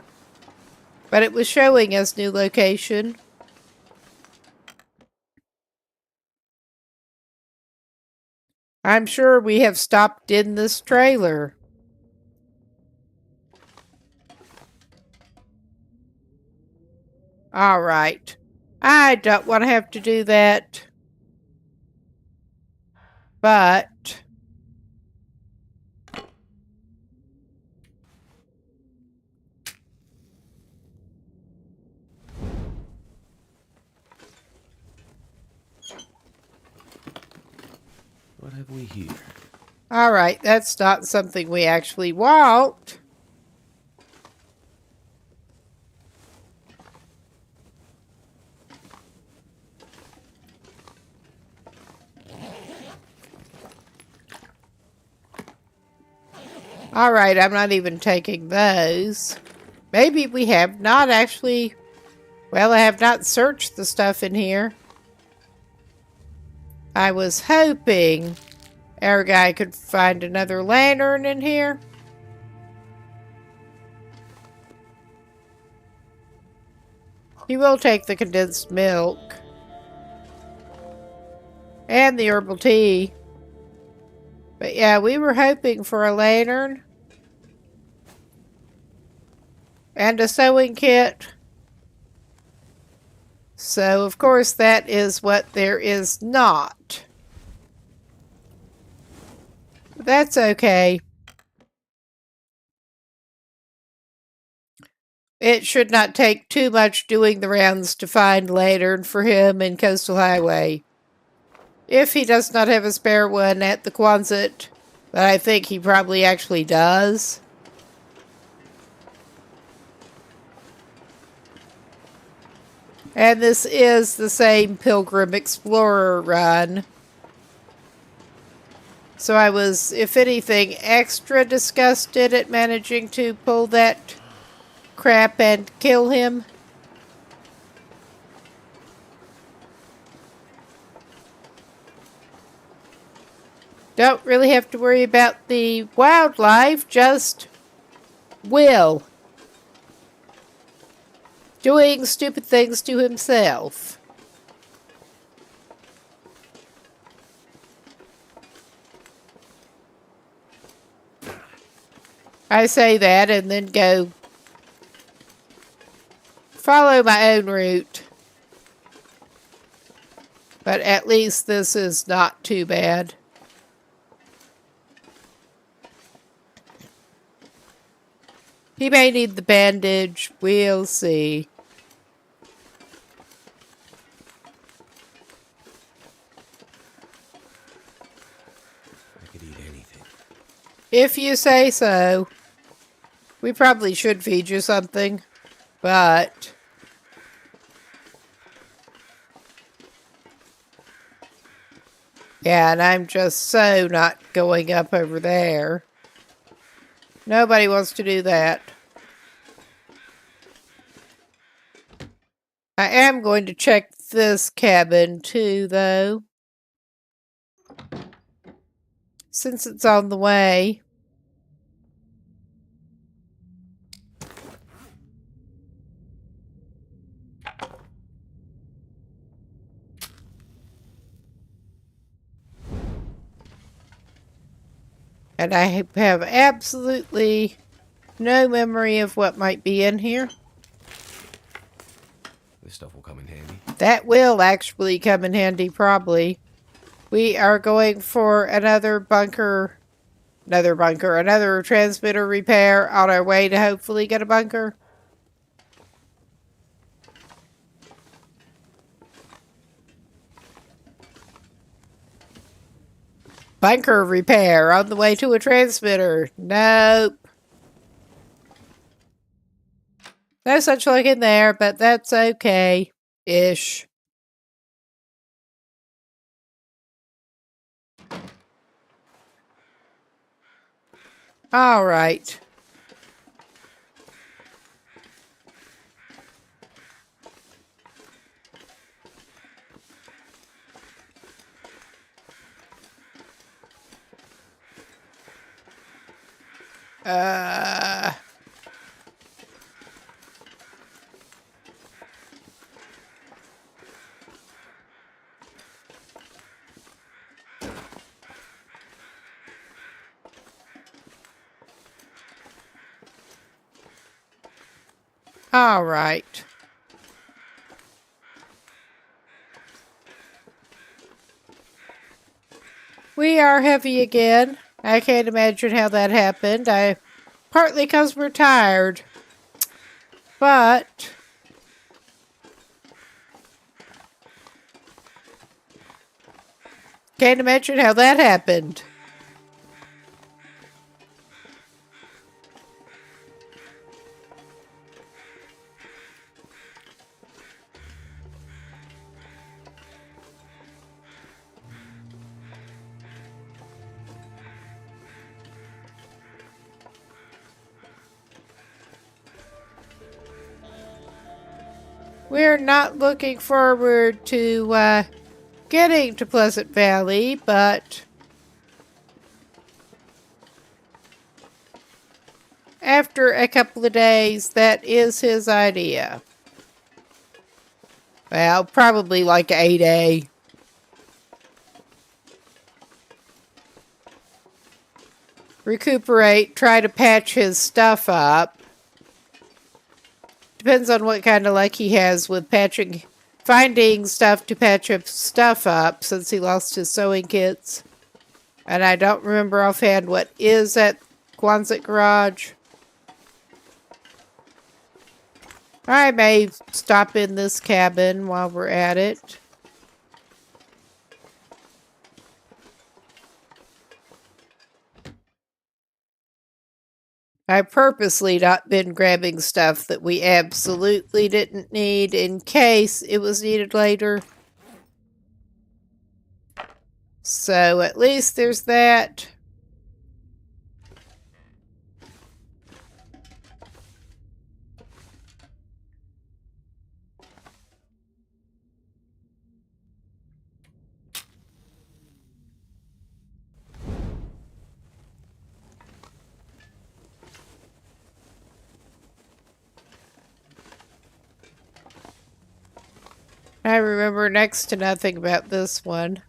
but it was showing us new location. I'm sure we have stopped in this trailer. All right. I don't want to have to do that. But What have we here? all right, that's not something we actually want. All right, I'm not even taking those. Maybe we have not actually... Well, I have not searched the stuff in here. I was hoping our guy could find another lantern in here. He will take the condensed milk. And the herbal tea. But yeah, we were hoping for a lantern. And a sewing kit. So, of course, that is what there is not. But that's okay. It should not take too much doing the rounds to find lantern for him in Coastal Highway. If he does not have a spare one at the Quonset, but I think he probably actually does. And this is the same Pilgrim Explorer run. So I was, if anything, extra disgusted at managing to pull that crap and kill him. Don't really have to worry about the wildlife, just Will doing stupid things to himself. I say that and then go follow my own route. But at least this is not too bad. He may need the bandage. We'll see. I could eat anything. If you say so. We probably should feed you something, but yeah, and I'm just so not going up over there. Nobody wants to do that. I am going to check this cabin too, though. Since it's on the way. And I have absolutely no memory of what might be in here. This stuff will come in handy. That will actually come in handy, probably. We are going for another transmitter repair on our way to hopefully get a bunker. Bunker repair on the way to a transmitter. Nope. No such luck in there, but that's okay-ish. All right. All right. We are heavy again. I can't imagine how that happened. Partly because we're tired. But can't imagine how that happened. We're not looking forward to getting to Pleasant Valley, but after a couple of days, that is his idea. Well, probably like a day. Recuperate, try to patch his stuff up. Depends on what kind of luck he has with finding stuff to patch up stuff up, since he lost his sewing kits. And I don't remember offhand what is at Quonset Garage. I may stop in this cabin while we're at it. I've purposely not been grabbing stuff that we absolutely didn't need in case it was needed later. So at least there's that. I remember next to nothing about this one.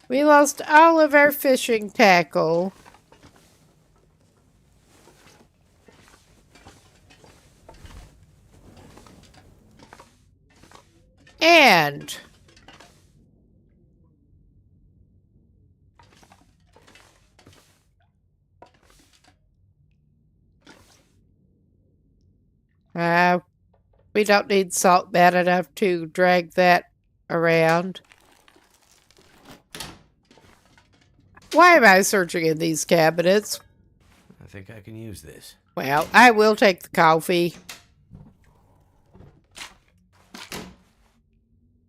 We lost all of our fishing tackle. And we don't need salt bad enough to drag that around. Why am I searching in these cabinets? I think I can use this. Well, I will take the coffee.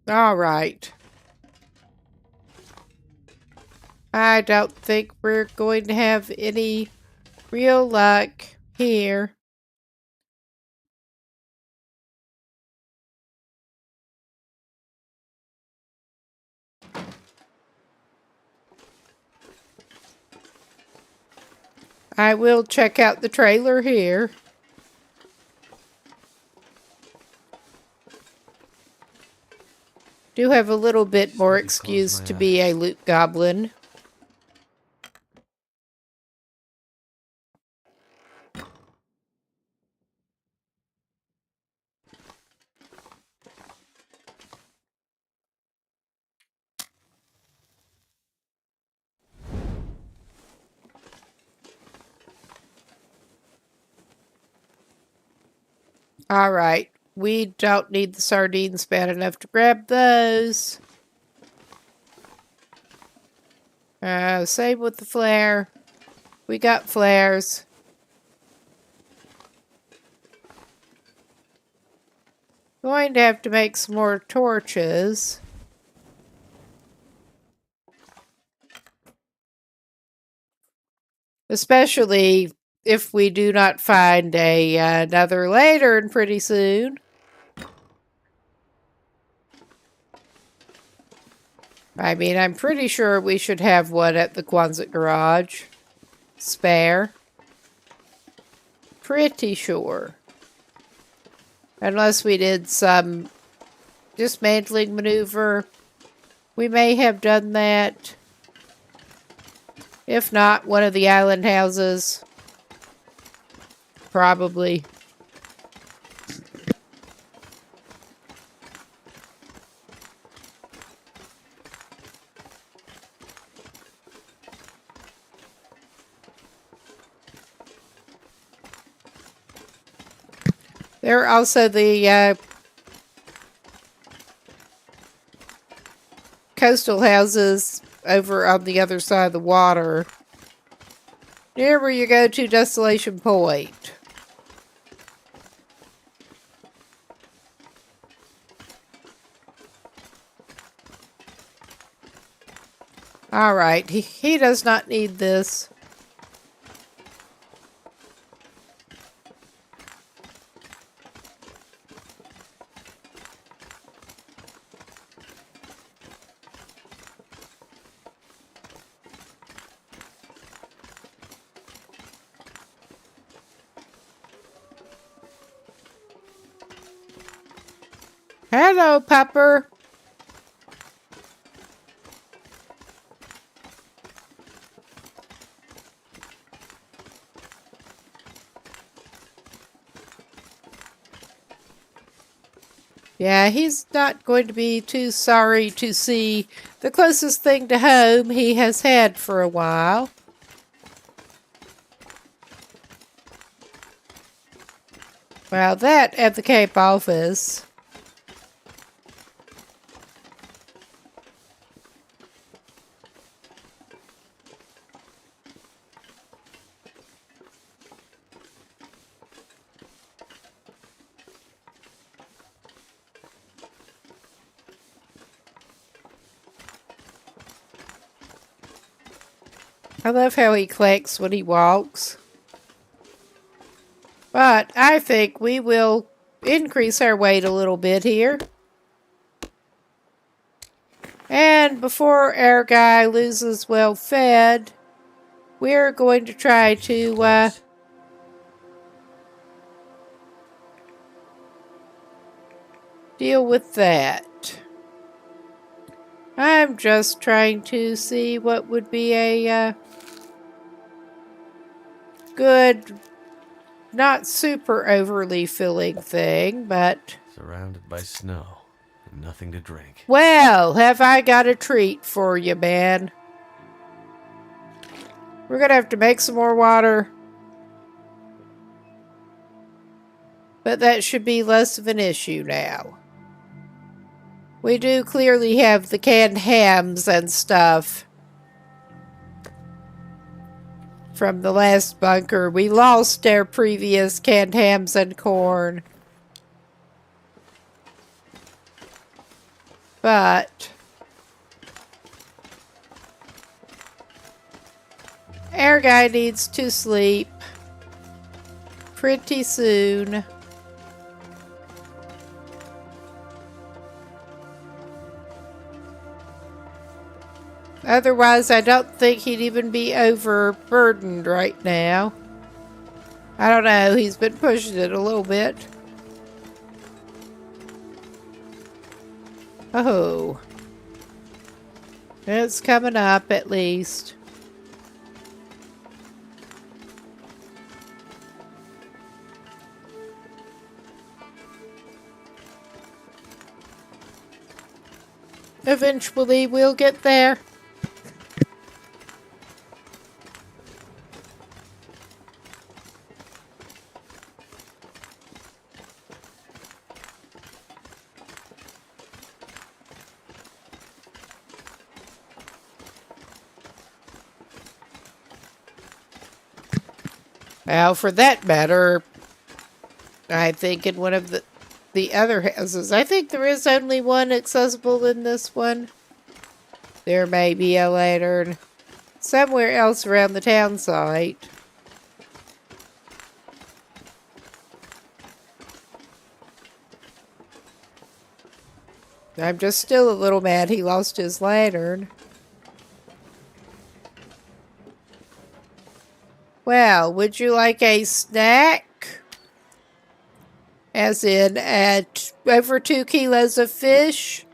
All right. I don't think we're going to have any real luck here. I will check out the trailer here. Do have a little bit more Maybe excuse close my to be a eyes. loot goblin. All right. We don't need the sardines bad enough to grab those. Same with the flare. We got flares. Going to have to make some more torches. Especially if we do not find another lantern pretty soon. I mean, I'm pretty sure we should have one at the Quonset garage. Spare. Pretty sure. Unless we did some dismantling maneuver. We may have done that. If not, one of the island houses. Probably. There are also the coastal houses over on the other side of the water. Near where you go to Desolation Point. Alright, he does not need this. Hello, Pepper. Yeah, he's not going to be too sorry to see the closest thing to home he has had for a while. Well, that at the Cape office. I love how he clicks when he walks. But I think we will increase our weight a little bit here. And before our guy loses well fed, we're going to try to deal with that. I'm just trying to see what would be a good, not super overly filling thing, but... Surrounded by snow and nothing to drink. Well, have I got a treat for you, man. We're gonna have to make some more water. But that should be less of an issue now. We do clearly have the canned hams and stuff from the last bunker. We lost our previous canned hams and corn. But our guy needs to sleep pretty soon. Otherwise, I don't think he'd even be overburdened right now. I don't know, he's been pushing it a little bit. Oh. It's coming up, at least. Eventually, we'll get there. Now, for that matter, I think in one of the other houses, I think there is only one accessible in this one. There may be a lantern somewhere else around the town site. I'm just still a little mad he lost his lantern. Well, would you like a snack? As in, at over 2 kilos of fish?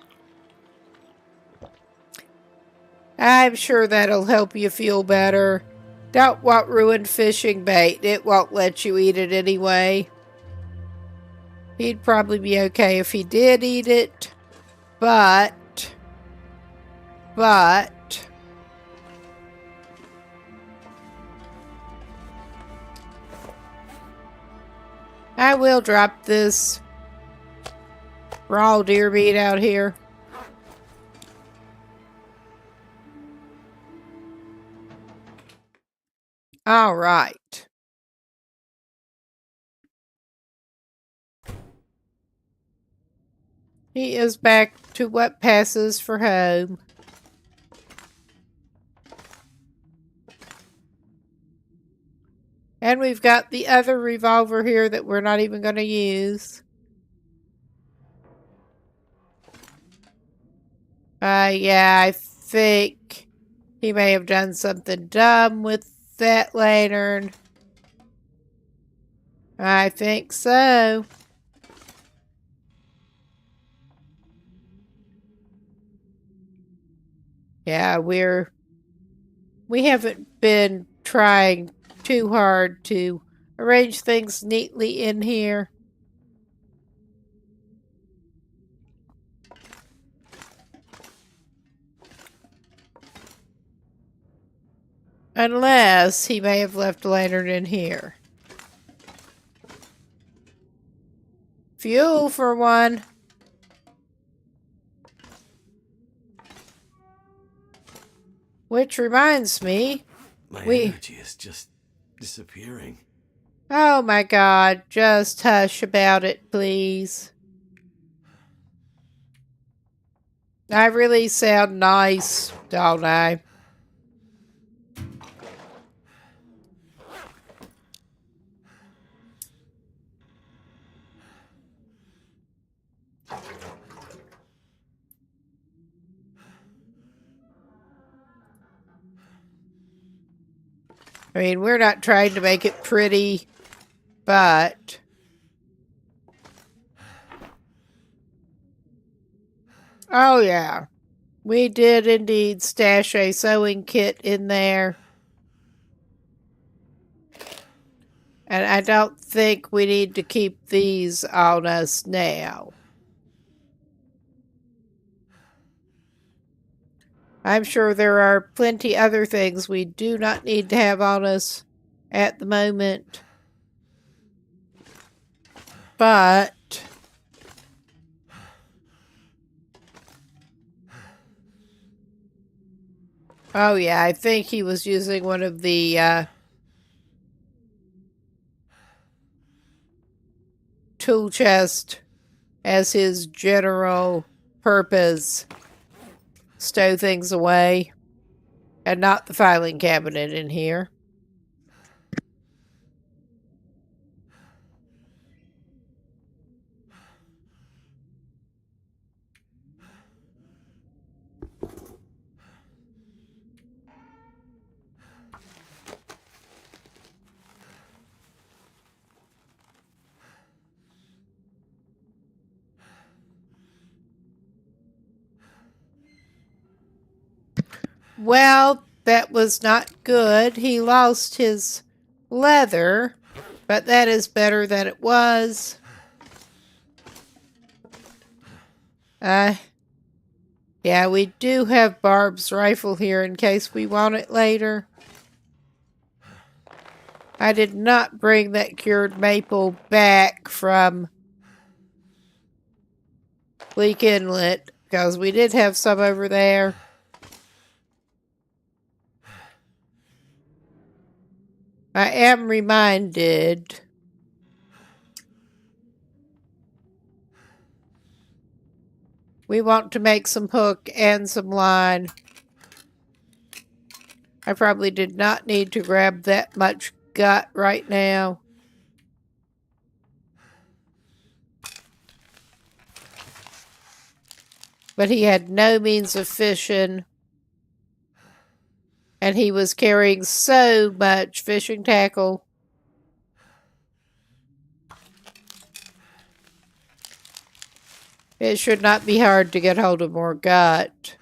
I'm sure that'll help you feel better. Don't want ruined fishing bait. It won't let you eat it anyway. He'd probably be okay if he did eat it. But... I will drop this raw deer meat out here. All right. He is back to what passes for home. And we've got the other revolver here that we're not even going to use. Yeah, I think he may have done something dumb with that lantern. I think so. Yeah, we haven't been trying too hard to arrange things neatly in here. Unless he may have left a lantern in here. Fuel for one. Which reminds me, My we... energy is just disappearing. Oh my God, just hush about it, please. I really sound nice, don't I? I mean, we're not trying to make it pretty, but... Oh yeah, we did indeed stash a sewing kit in there. And I don't think we need to keep these on us now. I'm sure there are plenty other things we do not need to have on us at the moment. But... Oh yeah, I think he was using one of the tool chest as his general purpose. Stow things away. And not the filing cabinet in here. Well, that was not good. He lost his leather, but that is better than it was. Yeah, we do have Barb's rifle here in case we want it later. I did not bring that cured maple back from Bleak Inlet because we did have some over there. I am reminded we want to make some hook and some line. I probably did not need to grab that much gut right now. But he had no means of fishing. And he was carrying so much fishing tackle. It should not be hard to get hold of more gut.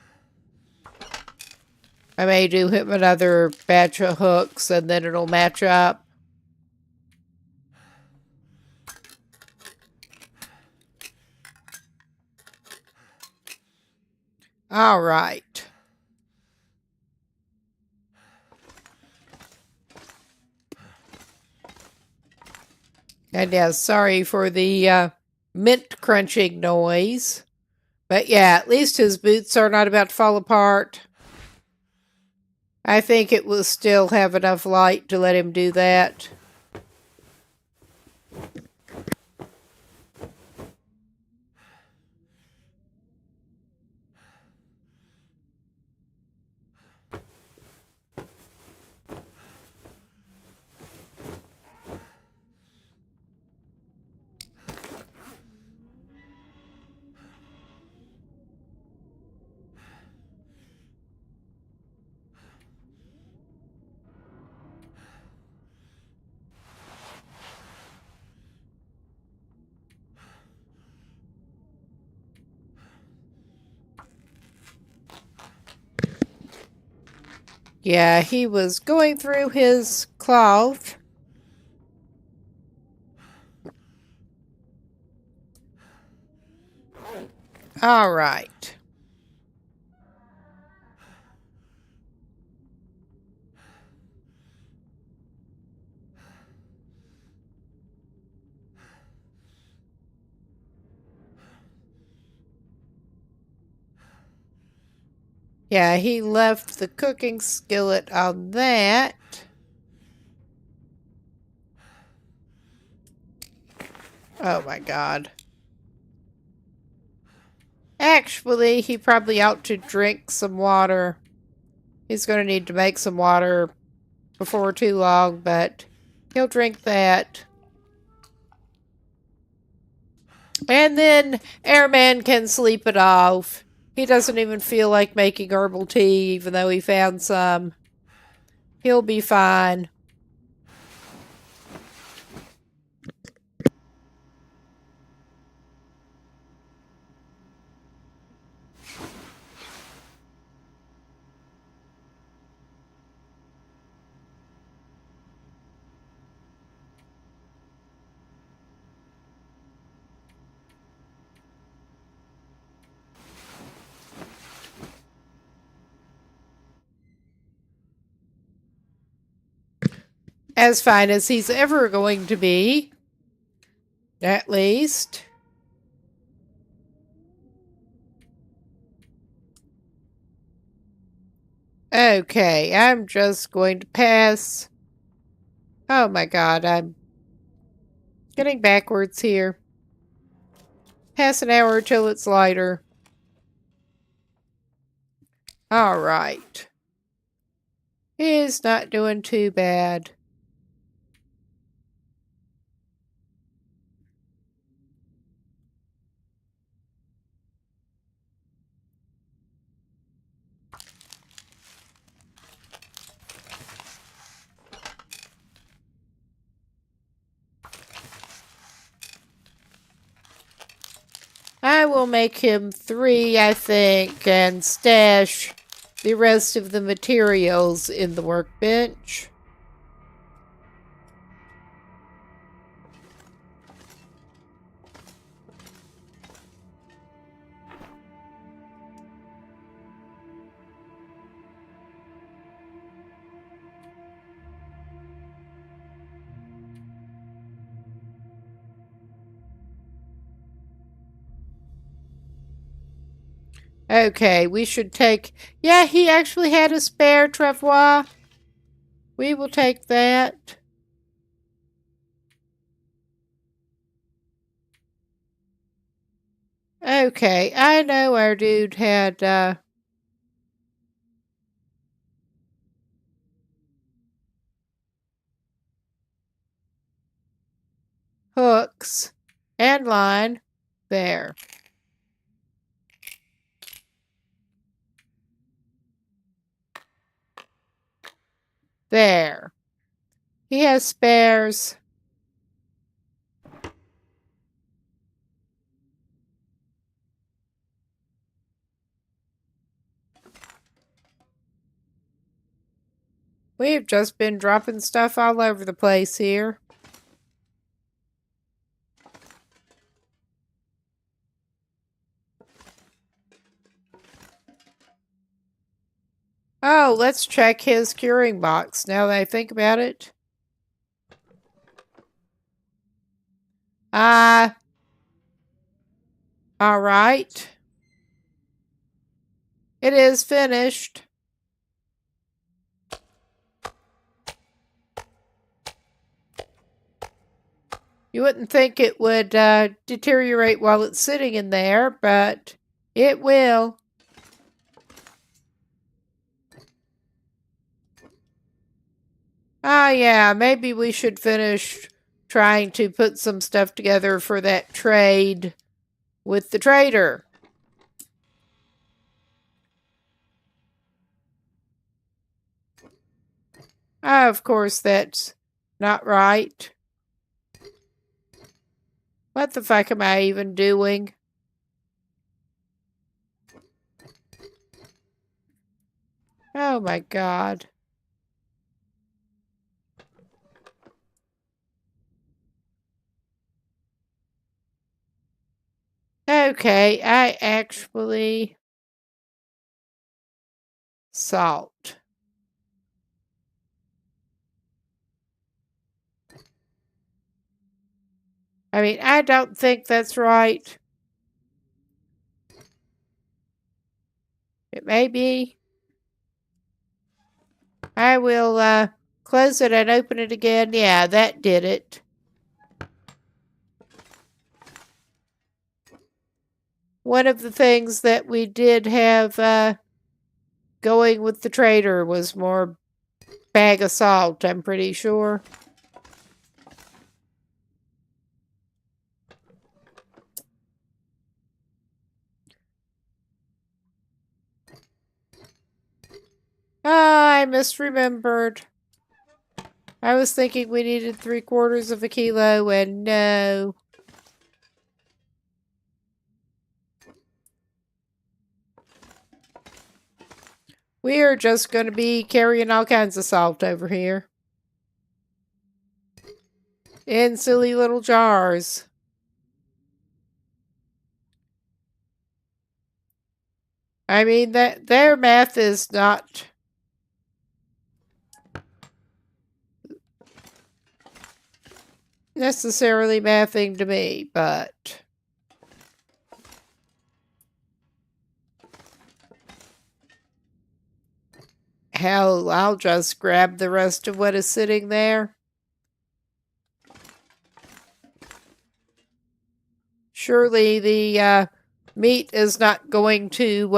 I may do him another batch of hooks and then it'll match up. All right. And yeah, sorry for the mint crunching noise. But yeah, at least his boots are not about to fall apart. I think it will still have enough light to let him do that. Yeah, he was going through his cloth. All right. Yeah, he left the cooking skillet on that. Oh my god. Actually, he probably ought to drink some water. He's going to need to make some water before too long, but he'll drink that. And then Airman can sleep it off. He doesn't even feel like making herbal tea, even though he found some. He'll be fine. As fine as he's ever going to be. At least. Okay, I'm just going to pass. Oh my god, I'm getting backwards here. Pass an hour till it's lighter. Alright. He's not doing too bad. I will make him 3, I think, and stash the rest of the materials in the workbench. Okay, we should take... Yeah, he actually had a spare travois. We will take that. Okay, I know our dude had, hooks and line. There. There. He has spares. We've just been dropping stuff all over the place here. Oh, let's check his curing box now that I think about it. Alright. It is finished. You wouldn't think it would deteriorate while it's sitting in there, but it will. Ah, yeah, maybe we should finish trying to put some stuff together for that trade with the trader. Of course, that's not right. What the fuck am I even doing? Oh my god. Okay, I actually... Salt. I mean, I don't think that's right. It may be. I will close it and open it again. Yeah, that did it. One of the things that we did have going with the trader was more bag of salt, I'm pretty sure. Ah, I misremembered. I was thinking we needed 3/4 of a kilo, and no. We are just going to be carrying all kinds of salt over here. In silly little jars. I mean, that their math is not necessarily mathing to me, but hell, I'll just grab the rest of what is sitting there. Surely the meat is not going to,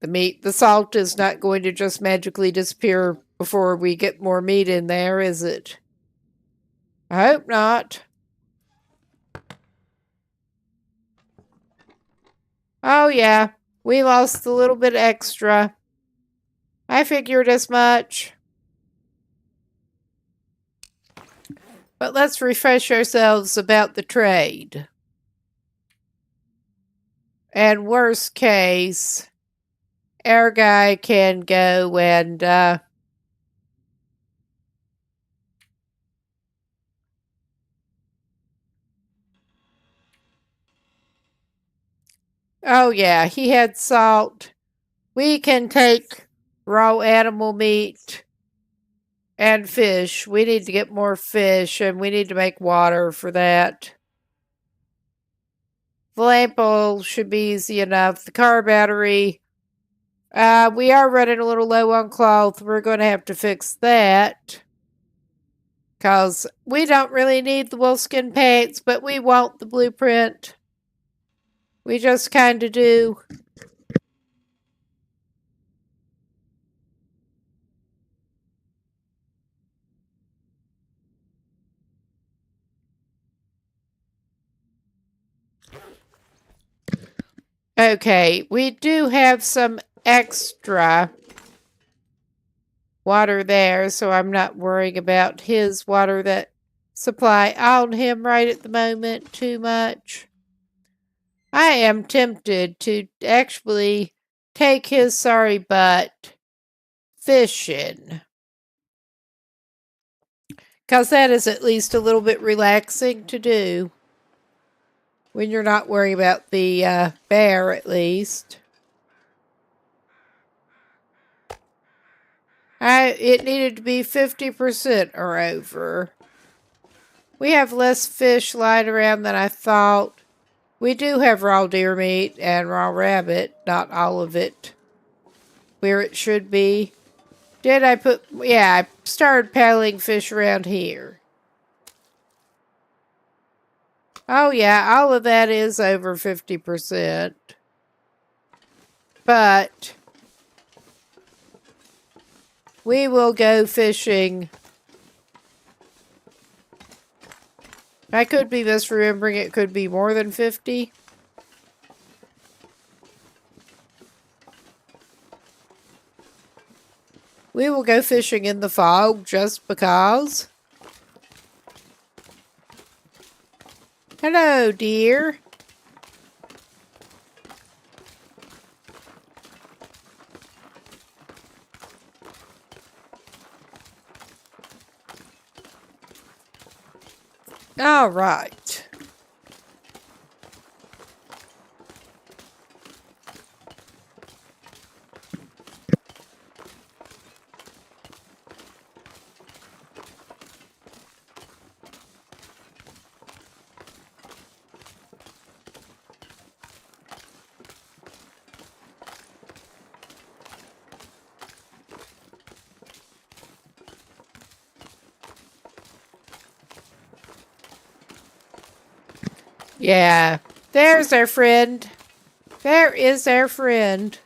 the salt is not going to just magically disappear before we get more meat in there, is it? I hope not. Oh yeah, we lost a little bit extra. I figured as much. But let's refresh ourselves about the trade. And worst case, our guy can go and oh yeah, he had salt. We can take raw animal meat and fish. We need to get more fish, and we need to make water for that. The lamp oil should be easy enough. The car battery, we are running a little low on cloth. We're going to have to fix that. Because we don't really need the wolfskin pants, but we want the blueprint. We just kind of do. Okay, we do have some extra water there, so I'm not worrying about his water that supply on him right at the moment too much. I am tempted to actually take his sorry butt fishing. Because that is at least a little bit relaxing to do. When you're not worrying about the bear, at least. It needed to be 50% or over. We have less fish lying around than I thought. We do have raw deer meat and raw rabbit, not all of it where it should be. Did I put... Yeah, I started paddling fish around here. Oh yeah, all of that is over 50%. But we will go fishing. I could be misremembering, it could be more than 50. We will go fishing in the fog just because. Hello, dear. All right. Yeah, there's our friend. There is our friend.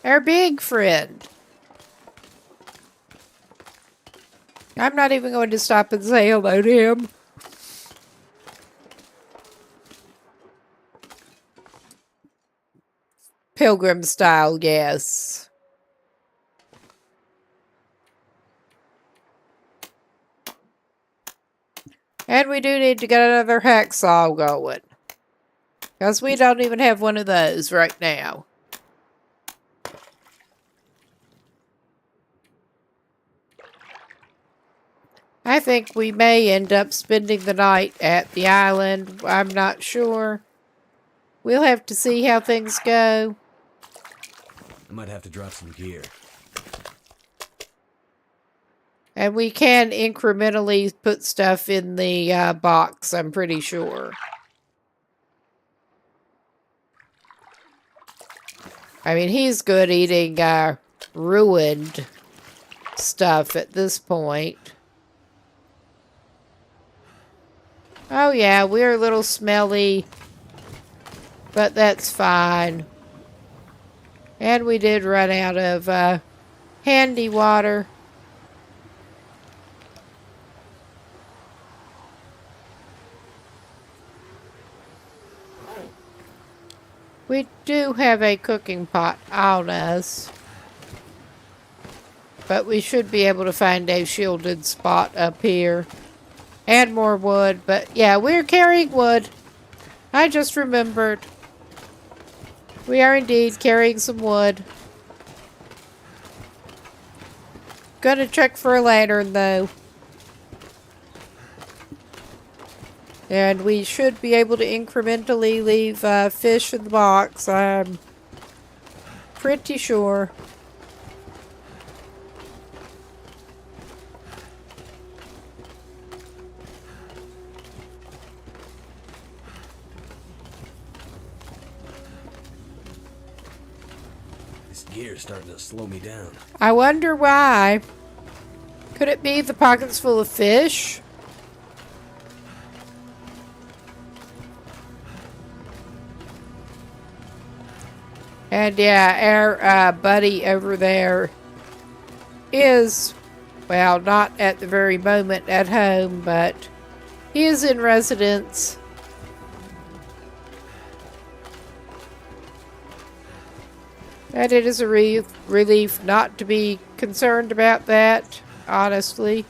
Our big friend. I'm not even going to stop and say hello to him. Pilgrim style, yes. And we do need to get another hacksaw going. Because we don't even have one of those right now. I think we may end up spending the night at the island. I'm not sure. We'll have to see how things go. I might have to drop some gear. And we can incrementally put stuff in the box, I'm pretty sure. I mean, he's good eating ruined stuff at this point. Oh yeah, we're a little smelly, but that's fine. And we did run out of handy water. We do have a cooking pot on us. But we should be able to find a shielded spot up here. And more wood. But yeah, we're carrying wood. I just remembered. We are indeed carrying some wood. Gonna check for a lantern though. And we should be able to incrementally leave fish in the box. I'm pretty sure. This gear's starting to slow me down. I wonder why. Could it be the pockets full of fish? And yeah, our buddy over there is, well, not at the very moment at home, but he is in residence. And it is a relief not to be concerned about that, honestly.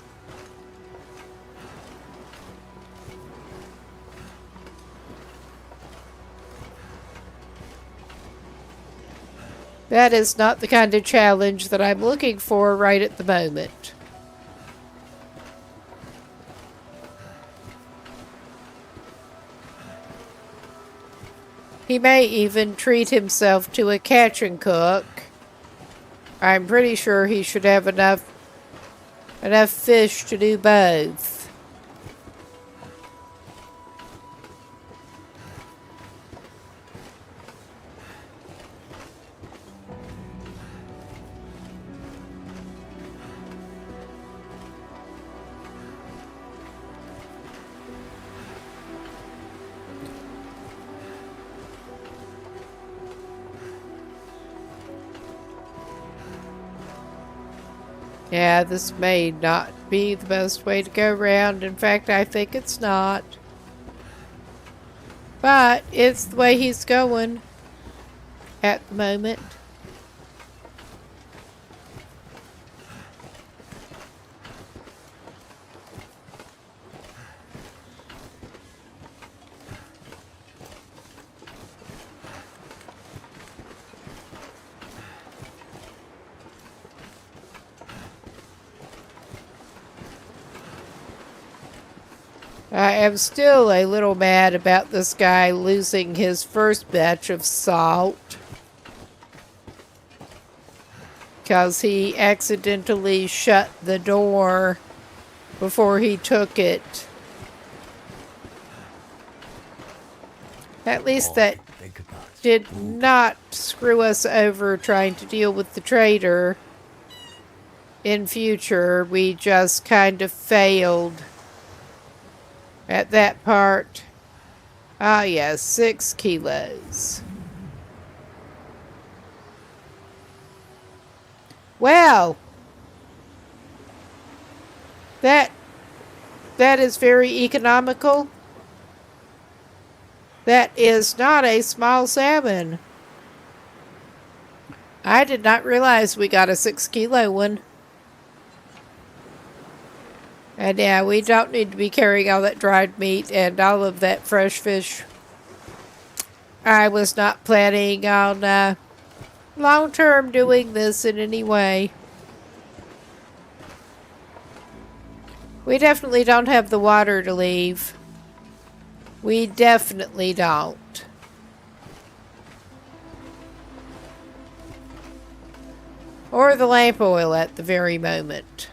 That is not the kind of challenge that I'm looking for right at the moment. He may even treat himself to a catch and cook. I'm pretty sure he should have enough fish to do both. Yeah, this may not be the best way to go around. In fact, I think it's not. But it's the way he's going at the moment. I am still a little mad about this guy losing his first batch of salt. Because he accidentally shut the door before he took it. At least that did not screw us over trying to deal with the trader in future. We just kind of failed at that part. Ah, yes, 6 kilos. Well, that is very economical. That is not a small salmon. I did not realize we got a 6-kilo one. And yeah, we don't need to be carrying all that dried meat and all of that fresh fish. I was not planning on long-term doing this in any way. We definitely don't have the water to leave. We definitely don't. Or the lamp oil at the very moment.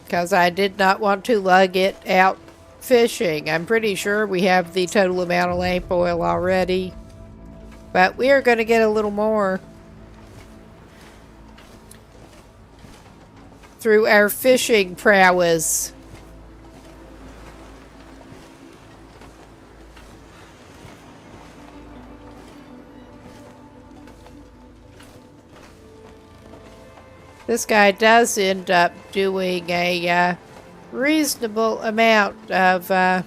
Because I did not want to lug it out fishing. I'm pretty sure we have the total amount of lamp oil already. But we are going to get a little more through our fishing prowess. This guy does end up doing a reasonable amount of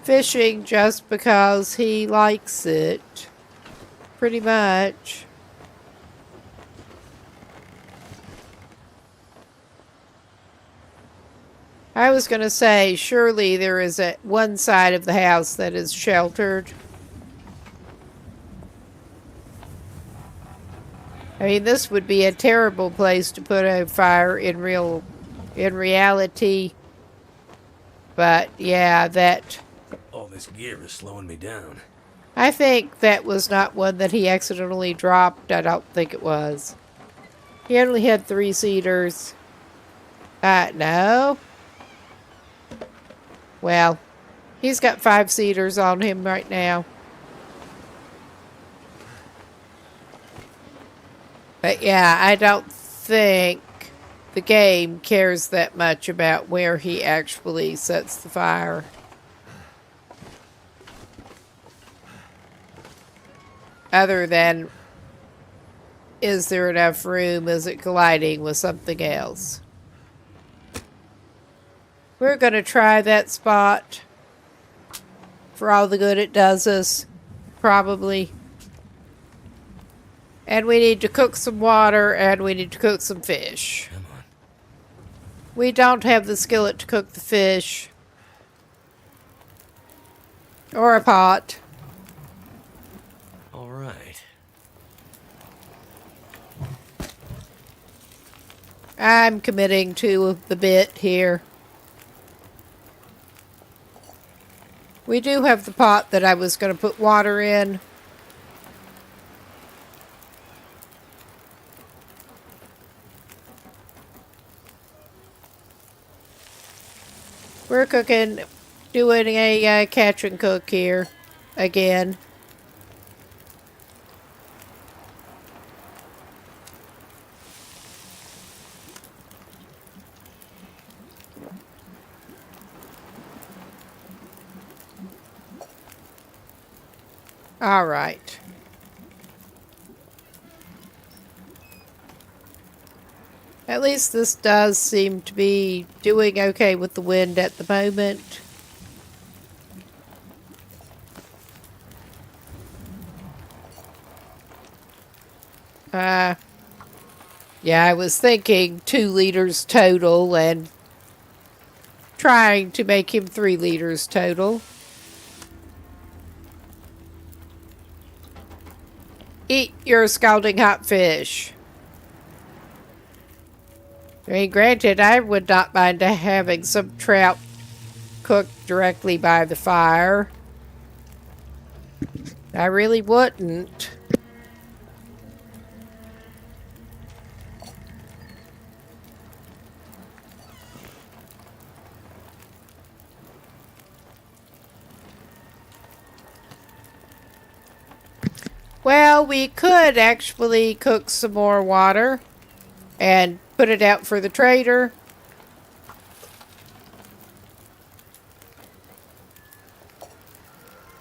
fishing just because he likes it, pretty much. I was going to say, surely there is one side of the house that is sheltered. I mean, this would be a terrible place to put a fire in reality. But yeah, All this gear is slowing me down. I think that was not one that he accidentally dropped. I don't think it was. He only had 3 cedars. No. Well, he's got 5 cedars on him right now. But yeah, I don't think the game cares that much about where he actually sets the fire. Other than, is there enough room? Is it colliding with something else? We're going to try that spot for all the good it does us, probably. And we need to cook some water, and we need to cook some fish. Come on. We don't have the skillet to cook the fish. Or a pot. All right. I'm committing to the bit here. We do have the pot that I was going to put water in. We're doing a catch and cook here again. All right. At least this does seem to be doing okay with the wind at the moment. Yeah, I was thinking 2 liters total and trying to make him 3 liters total. Eat your scalding hot fish. I mean, granted, I would not mind having some trout cooked directly by the fire. I really wouldn't. Well, we could actually cook some more water and put it out for the trader.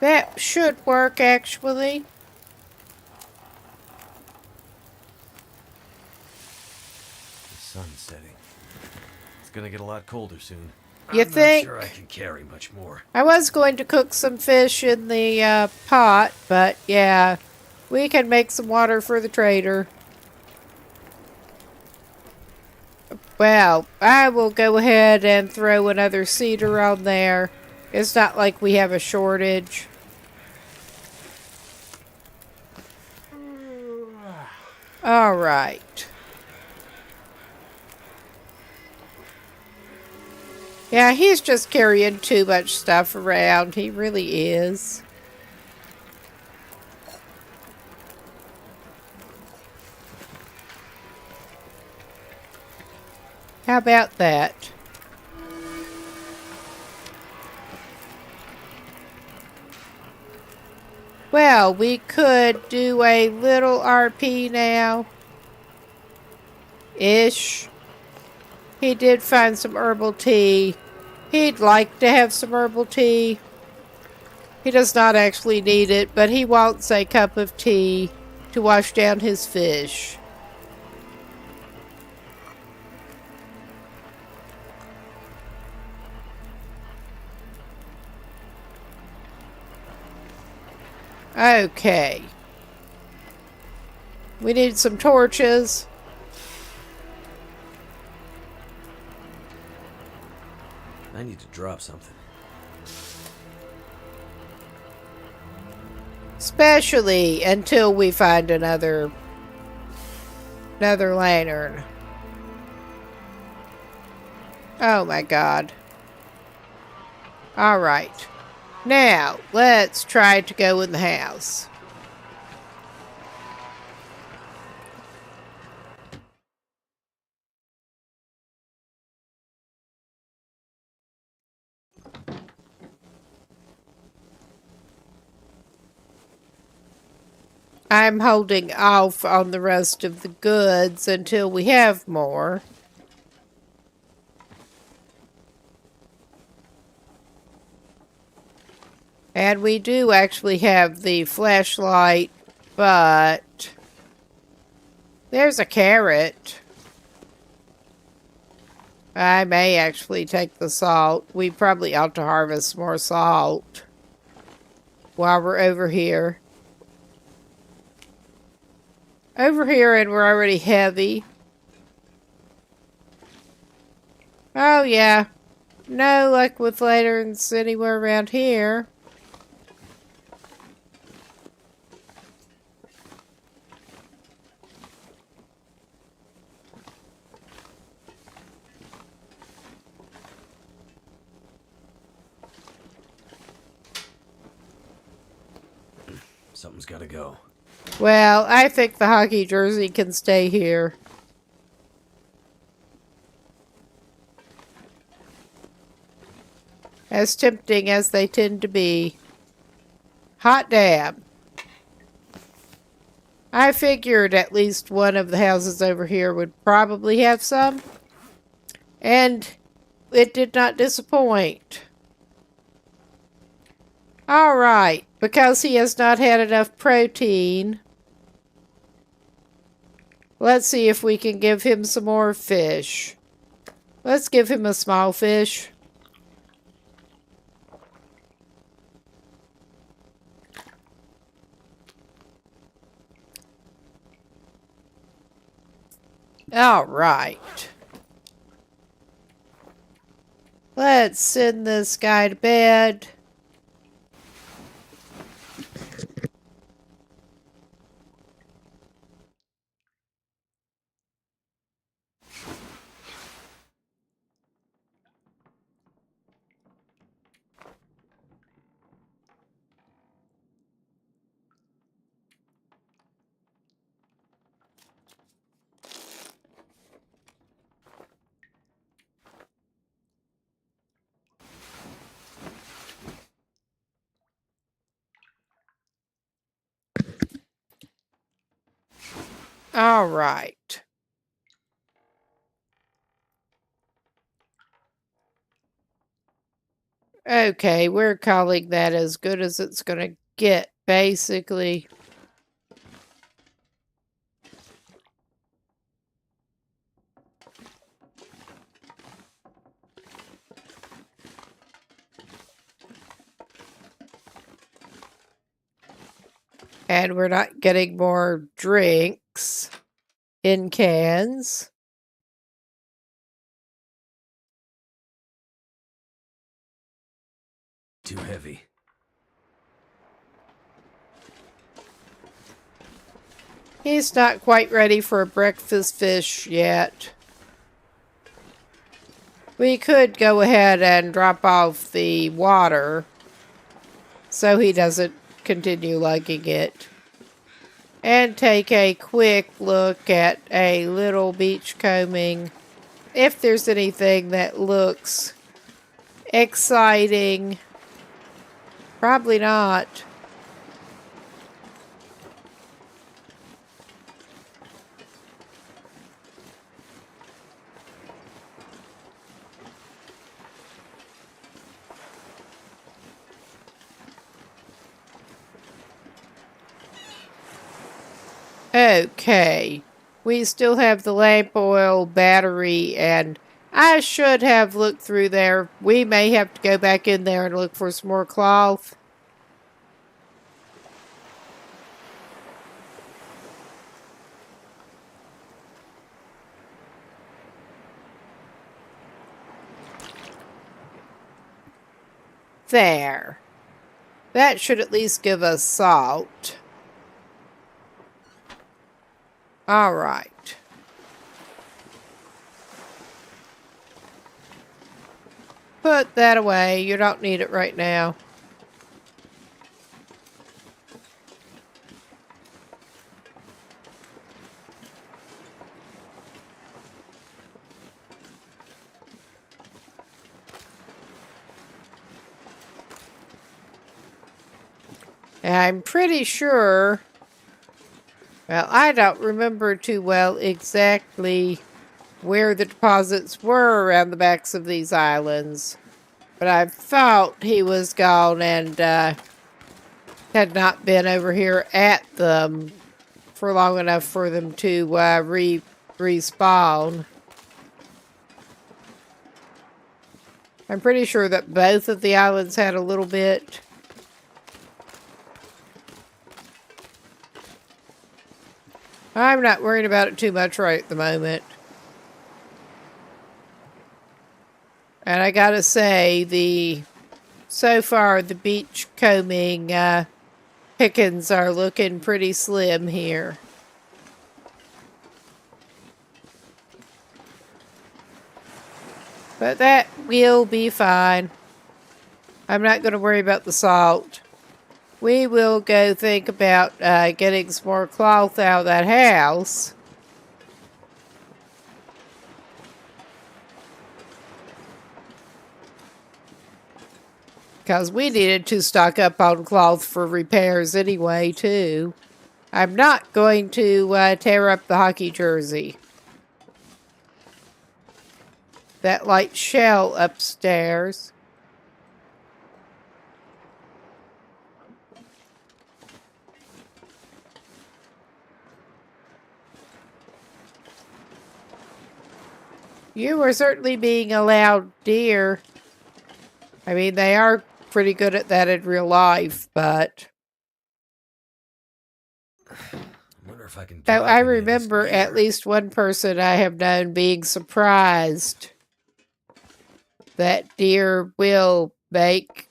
That should work, actually. The sun's setting. It's gonna get a lot colder soon. You I'm think? not sure I can carry much more. I was going to cook some fish in the pot, but yeah, we can make some water for the trader. Well, I will go ahead and throw another cedar on there. It's not like we have a shortage. All right. Yeah, he's just carrying too much stuff around. He really is. How about that? Well, we could do a little RP now. Ish. He did find some herbal tea. He'd like to have some herbal tea. He does not actually need it, but he wants a cup of tea to wash down his fish. Okay. We need some torches. I need to drop something. Especially until we find another lantern. Oh my god. Alright. Now, let's try to go in the house. I'm holding off on the rest of the goods until we have more. And we do actually have the flashlight, but there's a carrot. I may actually take the salt. We probably ought to harvest more salt while we're over here. Over here, and we're already heavy. Oh, yeah. No luck with lanterns anywhere around here. Something's gotta go. Well, I think the hockey jersey can stay here. As tempting as they tend to be. Hot damn. I figured at least one of the houses over here would probably have some. And it did not disappoint. Alright, because he has not had enough protein, let's see if we can give him some more fish. Let's give him a small fish. Alright. Let's send this guy to bed. All right. Okay, we're calling that as good as it's gonna get, basically. And we're not getting more drinks in cans. Too heavy. He's not quite ready for a breakfast fish yet. We could go ahead and drop off the water so he doesn't continue lugging it. And take a quick look at a little beachcombing. If there's anything that looks exciting. Probably not. Okay, we still have the lamp oil, battery, and I should have looked through there. We may have to go back in there and look for some more cloth. There. That should at least give us salt. All right. Put that away. You don't need it right now. I'm pretty sure, well, I don't remember too well exactly where the deposits were around the backs of these islands, but I thought he was gone and had not been over here at them for long enough for them to respawn. I'm pretty sure that both of the islands had a little bit. I'm not worried about it too much right at the moment. And I gotta say, so far the beachcombing pickings are looking pretty slim here. But that will be fine. I'm not going to worry about the salt. We will go think about getting some more cloth out of that house. Because we needed to stock up on cloth for repairs anyway, too. I'm not going to tear up the hockey jersey. That light shell upstairs. You were certainly being allowed, dear. I mean, they are pretty good at that in real life, but... I wonder if I can Though drive I any of this remember at gear. least one person I have known being surprised that deer will make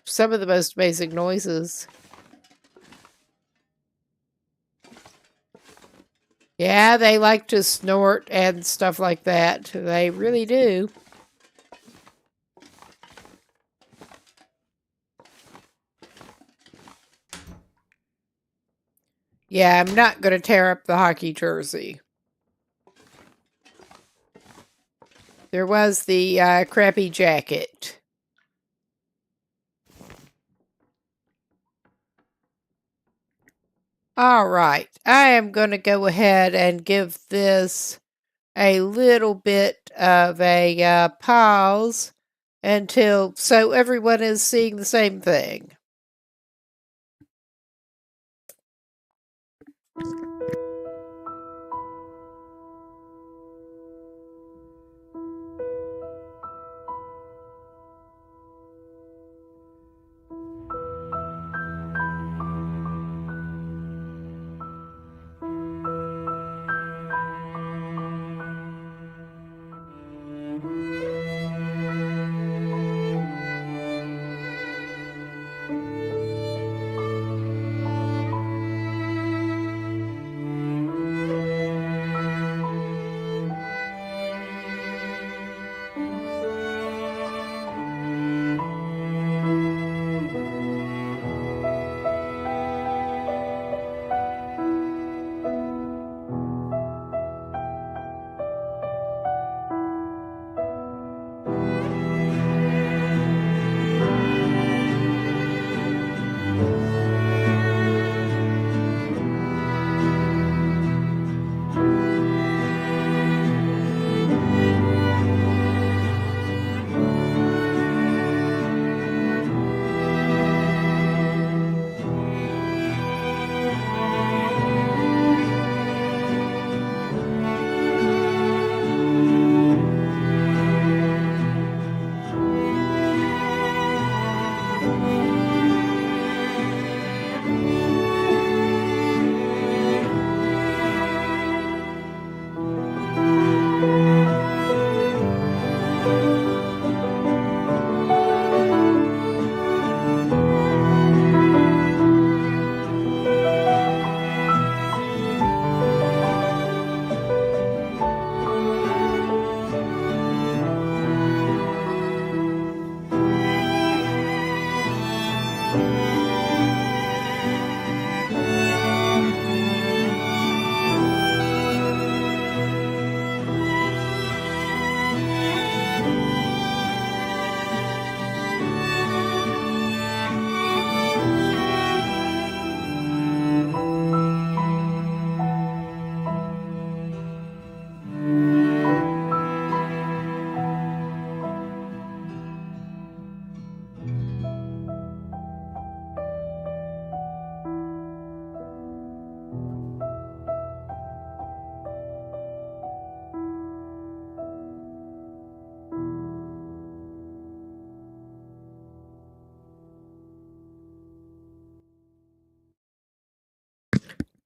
some of the most amazing noises. Yeah, they like to snort and stuff like that. They really do. Yeah, I'm not going to tear up the hockey jersey. There was the crappy jacket. All right, I am going to go ahead and give this a little bit of a pause so everyone is seeing the same thing.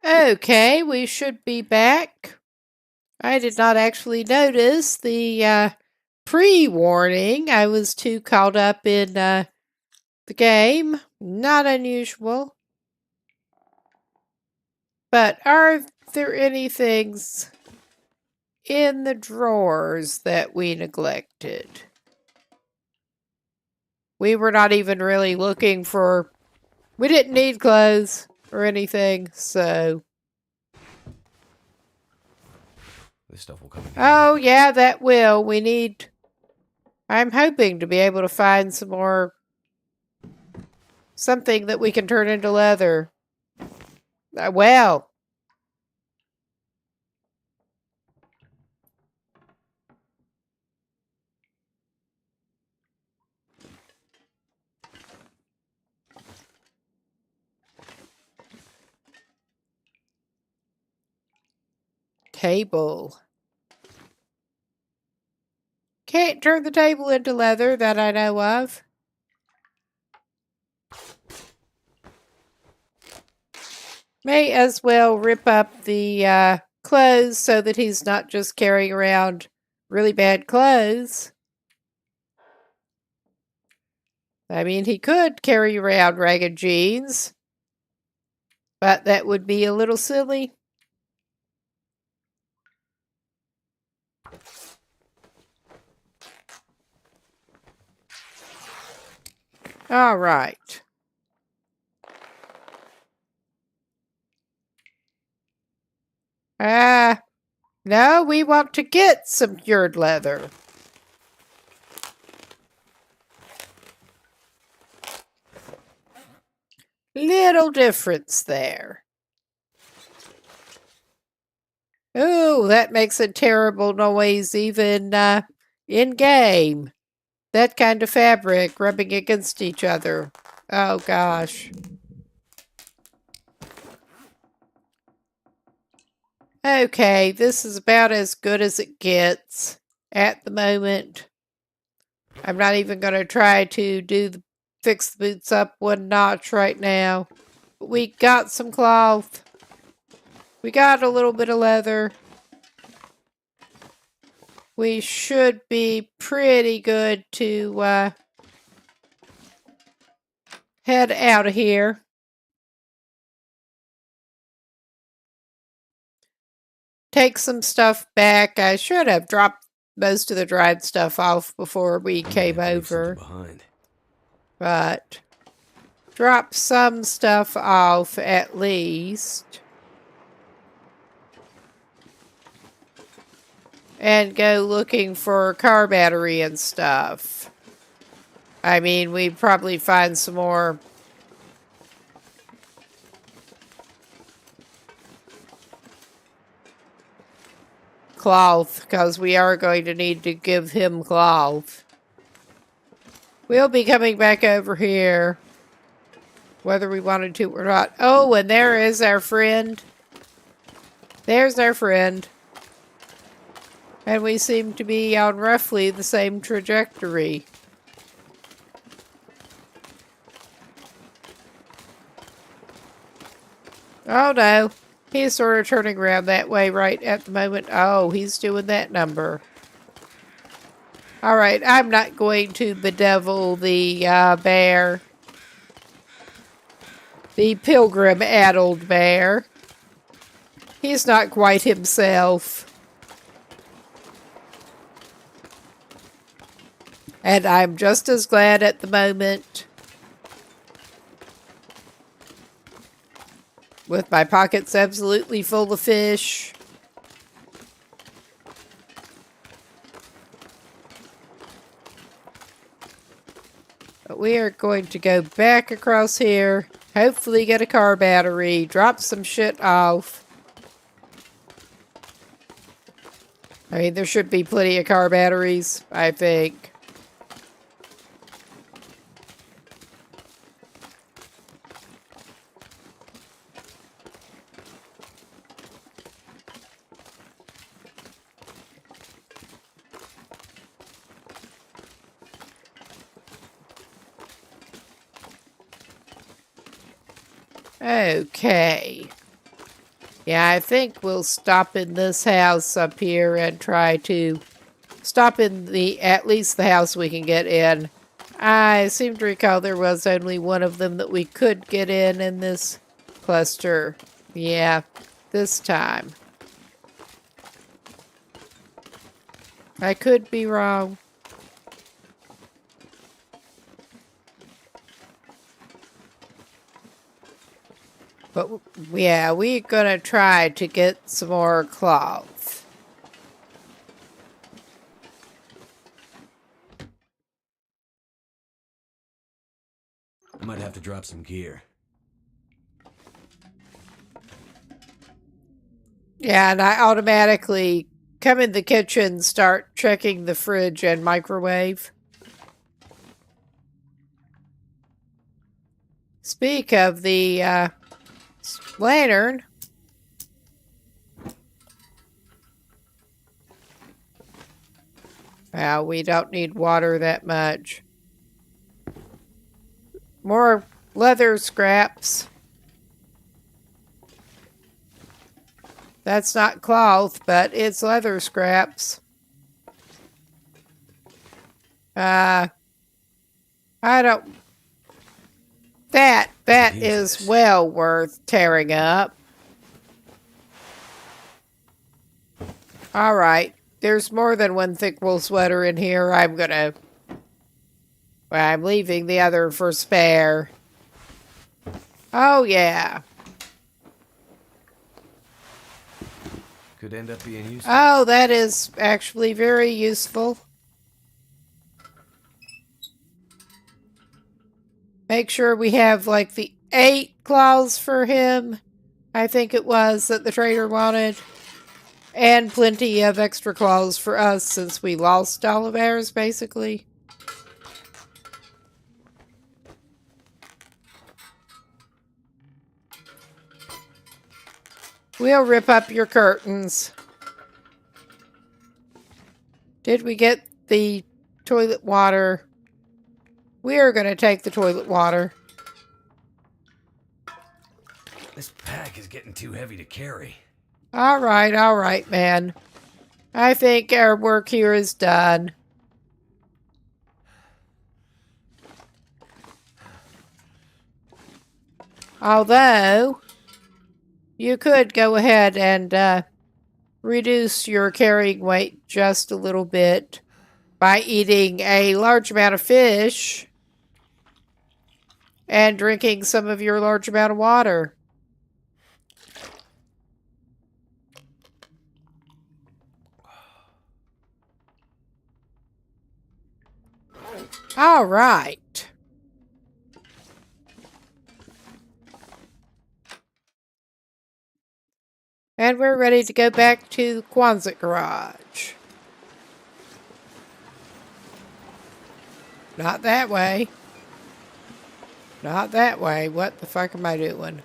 Okay, we should be back. I did not actually notice the pre-warning. I was too caught up in the game. Not unusual. But are there any things in the drawers that we neglected? We were not even really looking for... We didn't need clothes or anything, so... This stuff will come in handy. Oh, yeah, that will. We need... I'm hoping to be able to find some more... Something that we can turn into leather. Well... Table. Can't turn the table into leather that I know of. May as well rip up the clothes so that he's not just carrying around really bad clothes. I mean, he could carry around ragged jeans, but that would be a little silly. All right. No, we want to get some cured leather. Little difference there. Ooh, that makes a terrible noise even in game. that kind of fabric rubbing against each other. Oh gosh. Okay, this is about as good as it gets at the moment. I'm not even going to try to fix the boots up one notch right now. We got some cloth. We got a little bit of leather. We should be pretty good to head out of here. Take some stuff back. I should have dropped most of the dried stuff off before we came over. Behind. But drop some stuff off at least. And go looking for car battery and stuff. I mean, we'd probably find some more cloth, because we are going to need to give him cloth. We'll be coming back over here, whether we wanted to or not. Oh, and there is our friend. There's our friend. And we seem to be on roughly the same trajectory. Oh no. He's sort of turning around that way right at the moment. Oh, he's doing that number. Alright, I'm not going to bedevil the bear. The pilgrim-addled bear. He's not quite himself. And I'm just as glad at the moment. With my pockets absolutely full of fish. But we are going to go back across here. Hopefully get a car battery. Drop some shit off. I mean, there should be plenty of car batteries, I think. Okay. Yeah, I think we'll stop in this house up here and try to stop in at least the house we can get in. I seem to recall there was only one of them that we could get in this cluster. Yeah, this time. I could be wrong. But yeah, we're gonna try to get some more cloth. I might have to drop some gear. Yeah, and I automatically come in the kitchen, start checking the fridge and microwave. Speak of the lantern. Well, we don't need water that much. More leather scraps. That's not cloth, but it's leather scraps. I don't... That Jesus. is well worth tearing up. Alright. There's more than one thick wool sweater in here. I'm leaving the other for spare. Oh, yeah. Could end up being useful. Oh, that is actually very useful. Make sure we have, like, the 8 claws for him. I think it was that the trader wanted. And plenty of extra claws for us since we lost all of ours, basically. We'll rip up your curtains. Did we get the toilet water? We are going to take the toilet water. This pack is getting too heavy to carry. All right, man. I think our work here is done. Although, you could go ahead and reduce your carrying weight just a little bit by eating a large amount of fish and drinking some of your large amount of water. All right. And we're ready to go back to the Quonset garage. Not that way. Not that way. What the fuck am I doing?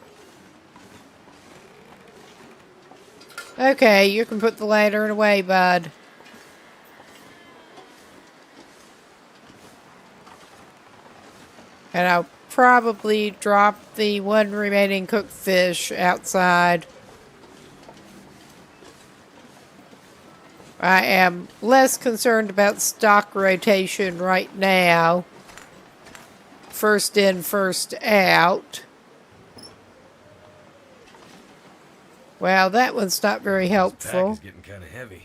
Okay, you can put the lantern away, bud. And I'll probably drop the one remaining cooked fish outside. I am less concerned about stock rotation right now. First in, first out. Well, that one's not very helpful. This pack is getting kind of heavy.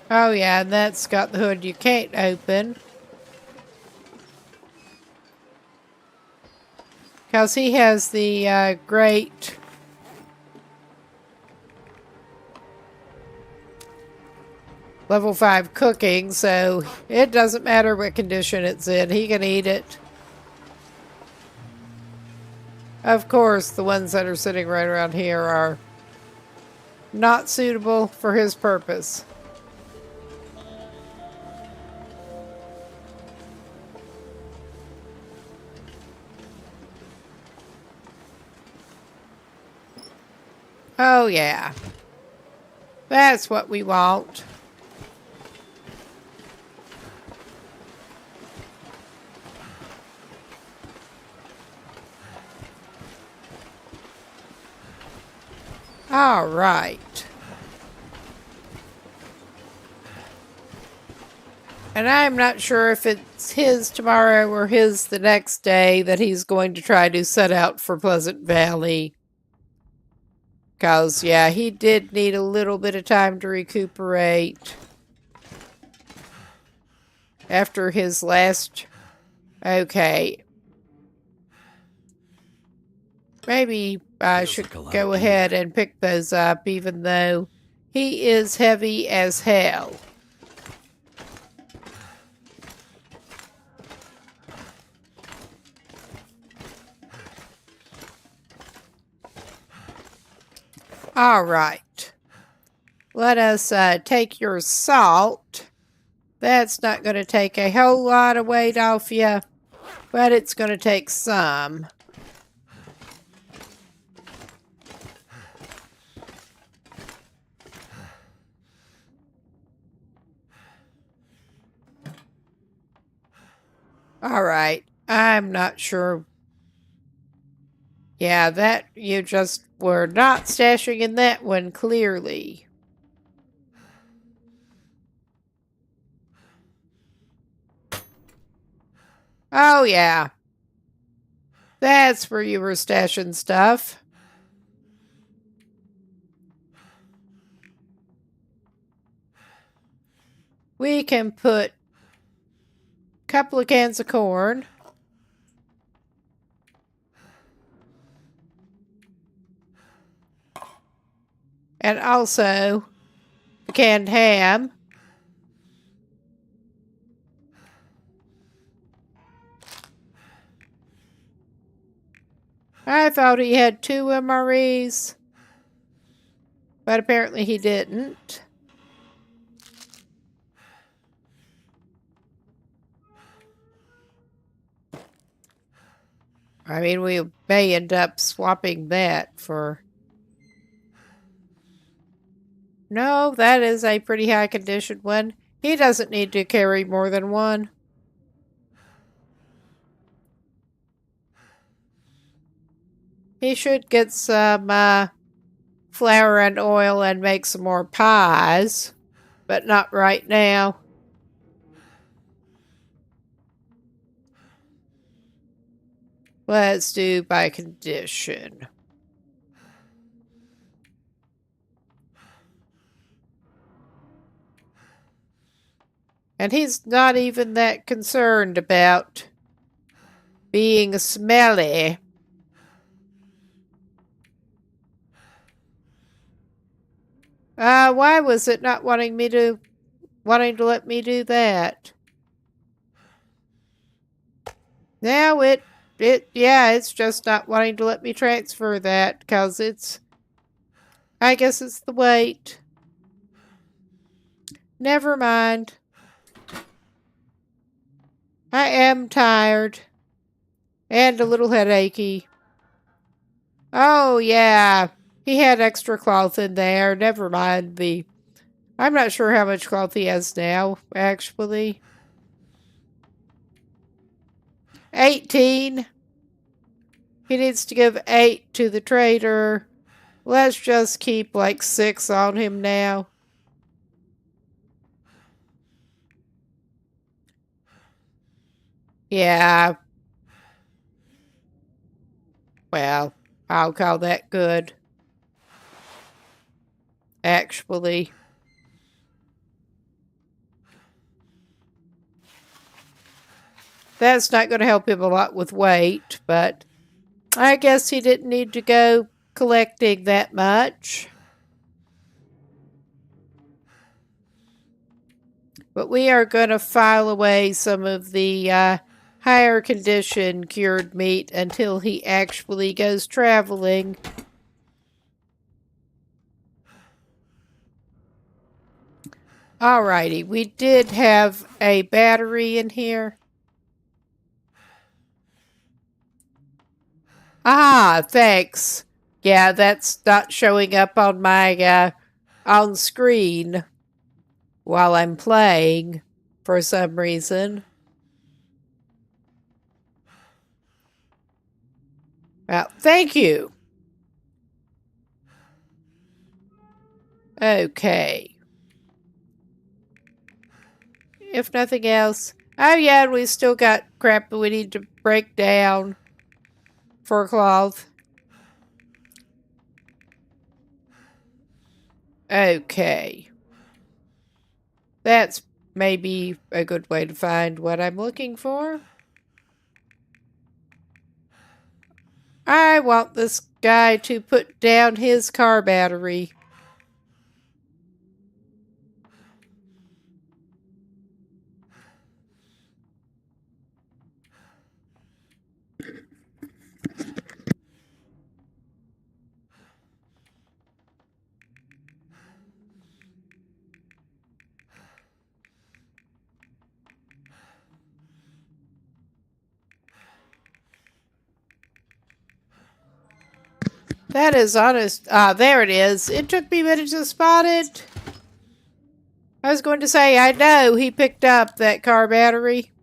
Oh yeah, and that's got the hood you can't open. Because he has the great level 5 cooking, so it doesn't matter what condition it's in. He can eat it. Of course, the ones that are sitting right around here are not suitable for his purpose. Oh, yeah. That's what we want. All right. And I'm not sure if it's his tomorrow or his the next day that he's going to try to set out for Pleasant Valley. Because, yeah, he did need a little bit of time to recuperate after his last... Okay. Maybe I should go ahead and pick those up, even though he is heavy as hell. All right. Let us take your salt. That's not going to take a whole lot of weight off you, but it's going to take some. All right. I'm not sure. Yeah, that you just were not stashing in that one, clearly. Oh, yeah. That's where you were stashing stuff. We can put a couple of cans of corn. And also canned ham. I thought he had 2 MREs, but apparently he didn't. I mean, we may end up swapping that for... No, that is a pretty high condition one. He doesn't need to carry more than one. He should get some flour and oil and make some more pies, but not right now. Let's do by condition. And he's not even that concerned about being smelly. Why was it not wanting to let me do that? Now it's just not wanting to let me transfer that because I guess it's the weight. Never mind. I am tired and a little headachy. Oh yeah, he had extra cloth in there. Never mind I'm not sure how much cloth he has now, actually. 18. He needs to give 8 to the trader. Let's just keep like 6 on him now. Yeah. Well, I'll call that good. Actually. That's not going to help him a lot with weight, but I guess he didn't need to go collecting that much. But we are going to file away some of the higher condition cured meat until he actually goes traveling. Alrighty, we did have a battery in here. Ah, thanks. Yeah, that's not showing up on my on screen while I'm playing for some reason. Well, thank you. Okay. If nothing else. Oh yeah, we still got crap that we need to break down for cloth. Okay. That's maybe a good way to find what I'm looking for. I want this guy to put down his car battery. That is honest. There it is. It took me minutes to spot it. I was going to say, I know he picked up that car battery.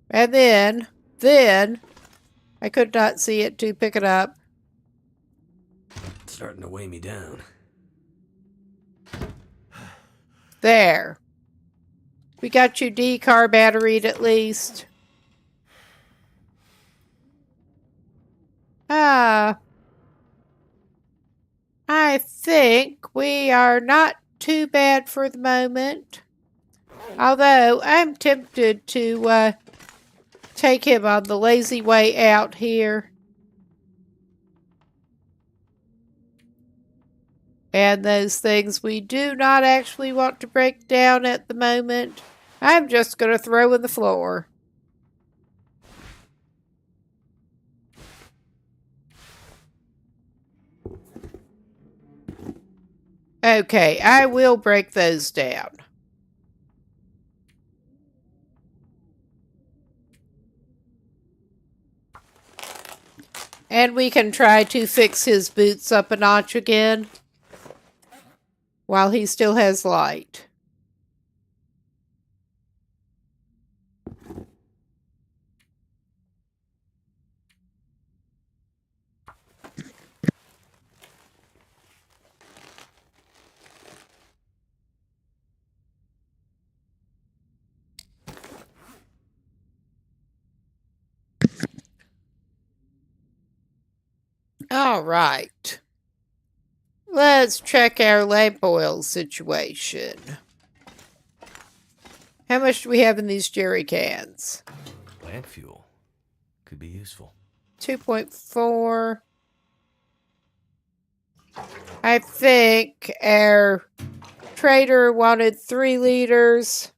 And then, I could not see it to pick it up. It's starting to weigh me down. There. We got you car batteried at least. I think we are not too bad for the moment. Although, I'm tempted to take him on the lazy way out here. And those things we do not actually want to break down at the moment, I'm just going to throw in the floor. Okay, I will break those down. And we can try to fix his boots up a notch again while he still has light. All right. Let's check our lamp oil situation. How much do we have in these jerry cans? Plant fuel. Could be useful. 2.4. I think our trader wanted 3 liters.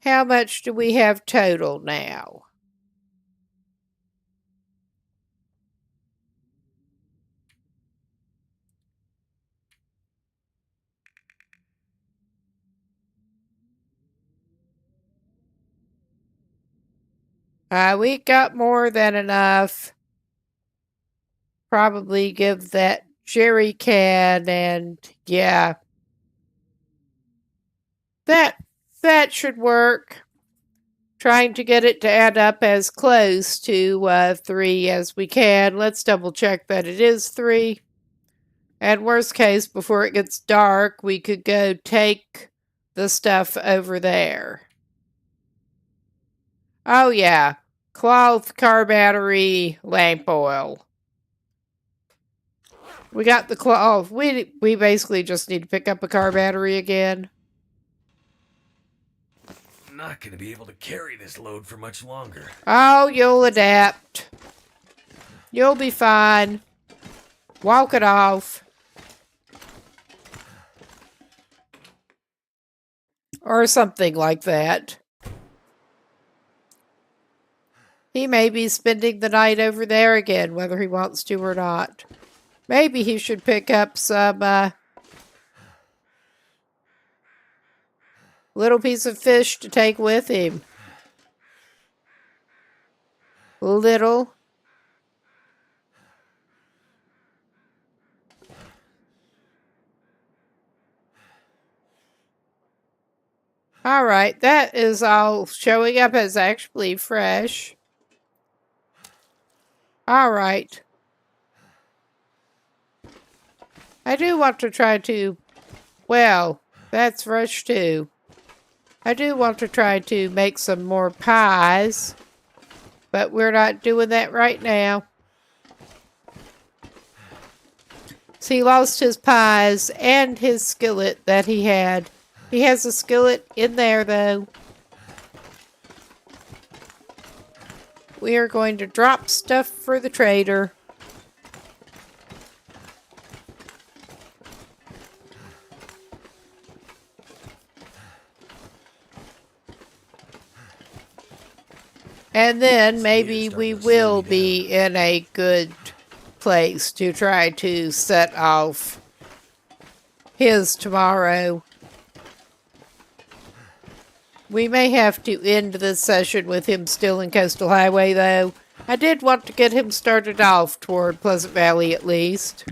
How much do we have total now? We got more than enough. Probably give that jerry can, and yeah. That should work. Trying to get it to add up as close to 3 as we can. Let's double check that it is 3. And worst case, before it gets dark, we could go take the stuff over there. Oh yeah, cloth, car battery, lamp oil. We got the cloth. We basically just need to pick up a car battery again. I'm not gonna be able to carry this load for much longer. Oh, you'll adapt. You'll be fine. Walk it off. Or something like that. He may be spending the night over there again, whether he wants to or not. Maybe he should pick up some little piece of fish to take with him. Little. All right, that is all showing up as actually fresh. All right. I do want to try to, well, that's fresh too. I do want to try to make some more pies, but we're not doing that right now. So he lost his pies and his skillet that he had. He has a skillet in there, though. We are going to drop stuff for the trader. And then maybe we will be in a good place to try to set off his tomorrow. We may have to end this session with him still in Coastal Highway, though. I did want to get him started off toward Pleasant Valley at least.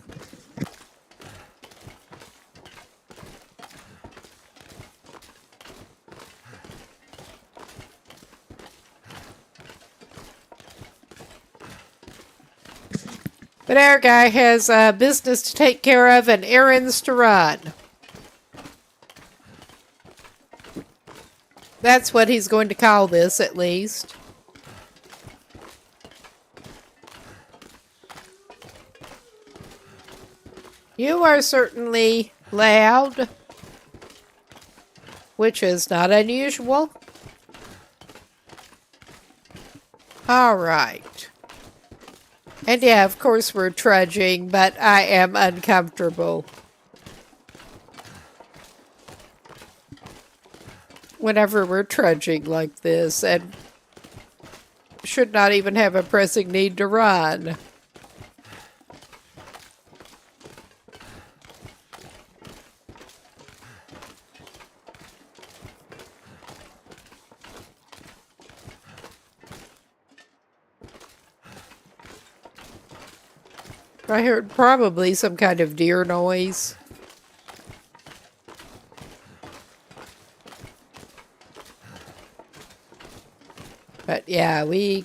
But our guy has business to take care of and errands to run. That's what he's going to call this, at least. You are certainly loud, which is not unusual. All right. And yeah, of course we're trudging, but I am uncomfortable. Whenever we're trudging like this, and should not even have a pressing need to run. I heard probably some kind of deer noise. But yeah, we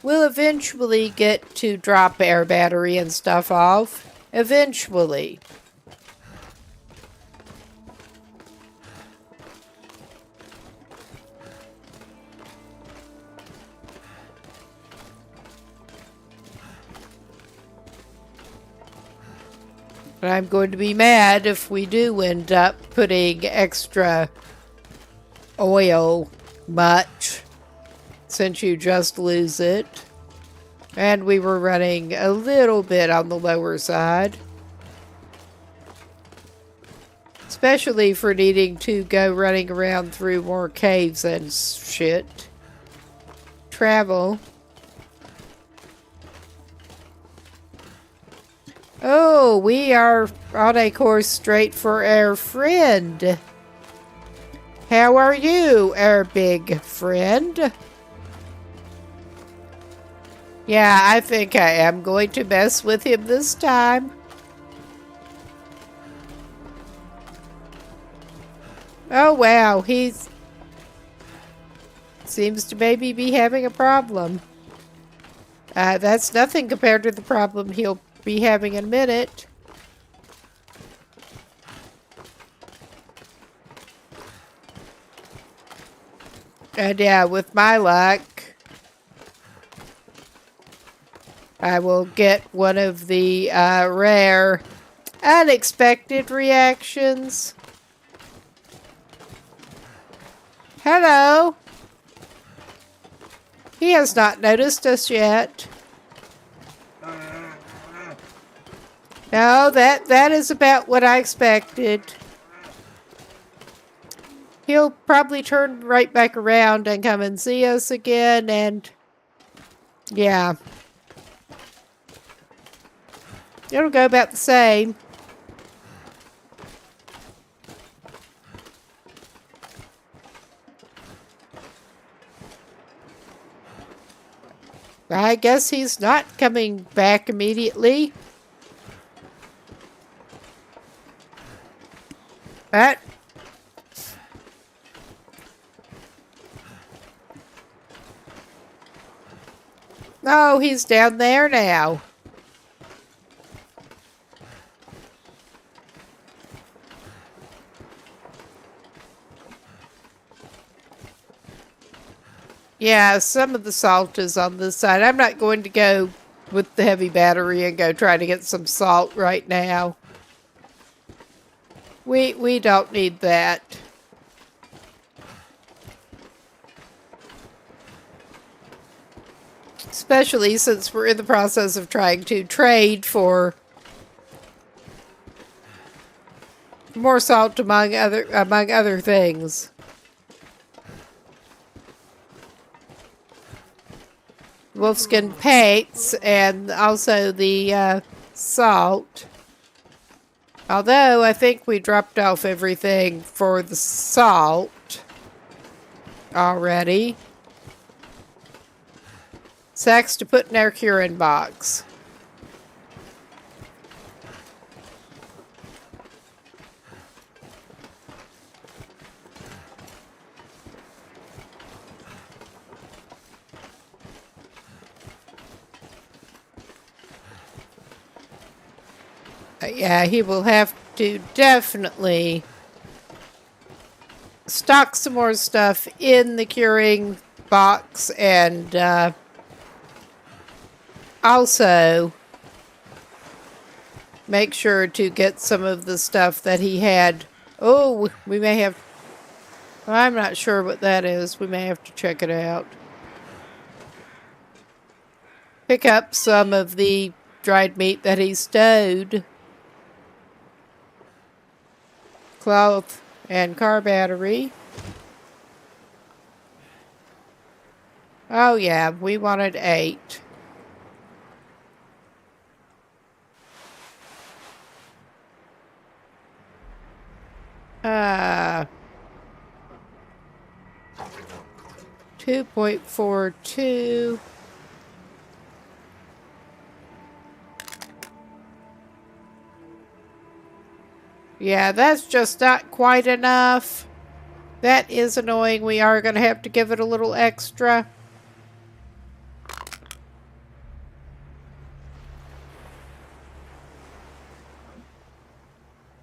will eventually get to drop air battery and stuff off. Eventually. But I'm going to be mad if we do end up putting extra oil much, since you just lose it. And we were running a little bit on the lower side. Especially for needing to go running around through more caves and shit. Travel. Oh, we are on a course straight for our friend. How are you, our big friend? Yeah, I think I am going to mess with him this time. Oh, wow, he's... seems to maybe be having a problem. That's nothing compared to the problem he'll be having in a minute. And yeah, with my luck, I will get one of the rare unexpected reactions. Hello. He has not noticed us yet. No, that is about what I expected. He'll probably turn right back around and come and see us again, and yeah. It'll go about the same. I guess he's not coming back immediately. But oh, he's down there now. Yeah, some of the salt is on this side. I'm not going to go with the heavy battery and go try to get some salt right now. We don't need that. Especially since we're in the process of trying to trade for more salt among other things. Wolfskin paints and also the salt. Although I think we dropped off everything for the salt already. Sacks to put in our curing box. Yeah, he will have to definitely stock some more stuff in the curing box and also make sure to get some of the stuff that he had. Oh, we may have... I'm not sure what that is. We may have to check it out. Pick up some of the dried meat that he stowed. Cloth and car battery. Oh yeah, we wanted 8. Uh, 2.42. Yeah, that's just not quite enough. That is annoying. We are going to have to give it a little extra.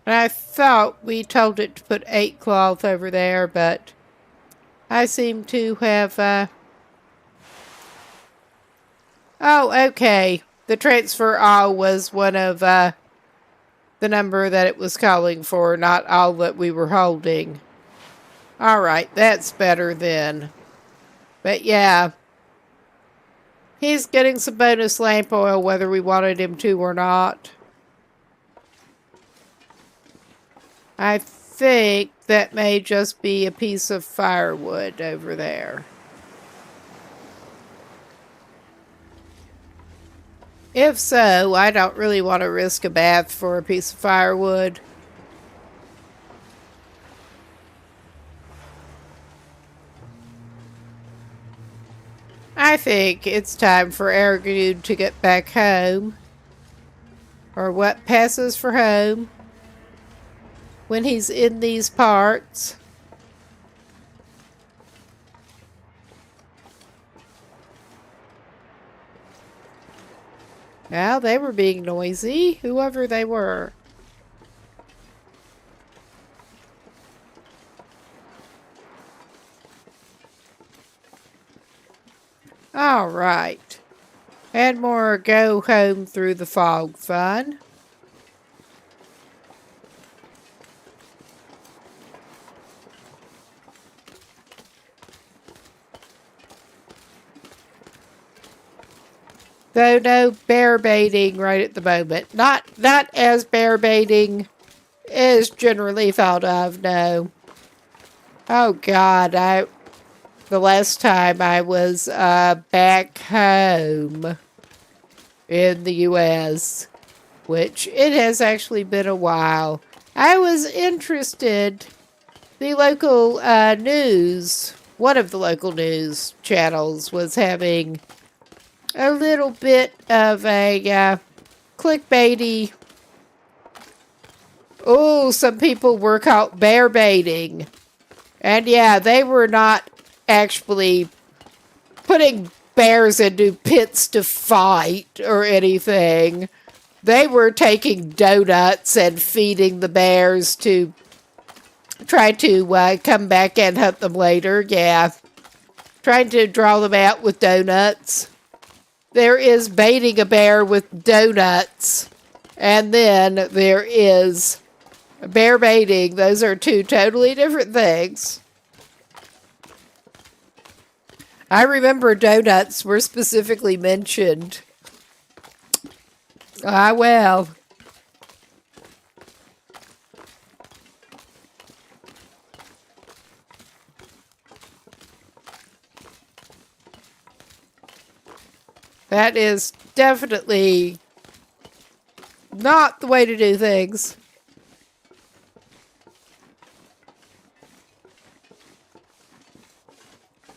And I thought we told it to put 8 cloth over there, but I seem to have, Oh, okay. The transfer all was one of, the number that it was calling for, not all that we were holding. Alright, that's better then. But yeah. He's getting some bonus lamp oil whether we wanted him to or not. I think that may just be a piece of firewood over there. If so, I don't really want to risk a bath for a piece of firewood. I think it's time for Aragdude to get back home. Or what passes for home. When he's in these parts. Well, they were being noisy, whoever they were. All right. And more go home through the fog fun. Though no bear baiting right at the moment. Not as bear baiting is generally thought of, no. Oh God, the last time I was back home in the U.S., which it has actually been a while, I was interested. The local news, one of the local news channels was having a little bit of a clickbaity. Oh, some people were caught bear baiting. And yeah, they were not actually putting bears into pits to fight or anything. They were taking donuts and feeding the bears to try to come back and hunt them later. Yeah. Trying to draw them out with donuts. There is baiting a bear with donuts. And then there is bear baiting. Those are two totally different things. I remember donuts were specifically mentioned. Ah, well. That is definitely not the way to do things.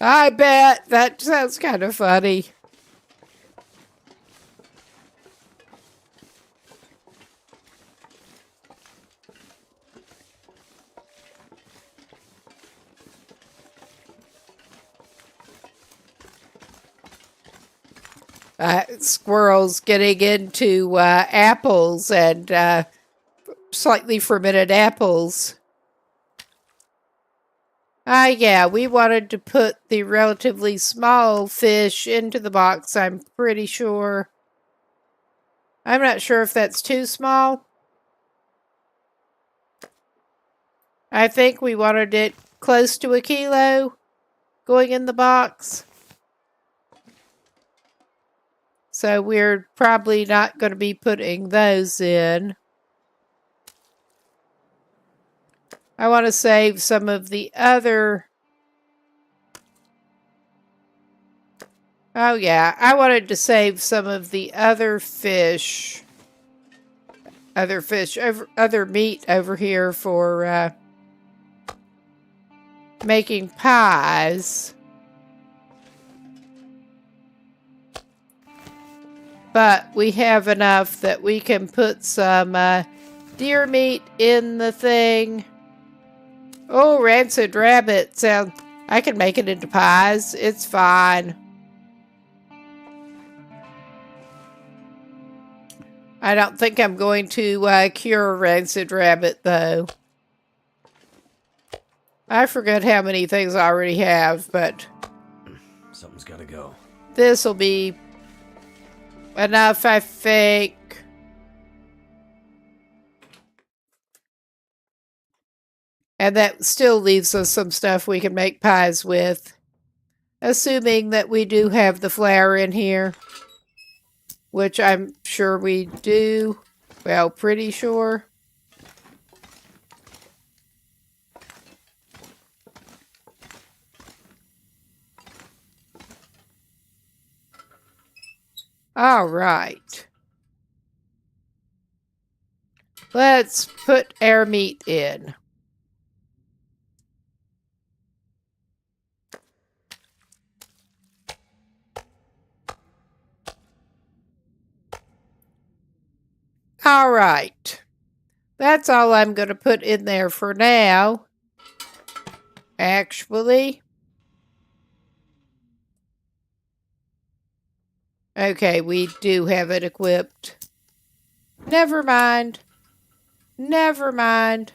I bet. That sounds kind of funny. Squirrels getting into apples and slightly fermented apples. Yeah, we wanted to put the relatively small fish into the box, I'm pretty sure. I'm not sure if that's too small. I think we wanted it close to 1 kilo going in the box. So we're probably not going to be putting those in. I want to save some of the other... Oh yeah, I wanted to save some of the other fish. Other meat over here for making pies. But we have enough that we can put some deer meat in the thing. Oh, rancid rabbit sound. I can make it into pies. It's fine. I don't think I'm going to cure rancid rabbit, though. I forget how many things I already have, but Something's gotta go. this will be enough, I think. And that still leaves us some stuff we can make pies with. Assuming that we do have the flour in here. Which I'm sure we do. Well, pretty sure. All right. Let's put our meat in. All right. That's all I'm going to put in there for now. Actually. Okay, we do have it equipped. Never mind. Never mind.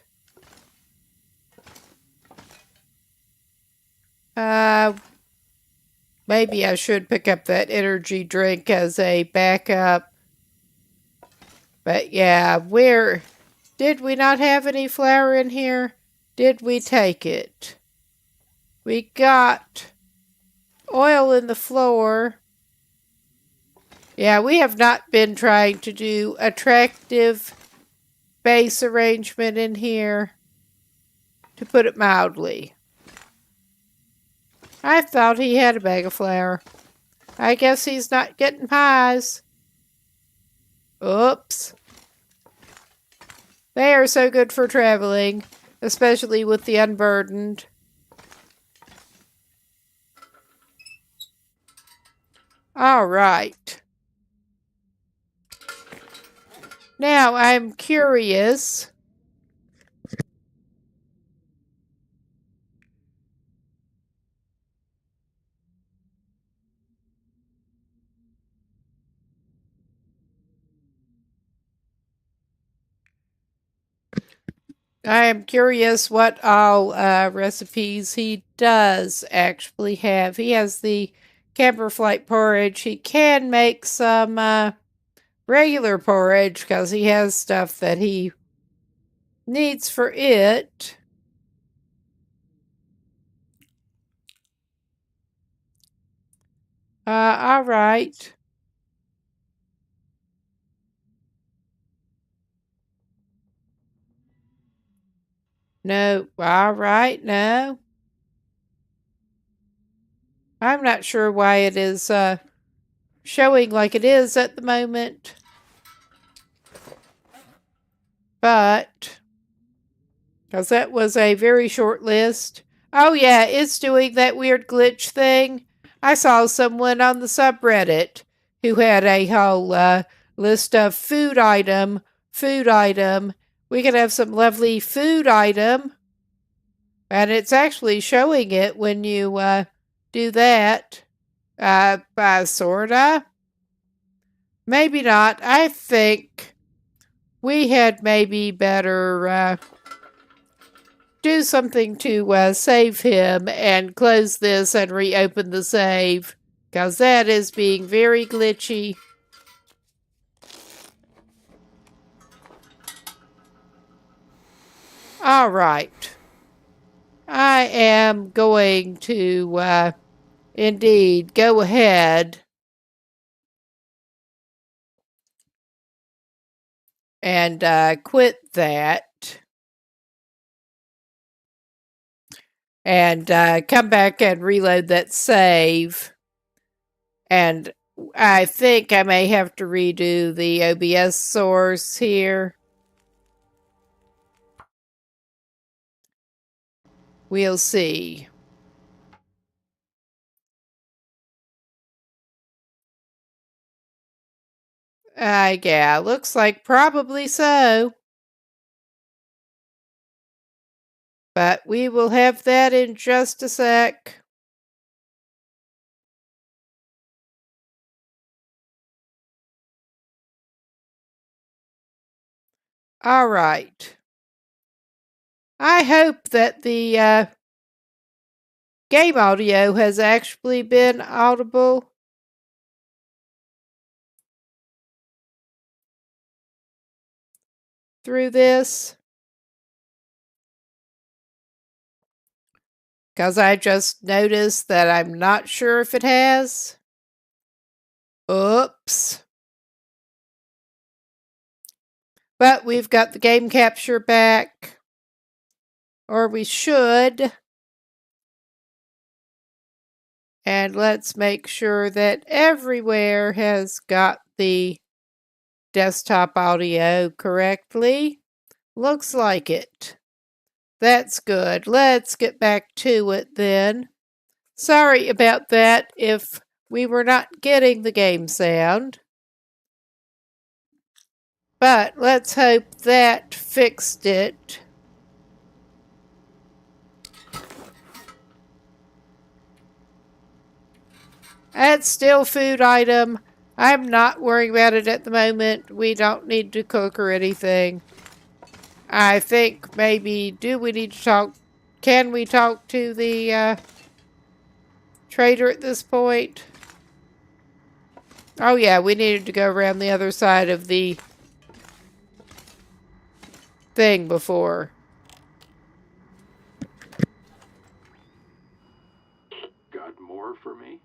Maybe I should pick up that energy drink as a backup. But yeah, where did we not have any flour in here? Did we take it? We got oil in the floor. Yeah, we have not been trying to do attractive base arrangement in here, to put it mildly. I thought he had a bag of flour. I guess he's not getting pies. Oops. They are so good for traveling, especially with the unburdened. All right. Now, I'm curious. I am curious what all recipes he does actually have. He has the camper flight porridge. He can make some regular porridge because he has stuff that he needs for it. All right. No, all right, no. I'm not sure why it is showing like it is at the moment. But, because that was a very short list. Oh yeah, it's doing that weird glitch thing. I saw someone on the subreddit who had a whole list of food item. We could have some lovely food item. And it's actually showing it when you do that. Sorta. Maybe not. I think we had maybe better do something to save him and close this and reopen the save. Because that is being very glitchy. All right. I am going to indeed go ahead and quit that and come back and reload that save. And I think I may have to redo the OBS source here. We'll see. Yeah, looks like probably so. But we will have that in just a sec. All right. I hope that the game audio has actually been audible. Through this. Because I just noticed that I'm not sure if it has. Oops. But we've got the game capture back. Or we should. And let's make sure that everywhere has got the desktop audio correctly. Looks like it. That's good. Let's get back to it then. Sorry about that if we were not getting the game sound. But let's hope that fixed it. That's still food item. I'm not worrying about it at the moment. We don't need to cook or anything. I think maybe, do we need to talk? Can we talk to the trader at this point? Oh yeah, we needed to go around the other side of the thing before. Got more for me?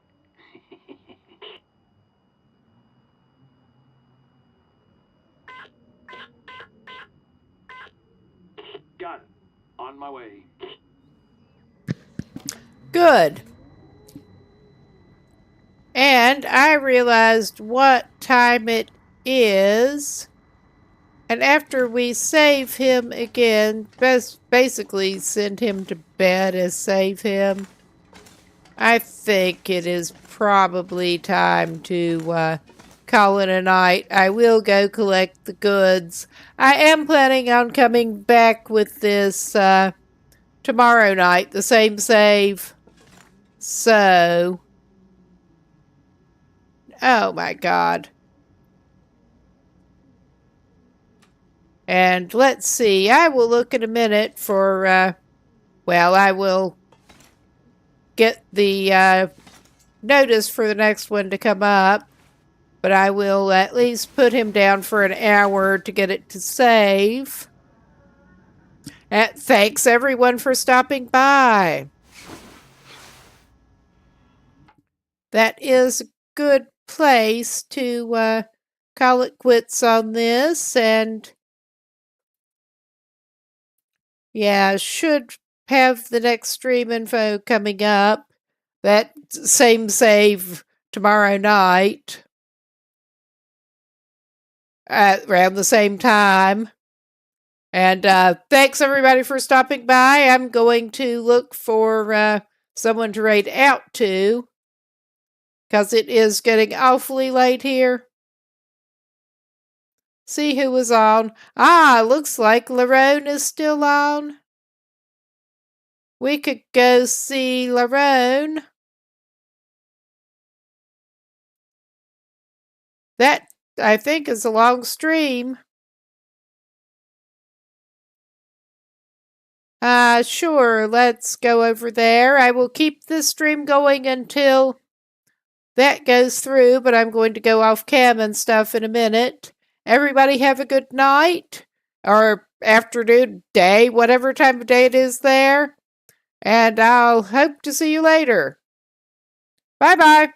Got it. On my way. Good. And I realized what time it is. And after we save him again, basically send him to bed as save him, I think it is probably time to call it a night. I will go collect the goods. I am planning on coming back with this tomorrow night, the same save. So, oh my God. And let's see, I will look in a minute for, well, I will get the notice for the next one to come up. But I will at least put him down for an hour to get it to save. And thanks everyone for stopping by. That is a good place to call it quits on this. And yeah, should have the next stream info coming up. That same save tomorrow night. At around the same time. And thanks everybody for stopping by. I'm going to look for someone to raid out to. Because it is getting awfully late here. See who was on. Ah, looks like Larone is still on. We could go see Larone. That, I think, is a long stream. Sure, let's go over there. I will keep this stream going until that goes through, but I'm going to go off cam and stuff in a minute. Everybody have a good night, or afternoon, day, whatever time of day it is there. And I'll hope to see you later. Bye-bye.